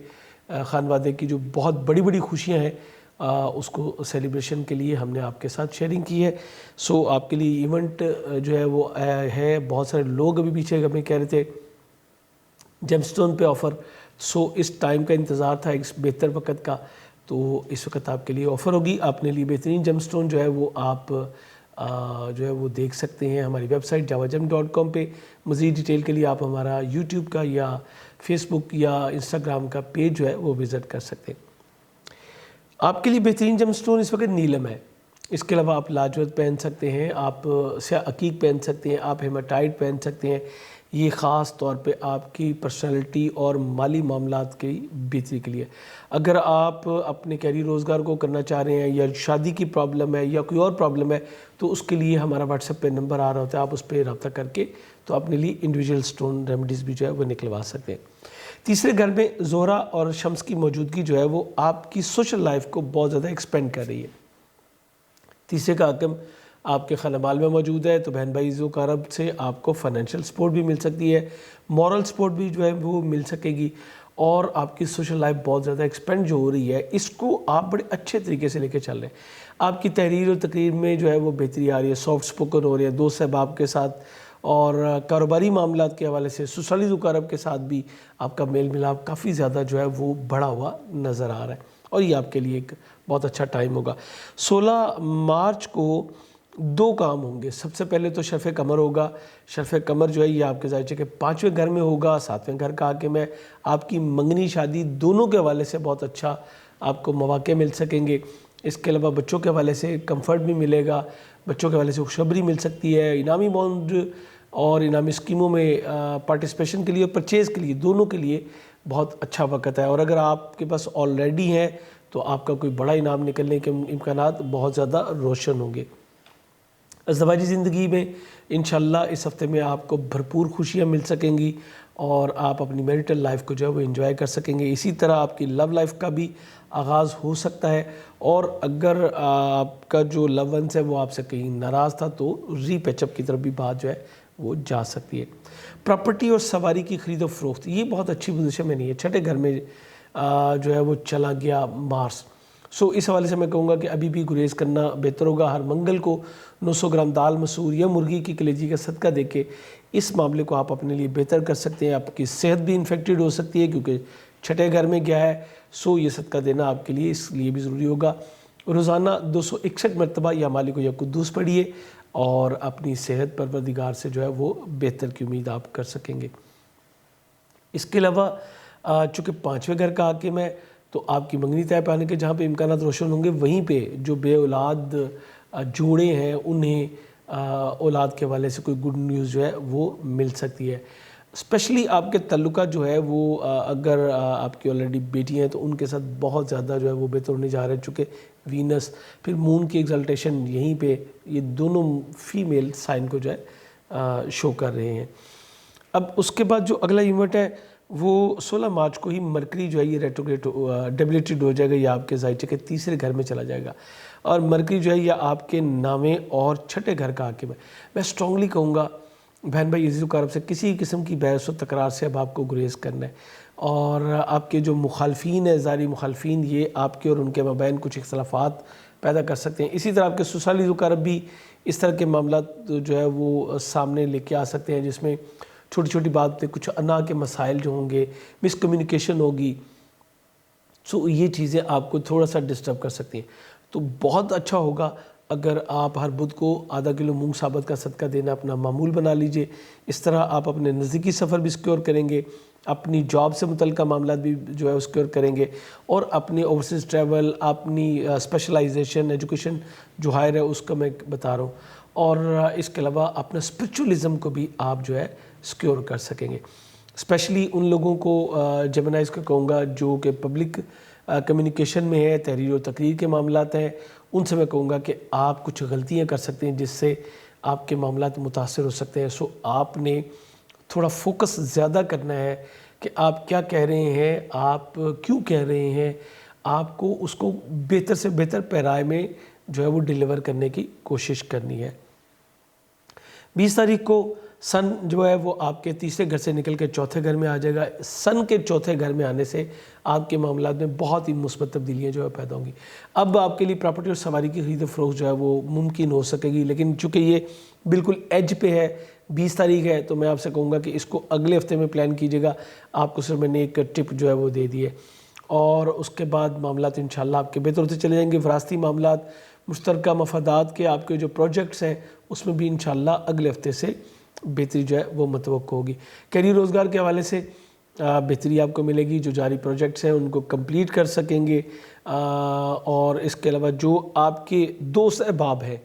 Speaker 1: خانوادے کی جو بہت بڑی بڑی خوشیاں ہیں, اس کو سیلیبریشن کے لیے ہم نے آپ کے ساتھ شیئرنگ کی ہے. آپ کے لیے ایونٹ جو ہے وہ ہے. بہت سارے لوگ ابھی پیچھے ہمیں کہہ رہے تھے جیم سٹون پہ آفر, اس ٹائم کا انتظار تھا ایک بہتر وقت کا, تو اس وقت آپ کے لیے آفر ہوگی. آپ نے لیے بہترین جیم سٹون جو ہے وہ آپ جو ہے وہ دیکھ سکتے ہیں ہماری ویب سائٹ javagem.com پہ. مزید ڈیٹیل کے لیے آپ ہمارا یوٹیوب کا یا فیس بک یا انسٹاگرام کا پیج جو ہے وہ وزٹ کر سکتے ہیں. آپ کے لیے بہترین جیم سٹون اس وقت نیلم ہے. اس کے علاوہ آپ لاجورت پہن سکتے ہیں, آپ سیاہ عقیق پہن سکتے ہیں, آپ ہیماٹائٹ پہن سکتے ہیں. یہ خاص طور پہ آپ کی پرسنالٹی اور مالی معاملات کی بہتری کے لیے. اگر آپ اپنے کیریئر روزگار کو کرنا چاہ رہے ہیں یا شادی کی پرابلم ہے یا کوئی اور پرابلم ہے, تو اس کے لیے ہمارا واٹس ایپ پہ نمبر آ رہا ہوتا ہے, آپ اس پہ رابطہ کر کے تو اپنے لیے انڈیویجول سٹون ریمیڈیز بھی جو ہے وہ نکلوا سکتے ہیں. تیسرے گھر میں زہرہ اور شمس کی موجودگی جو ہے وہ آپ کی سوشل لائف کو بہت زیادہ ایکسپینڈ کر رہی ہے. تیسرے کا حکم آپ کے خانہ مال میں موجود ہے, تو بہن بھائی ذوالقرب سے آپ کو فائنینشیل سپورٹ بھی مل سکتی ہے, مورل سپورٹ بھی جو ہے وہ مل سکے گی, اور آپ کی سوشل لائف بہت زیادہ ایکسپینڈ جو ہو رہی ہے اس کو آپ بڑے اچھے طریقے سے لے کے چل رہے ہیں. آپ کی تحریر اور تقریر میں جو ہے وہ بہتری آ رہی ہے, سافٹ سپوکن ہو رہی ہے دوست احباب کے ساتھ, اور کاروباری معاملات کے حوالے سے سسرالی ذوالقرب کے ساتھ بھی آپ کا میل ملاپ کافی زیادہ جو ہے وہ بڑھا ہوا نظر آ رہا ہے, اور یہ آپ کے لیے ایک بہت اچھا ٹائم ہوگا. 16 مارچ کو 2 کام ہوں گے. سب سے پہلے تو شرف قمر ہوگا. شرف قمر جو ہے یہ آپ کے ظاہر کہ 5ویں گھر میں ہوگا, 7ویں گھر کا حاکم ہے. آپ کی منگنی شادی دونوں کے حوالے سے بہت اچھا آپ کو مواقع مل سکیں گے. اس کے علاوہ بچوں کے حوالے سے کمفرٹ بھی ملے گا, بچوں کے حوالے سے خوشخبری مل سکتی ہے. انعامی بانڈ اور انعامی اسکیموں میں پارٹیسپیشن کے لیے اور پرچیز کے لیے دونوں کے لیے بہت اچھا وقت ہے. اور اگر آپ کے پاس آلریڈی ہے تو آپ کا کوئی بڑا انعام نکلنے کے امکانات بہت زیادہ روشن ہوں گے. ازدواجی زندگی میں انشاءاللہ اس ہفتے میں آپ کو بھرپور خوشیاں مل سکیں گی, اور آپ اپنی میریٹل لائف کو جو ہے وہ انجوائے کر سکیں گے. اسی طرح آپ کی لو لائف کا بھی آغاز ہو سکتا ہے, اور اگر آپ کا جو لو ونس ہے وہ آپ سے کہیں ناراض تھا تو ری پیچ اپ کی طرف بھی بات جو ہے وہ جا سکتی ہے. پراپرٹی اور سواری کی خرید و فروخت یہ بہت اچھی پوزیشن میں نہیں ہے. 6ٹھے گھر میں جو ہے وہ چلا گیا مارس, اس حوالے سے میں کہوں گا کہ ابھی بھی گریز کرنا بہتر ہوگا. ہر منگل کو 900 گرام دال مسور یا مرغی کی کلیجی کا صدقہ دے کے اس معاملے کو آپ اپنے لیے بہتر کر سکتے ہیں. آپ کی صحت بھی انفیکٹڈ ہو سکتی ہے کیونکہ 6ٹھے گھر میں گیا ہے, یہ صدقہ دینا آپ کے لیے اس لیے بھی ضروری ہوگا. روزانہ 261 مرتبہ یا مالک یا قدوس پڑھیے, اور اپنی صحت پروردگار سے جو ہے وہ بہتر کی امید آپ کر سکیں گے. اس کے علاوہ چونکہ 5ویں گھر کا حاکم ہے تو آپ کی منگنی طے پانے کے جہاں پہ امکانات روشن ہوں گے, وہیں پہ جو بے اولاد جوڑے ہیں انہیں اولاد کے حوالے سے کوئی گڈ نیوز جو ہے وہ مل سکتی ہے. اسپیشلی آپ کے تعلقات جو ہے وہ اگر آپ کی آلریڈی بیٹی ہیں تو ان کے ساتھ بہت زیادہ جو ہے وہ بہتر ہونے جا رہے ہیں، چونکہ وینس پھر مون کی ایگزلٹیشن یہیں پہ یہ دونوں فیمیل سائن کو جو ہے شو کر رہے ہیں۔ اب اس کے بعد جو اگلا ایونٹ ہے وہ 16 مارچ کو ہی مرکری جو ہے یہ ریٹروگریڈ ڈیبلیٹڈ ہو جائے گا، یہ آپ کے ذائچے کے تیسرے گھر میں چلا جائے گا، اور مرکری جو ہے یہ آپ کے نامے اور چھٹے گھر کا حاکم ہے۔ میں اسٹرانگلی کہوں گا بہن بھائی عزیز و اقارب سے کسی قسم کی بحث و تکرار سے اب آپ کو گریز کرنا ہے، اور آپ کے جو مخالفین ہیں، ظاہری مخالفین، یہ آپ کے اور ان کے مابین کچھ اختلافات پیدا کر سکتے ہیں۔ اسی طرح آپ کے سسرالی اقارب بھی اس طرح کے معاملات جو ہے وہ سامنے لے کے آ سکتے ہیں، جس میں چھوٹی چھوٹی بات پہ کچھ انا کے مسائل جو ہوں گے، مس کمیونیکیشن ہوگی، سو یہ چیزیں آپ کو تھوڑا سا ڈسٹرب کر سکتی ہیں۔ تو بہت اچھا ہوگا اگر آپ ہر بدھ کو آدھا کلو مونگ ثابت کا صدقہ دینا اپنا معمول بنا لیجئے۔ اس طرح آپ اپنے نزدیکی سفر بھی سیکیور کریں گے، اپنی جاب سے متعلقہ معاملات بھی جو ہے سیکیور کریں گے، اور اپنی اوورسیز ٹریول، اپنی اسپیشلائزیشن ایجوکیشن جو ہائر ہے اس کا میں بتا رہا ہوں، اور اس کے علاوہ اپنا اسپرچولزم کو بھی آپ جو ہے سیکیور کر سکیں گے۔ اسپیشلی ان لوگوں کو جیمنائز کو کہوں گا جو کہ پبلک کمیونیکیشن میں ہے، تحریر و تقریر کے معاملات ہیں، ان سے میں کہوں گا کہ آپ کچھ غلطیاں کر سکتے ہیں جس سے آپ کے معاملات متاثر ہو سکتے ہیں۔ سو آپ نے تھوڑا فوکس زیادہ کرنا ہے کہ آپ کیا کہہ رہے ہیں، آپ کیوں کہہ رہے ہیں، آپ کو اس کو بہتر سے بہتر پیرائے میں جو ہے وہ ڈیلیور کرنے کی کوشش کرنی ہے۔ 20 تاریخ کو سن جو ہے وہ آپ کے تیسرے گھر سے نکل کے چوتھے گھر میں آ جائے گا۔ سن کے چوتھے گھر میں آنے سے آپ کے معاملات میں بہت ہی مثبت تبدیلیاں جو ہے پیدا ہوں گی۔ اب آپ کے لیے پراپرٹی اور سواری کی خرید و فروخت جو ہے وہ ممکن ہو سکے گی، لیکن چونکہ یہ بالکل ایج پہ ہے، 20 تاریخ ہے، تو میں آپ سے کہوں گا کہ اس کو اگلے ہفتے میں پلان کیجیے گا۔ آپ کو صرف میں نے ایک ٹپ جو ہے وہ دے دی ہے، اور اس کے بعد معاملات انشاءاللہ آپ کے بہتر ہوتے چلے جائیں گے۔ وراثتی معاملات، مشترکہ مفادات کے آپ کے جو پروجیکٹس ہیں اس میں بھی انشاءاللہ اگلے ہفتے سے بہتری جو ہے وہ متوقع ہوگی۔ کیریئر روزگار کے حوالے سے بہتری آپ کو ملے گی، جو جاری پروجیکٹس ہیں ان کو کمپلیٹ کر سکیں گے، اور اس کے علاوہ جو آپ کے دوست احباب ہیں،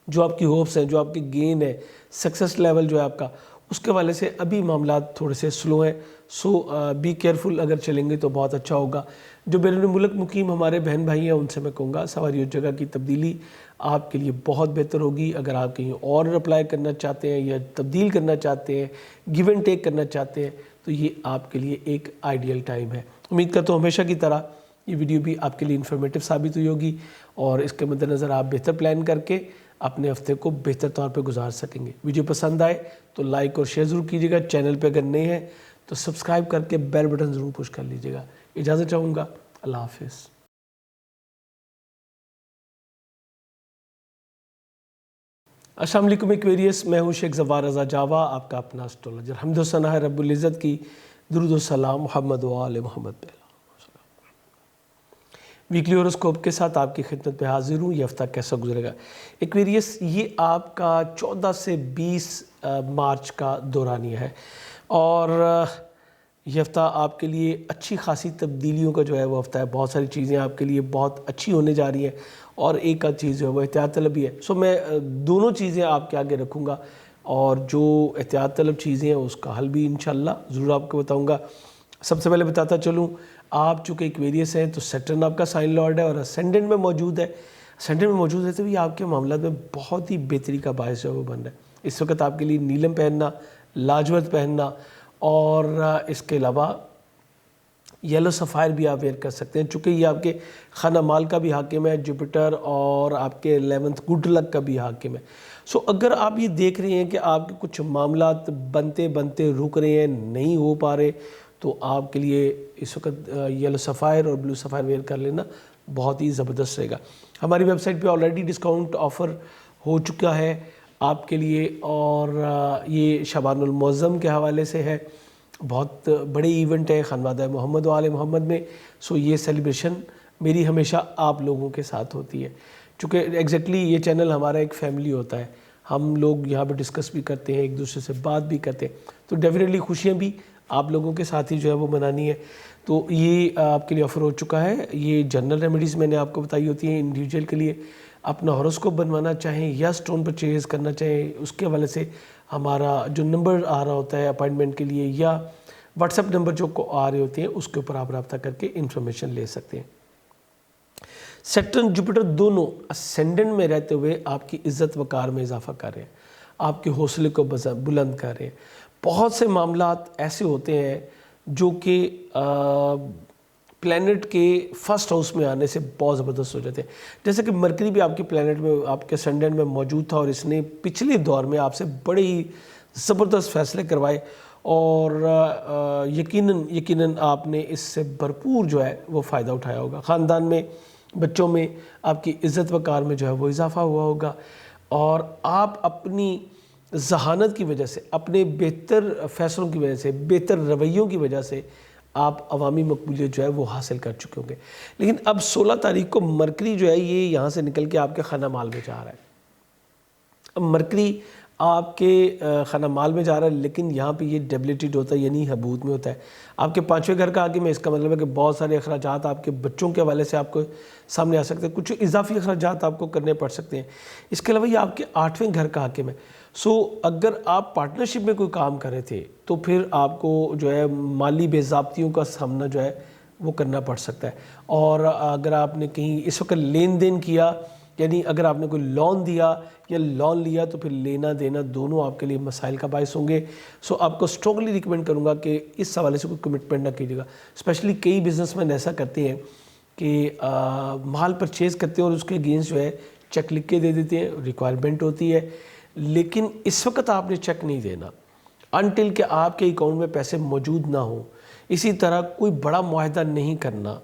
Speaker 1: جو آپ کی ہوپس ہیں، جو آپ کی گین ہے، سکسس لیول جو ہے آپ کا، اس کے حوالے سے ابھی معاملات تھوڑے سے سلو ہیں۔ سو بی کیئرفل، اگر چلیں گے تو بہت اچھا ہوگا۔ جو بیرون ملک مقیم ہمارے بہن بھائی ہیں ان سے میں کہوں گا سواری اور جگہ کی تبدیلی آپ کے لیے بہت بہتر ہوگی۔ اگر آپ کہیں اور اپلائی کرنا چاہتے ہیں یا تبدیل کرنا چاہتے ہیں، گیو اینڈ ٹیک کرنا چاہتے ہیں، تو یہ آپ کے لیے ایک آئیڈیل ٹائم ہے۔ امید کرتا ہوں ہمیشہ کی طرح یہ ویڈیو بھی آپ کے لیے انفارمیٹیو ثابت ہوئی ہوگی، اور اس کے مد نظر آپ بہتر پلان کر کے اپنے ہفتے کو بہتر طور پہ گزار سکیں گے۔ ویڈیو پسند آئے تو لائک اور شیئر ضرور کیجیے گا۔ چینل پہ اگر نئے ہیں تو سبسکرائب کر کے بیل بٹن ضرور پش کر لیجیے گا۔ اجازت چاہوں گا، اللہ حافظ۔ السلام علیکم ایکویریس، میں ہوں شیخ زوار رضا جاوا، آپ کا اپنا اسٹرولوجر۔ حمد و ثنا ہے رب العزت کی، درود و سلام محمد و آل محمد پہ۔ ویکلی ہوراسکوپ کے ساتھ آپ کی خدمت پہ حاضر ہوں۔ یہ ہفتہ کیسا گزرے گا ایکویریس؟ یہ آپ کا 14 سے 20 مارچ کا دورانیہ ہے، اور یہ ہفتہ آپ کے لیے اچھی خاصی تبدیلیوں کا جو ہے وہ ہفتہ ہے۔ بہت ساری چیزیں آپ کے لیے بہت اچھی ہونے جا رہی ہیں، اور ایک آدھ چیز جو ہے وہ احتیاط طلبی ہے۔ سو میں دونوں چیزیں آپ کے آگے رکھوں گا، اور جو احتیاط طلب چیزیں ہیں اس کا حل بھی انشاءاللہ ضرور آپ کو بتاؤں گا۔ سب سے پہلے بتاتا چلوں، آپ چونکہ ایکویریس ہیں تو سیٹرن آپ کا سائن لارڈ ہے اور اسینڈنٹ میں موجود ہے۔ اسینڈنٹ میں موجود ہے تو یہ آپ کے معاملات میں بہت ہی بہتری کا باعث جو ہے وہ بن رہا ہے۔ اس وقت آپ کے لیے نیلم پہننا، لاجورد پہننا، اور اس کے علاوہ یلو سفائر بھی آپ ویئر کر سکتے ہیں، چونکہ یہ آپ کے خانہ مال کا بھی حاکم ہے، جوپیٹر، اور آپ کے 11th گڈ لک کا بھی حاکم ہے۔ سو اگر آپ یہ دیکھ رہے ہیں کہ آپ کے کچھ معاملات بنتے بنتے رک رہے ہیں، نہیں ہو پا رہے، تو آپ کے لیے اس وقت یلو سفائر اور بلو سفائر ویئر کر لینا بہت ہی زبردست رہے گا۔ ہماری ویب سائٹ پہ آلریڈی ڈسکاؤنٹ آفر ہو چکا ہے آپ کے لیے، اور یہ شعبان المعظم کے حوالے سے ہے۔ بہت بڑے ایونٹ ہے خانوادہ محمد و آل محمد میں، سو یہ سیلیبریشن میری ہمیشہ آپ لوگوں کے ساتھ ہوتی ہے، چونکہ ایگزیکٹلی یہ چینل ہمارا ایک فیملی ہوتا ہے۔ ہم لوگ یہاں پہ ڈسکس بھی کرتے ہیں، ایک دوسرے سے بات بھی کرتے ہیں، تو ڈیفینیٹلی خوشیاں بھی آپ لوگوں کے ساتھ ہی جو ہے وہ منانی ہے۔ تو یہ آپ کے لیے آفر ہو چکا ہے۔ یہ جنرل ریمیڈیز میں نے آپ کو بتائی ہوتی ہیں انڈیویجول کے لیے۔ اپنا ہوراسکوپ بنوانا چاہیں یا سٹون پرچیز کرنا چاہیں، اس کے حوالے سے ہمارا جو نمبر آ رہا ہوتا ہے اپائنٹمنٹ کے لیے یا واٹس ایپ نمبر جو آ رہے ہوتے ہیں اس کے اوپر آپ رابطہ کر کے انفارمیشن لے سکتے ہیں۔ سیٹرن جوپیٹر دونوں اسینڈنٹ میں رہتے ہوئے آپ کی عزت وقار میں اضافہ کر رہے ہیں، آپ کے حوصلے کو بلند کر رہے ہیں۔ بہت سے معاملات ایسے ہوتے ہیں جو کہ پلینٹ کے فرسٹ ہاؤس میں آنے سے بہت زبردست ہو جاتے ہیں، جیسے کہ مرکری بھی آپ کے پلینٹ میں آپ کے اسینڈنٹ میں موجود تھا اور اس نے پچھلے دور میں آپ سے بڑے ہی زبردست فیصلے کروائے اور یقیناً آپ نے اس سے بھرپور جو ہے وہ فائدہ اٹھایا ہوگا۔ خاندان میں، بچوں میں آپ کی عزت وقار میں جو ہے وہ اضافہ ہوا ہوگا اور آپ اپنی ذہانت کی وجہ سے، اپنے بہتر فیصلوں کی وجہ سے، بہتر رویوں کی وجہ سے آپ عوامی مقبولیت جو ہے وہ حاصل کر چکے ہوں گے۔ لیکن اب 16 تاریخ کو مرکری جو ہے یہ یہاں سے نکل کے آپ کے خانہ مال میں جا رہا ہے۔ اب مرکری آپ کے خانہ مال میں جا رہا ہے لیکن یہاں پہ یہ ڈیبلیٹڈ ہوتا ہے، یعنی حبوط میں ہوتا ہے آپ کے 5ویں گھر کا آگے میں۔ اس کا مطلب ہے کہ بہت سارے اخراجات آپ کے بچوں کے حوالے سے آپ کو سامنے آ سکتے ہیں، کچھ اضافی اخراجات آپ کو کرنے پڑ سکتے ہیں۔ اس کے علاوہ یہ آپ کے 8ویں گھر کا حاکم ہے۔ اگر آپ پارٹنرشپ میں کوئی کام کر رہے تھے تو پھر آپ کو جو ہے مالی بے ضابطیوں کا سامنا جو ہے وہ کرنا پڑ سکتا ہے، اور اگر آپ نے کہیں اس وقت لین دین کیا، یعنی اگر آپ نے کوئی لون دیا یا لون لیا تو پھر لینا دینا دونوں آپ کے لیے مسائل کا باعث ہوں گے۔ آپ کو اسٹرانگلی ریکمینڈ کروں گا کہ اس حوالے سے کوئی کمٹمنٹ نہ کیجیے گا۔ اسپیشلی کئی بزنس مین ایسا کرتے ہیں کہ مال پرچیز کرتے ہیں اور اس کے اگینسٹ جو ہے چیک لکھ کے دے دیتے ہیں، ریکوائرمنٹ ہوتی ہے، لیکن اس وقت آپ نے چیک نہیں دینا انٹل کہ آپ کے اکاؤنٹ میں پیسے موجود نہ ہوں۔ اسی طرح کوئی بڑا معاہدہ نہیں کرنا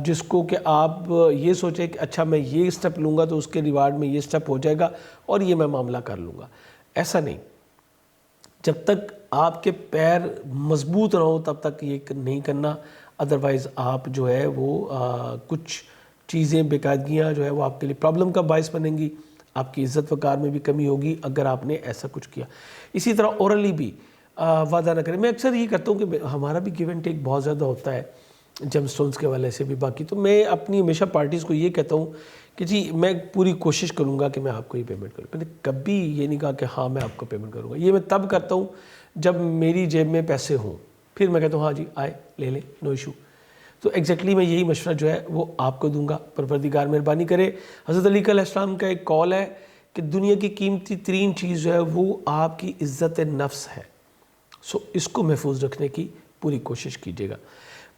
Speaker 1: جس کو کہ آپ یہ سوچیں کہ اچھا میں یہ اسٹیپ لوں گا تو اس کے ریوارڈ میں یہ اسٹیپ ہو جائے گا اور یہ میں معاملہ کر لوں گا۔ ایسا نہیں، جب تک آپ کے پیر مضبوط نہ ہو تب تک یہ نہیں کرنا، ادروائز آپ جو ہے وہ کچھ چیزیں بے قاعدگیاں جو ہے وہ آپ کے لیے پرابلم کا باعث بنیں گی، آپ کی عزت وقار میں بھی کمی ہوگی اگر آپ نے ایسا کچھ کیا۔ اسی طرح اورلی بھی وعدہ نہ کریں۔ میں اکثر یہ کرتا ہوں کہ ہمارا بھی گیو اینڈ ٹیک بہت زیادہ ہوتا ہے جیم سٹونز کے حوالے سے بھی، باقی تو میں اپنی ہمیشہ پارٹیز کو یہ کہتا ہوں کہ جی میں پوری کوشش کروں گا کہ میں آپ کو یہ پیمنٹ کروں۔ میں نے کبھی یہ نہیں کہا کہ ہاں میں آپ کو پیمنٹ کروں گا، یہ میں تب کرتا ہوں جب میری جیب میں پیسے ہوں، پھر میں کہتا ہوں ہاں جی آئے لے لیں، نو ایشو۔ تو ایگزیکٹلی میں یہی مشورہ جو ہے وہ آپ کو دوں گا۔ پروردگار مہربانی کرے۔ حضرت علی علیہ السلام کا ایک قول ہے کہ دنیا کی قیمتی ترین چیز جو ہے وہ آپ کی عزت نفس ہے، اس کو محفوظ رکھنے کی پوری کوشش کیجیے گا۔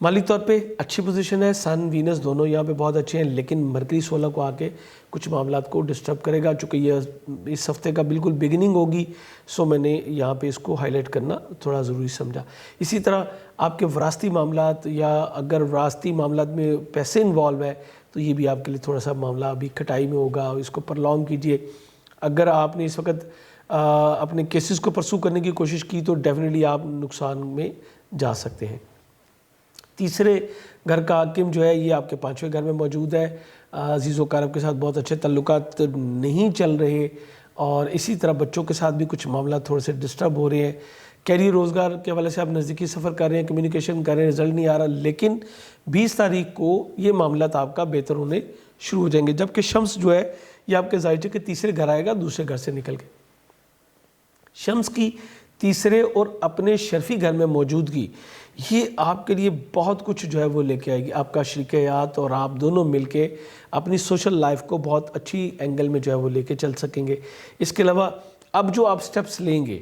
Speaker 1: مالی طور پہ اچھی پوزیشن ہے، سن وینس دونوں یہاں پہ بہت اچھے ہیں، لیکن مرکری 16 کو آ کے کچھ معاملات کو ڈسٹرب کرے گا۔ چونکہ یہ اس ہفتے کا بالکل بگننگ ہوگی، میں نے یہاں پہ اس کو ہائی لائٹ کرنا تھوڑا ضروری سمجھا۔ اسی طرح آپ کے وراثتی معاملات یا اگر وراثتی معاملات میں پیسے انوالو ہے تو یہ بھی آپ کے لیے تھوڑا سا معاملہ ابھی کھٹائی میں ہوگا، اس کو پرلونگ کیجئے۔ اگر آپ نے اس وقت اپنے کیسز کو پرسو کرنے کی کوشش کی تو ڈیفینیٹلی آپ نقصان میں جا سکتے ہیں۔ تیسرے گھر کا حاکم جو ہے یہ آپ کے 5ویں گھر میں موجود ہے۔ عزیز و اقارب کے ساتھ بہت اچھے تعلقات نہیں چل رہے، اور اسی طرح بچوں کے ساتھ بھی کچھ معاملات تھوڑے سے ڈسٹرب ہو رہے ہیں۔ کیریئر روزگار کے حوالے سے آپ نزدیکی سفر کر رہے ہیں، کمیونیکیشن کر رہے ہیں، رزلٹ نہیں آ رہا، لیکن 20 تاریخ کو یہ معاملات آپ کا بہتر ہونے شروع ہو جائیں گے، جبکہ شمس جو ہے یہ آپ کے ظاہر کے تیسرے گھر آئے گا دوسرے گھر سے نکل کے۔ شمس کی تیسرے اور اپنے شرفی گھر میں موجودگی یہ آپ کے لیے بہت کچھ جو ہے وہ لے کے آئے گی۔ آپ کا شریک حیات اور آپ دونوں مل کے اپنی سوشل لائف کو بہت اچھی اینگل میں جو ہے وہ لے کے چل سکیں گے۔ اس کے علاوہ اب جو آپ سٹیپس لیں گے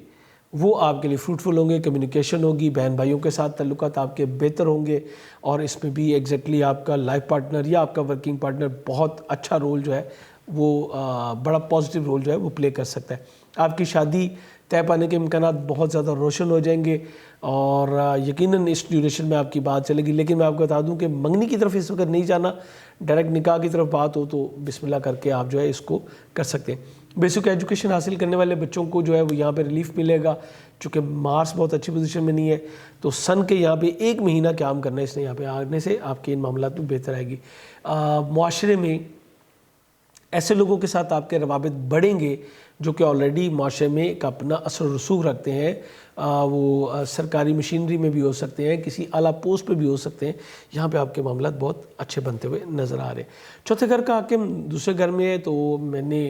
Speaker 1: وہ آپ کے لیے فروٹفل ہوں گے، کمیونیکیشن ہوگی، بہن بھائیوں کے ساتھ تعلقات آپ کے بہتر ہوں گے، اور اس میں بھی ایگزیکٹلی آپ کا لائف پارٹنر یا آپ کا ورکنگ پارٹنر بہت اچھا رول جو ہے وہ بڑا پازیٹیو رول جو ہے وہ پلے کر سکتا ہے۔ آپ کی شادی طے پانے کے امکانات بہت زیادہ روشن ہو جائیں گے، اور یقیناً اس ڈیوریشن میں آپ کی بات چلے گی۔ لیکن میں آپ کو بتا دوں کہ منگنی کی طرف اس وقت نہیں جانا، ڈائریکٹ نکاح کی طرف بات ہو تو بسم اللہ کر کے آپ جو ہے اس کو کر سکتے ہیں۔ بیسک ایجوکیشن حاصل کرنے والے بچوں کو جو ہے وہ یہاں پہ ریلیف ملے گا، چونکہ مارس بہت اچھی پوزیشن میں نہیں ہے، تو سن کے یہاں پہ 1 مہینہ کام کرنا ہے اس نے یہاں پہ آنے سے آپ کے ان معاملات میں بہتر آئے گی۔ معاشرے میں ایسے لوگوں کے ساتھ آپ کے روابط بڑھیں گے جو کہ آلریڈی معاشرے میں ایک اپنا اثر و رسوخ رکھتے ہیں، وہ سرکاری مشینری میں بھی ہو سکتے ہیں، کسی اعلیٰ پوسٹ پہ بھی ہو سکتے ہیں، یہاں پہ آپ کے معاملات بہت اچھے بنتے ہوئے نظر آ رہے ہیں۔ چوتھے گھر کا حاکم دوسرے گھر میں ہے، تو میں نے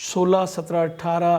Speaker 1: 16, 17, 18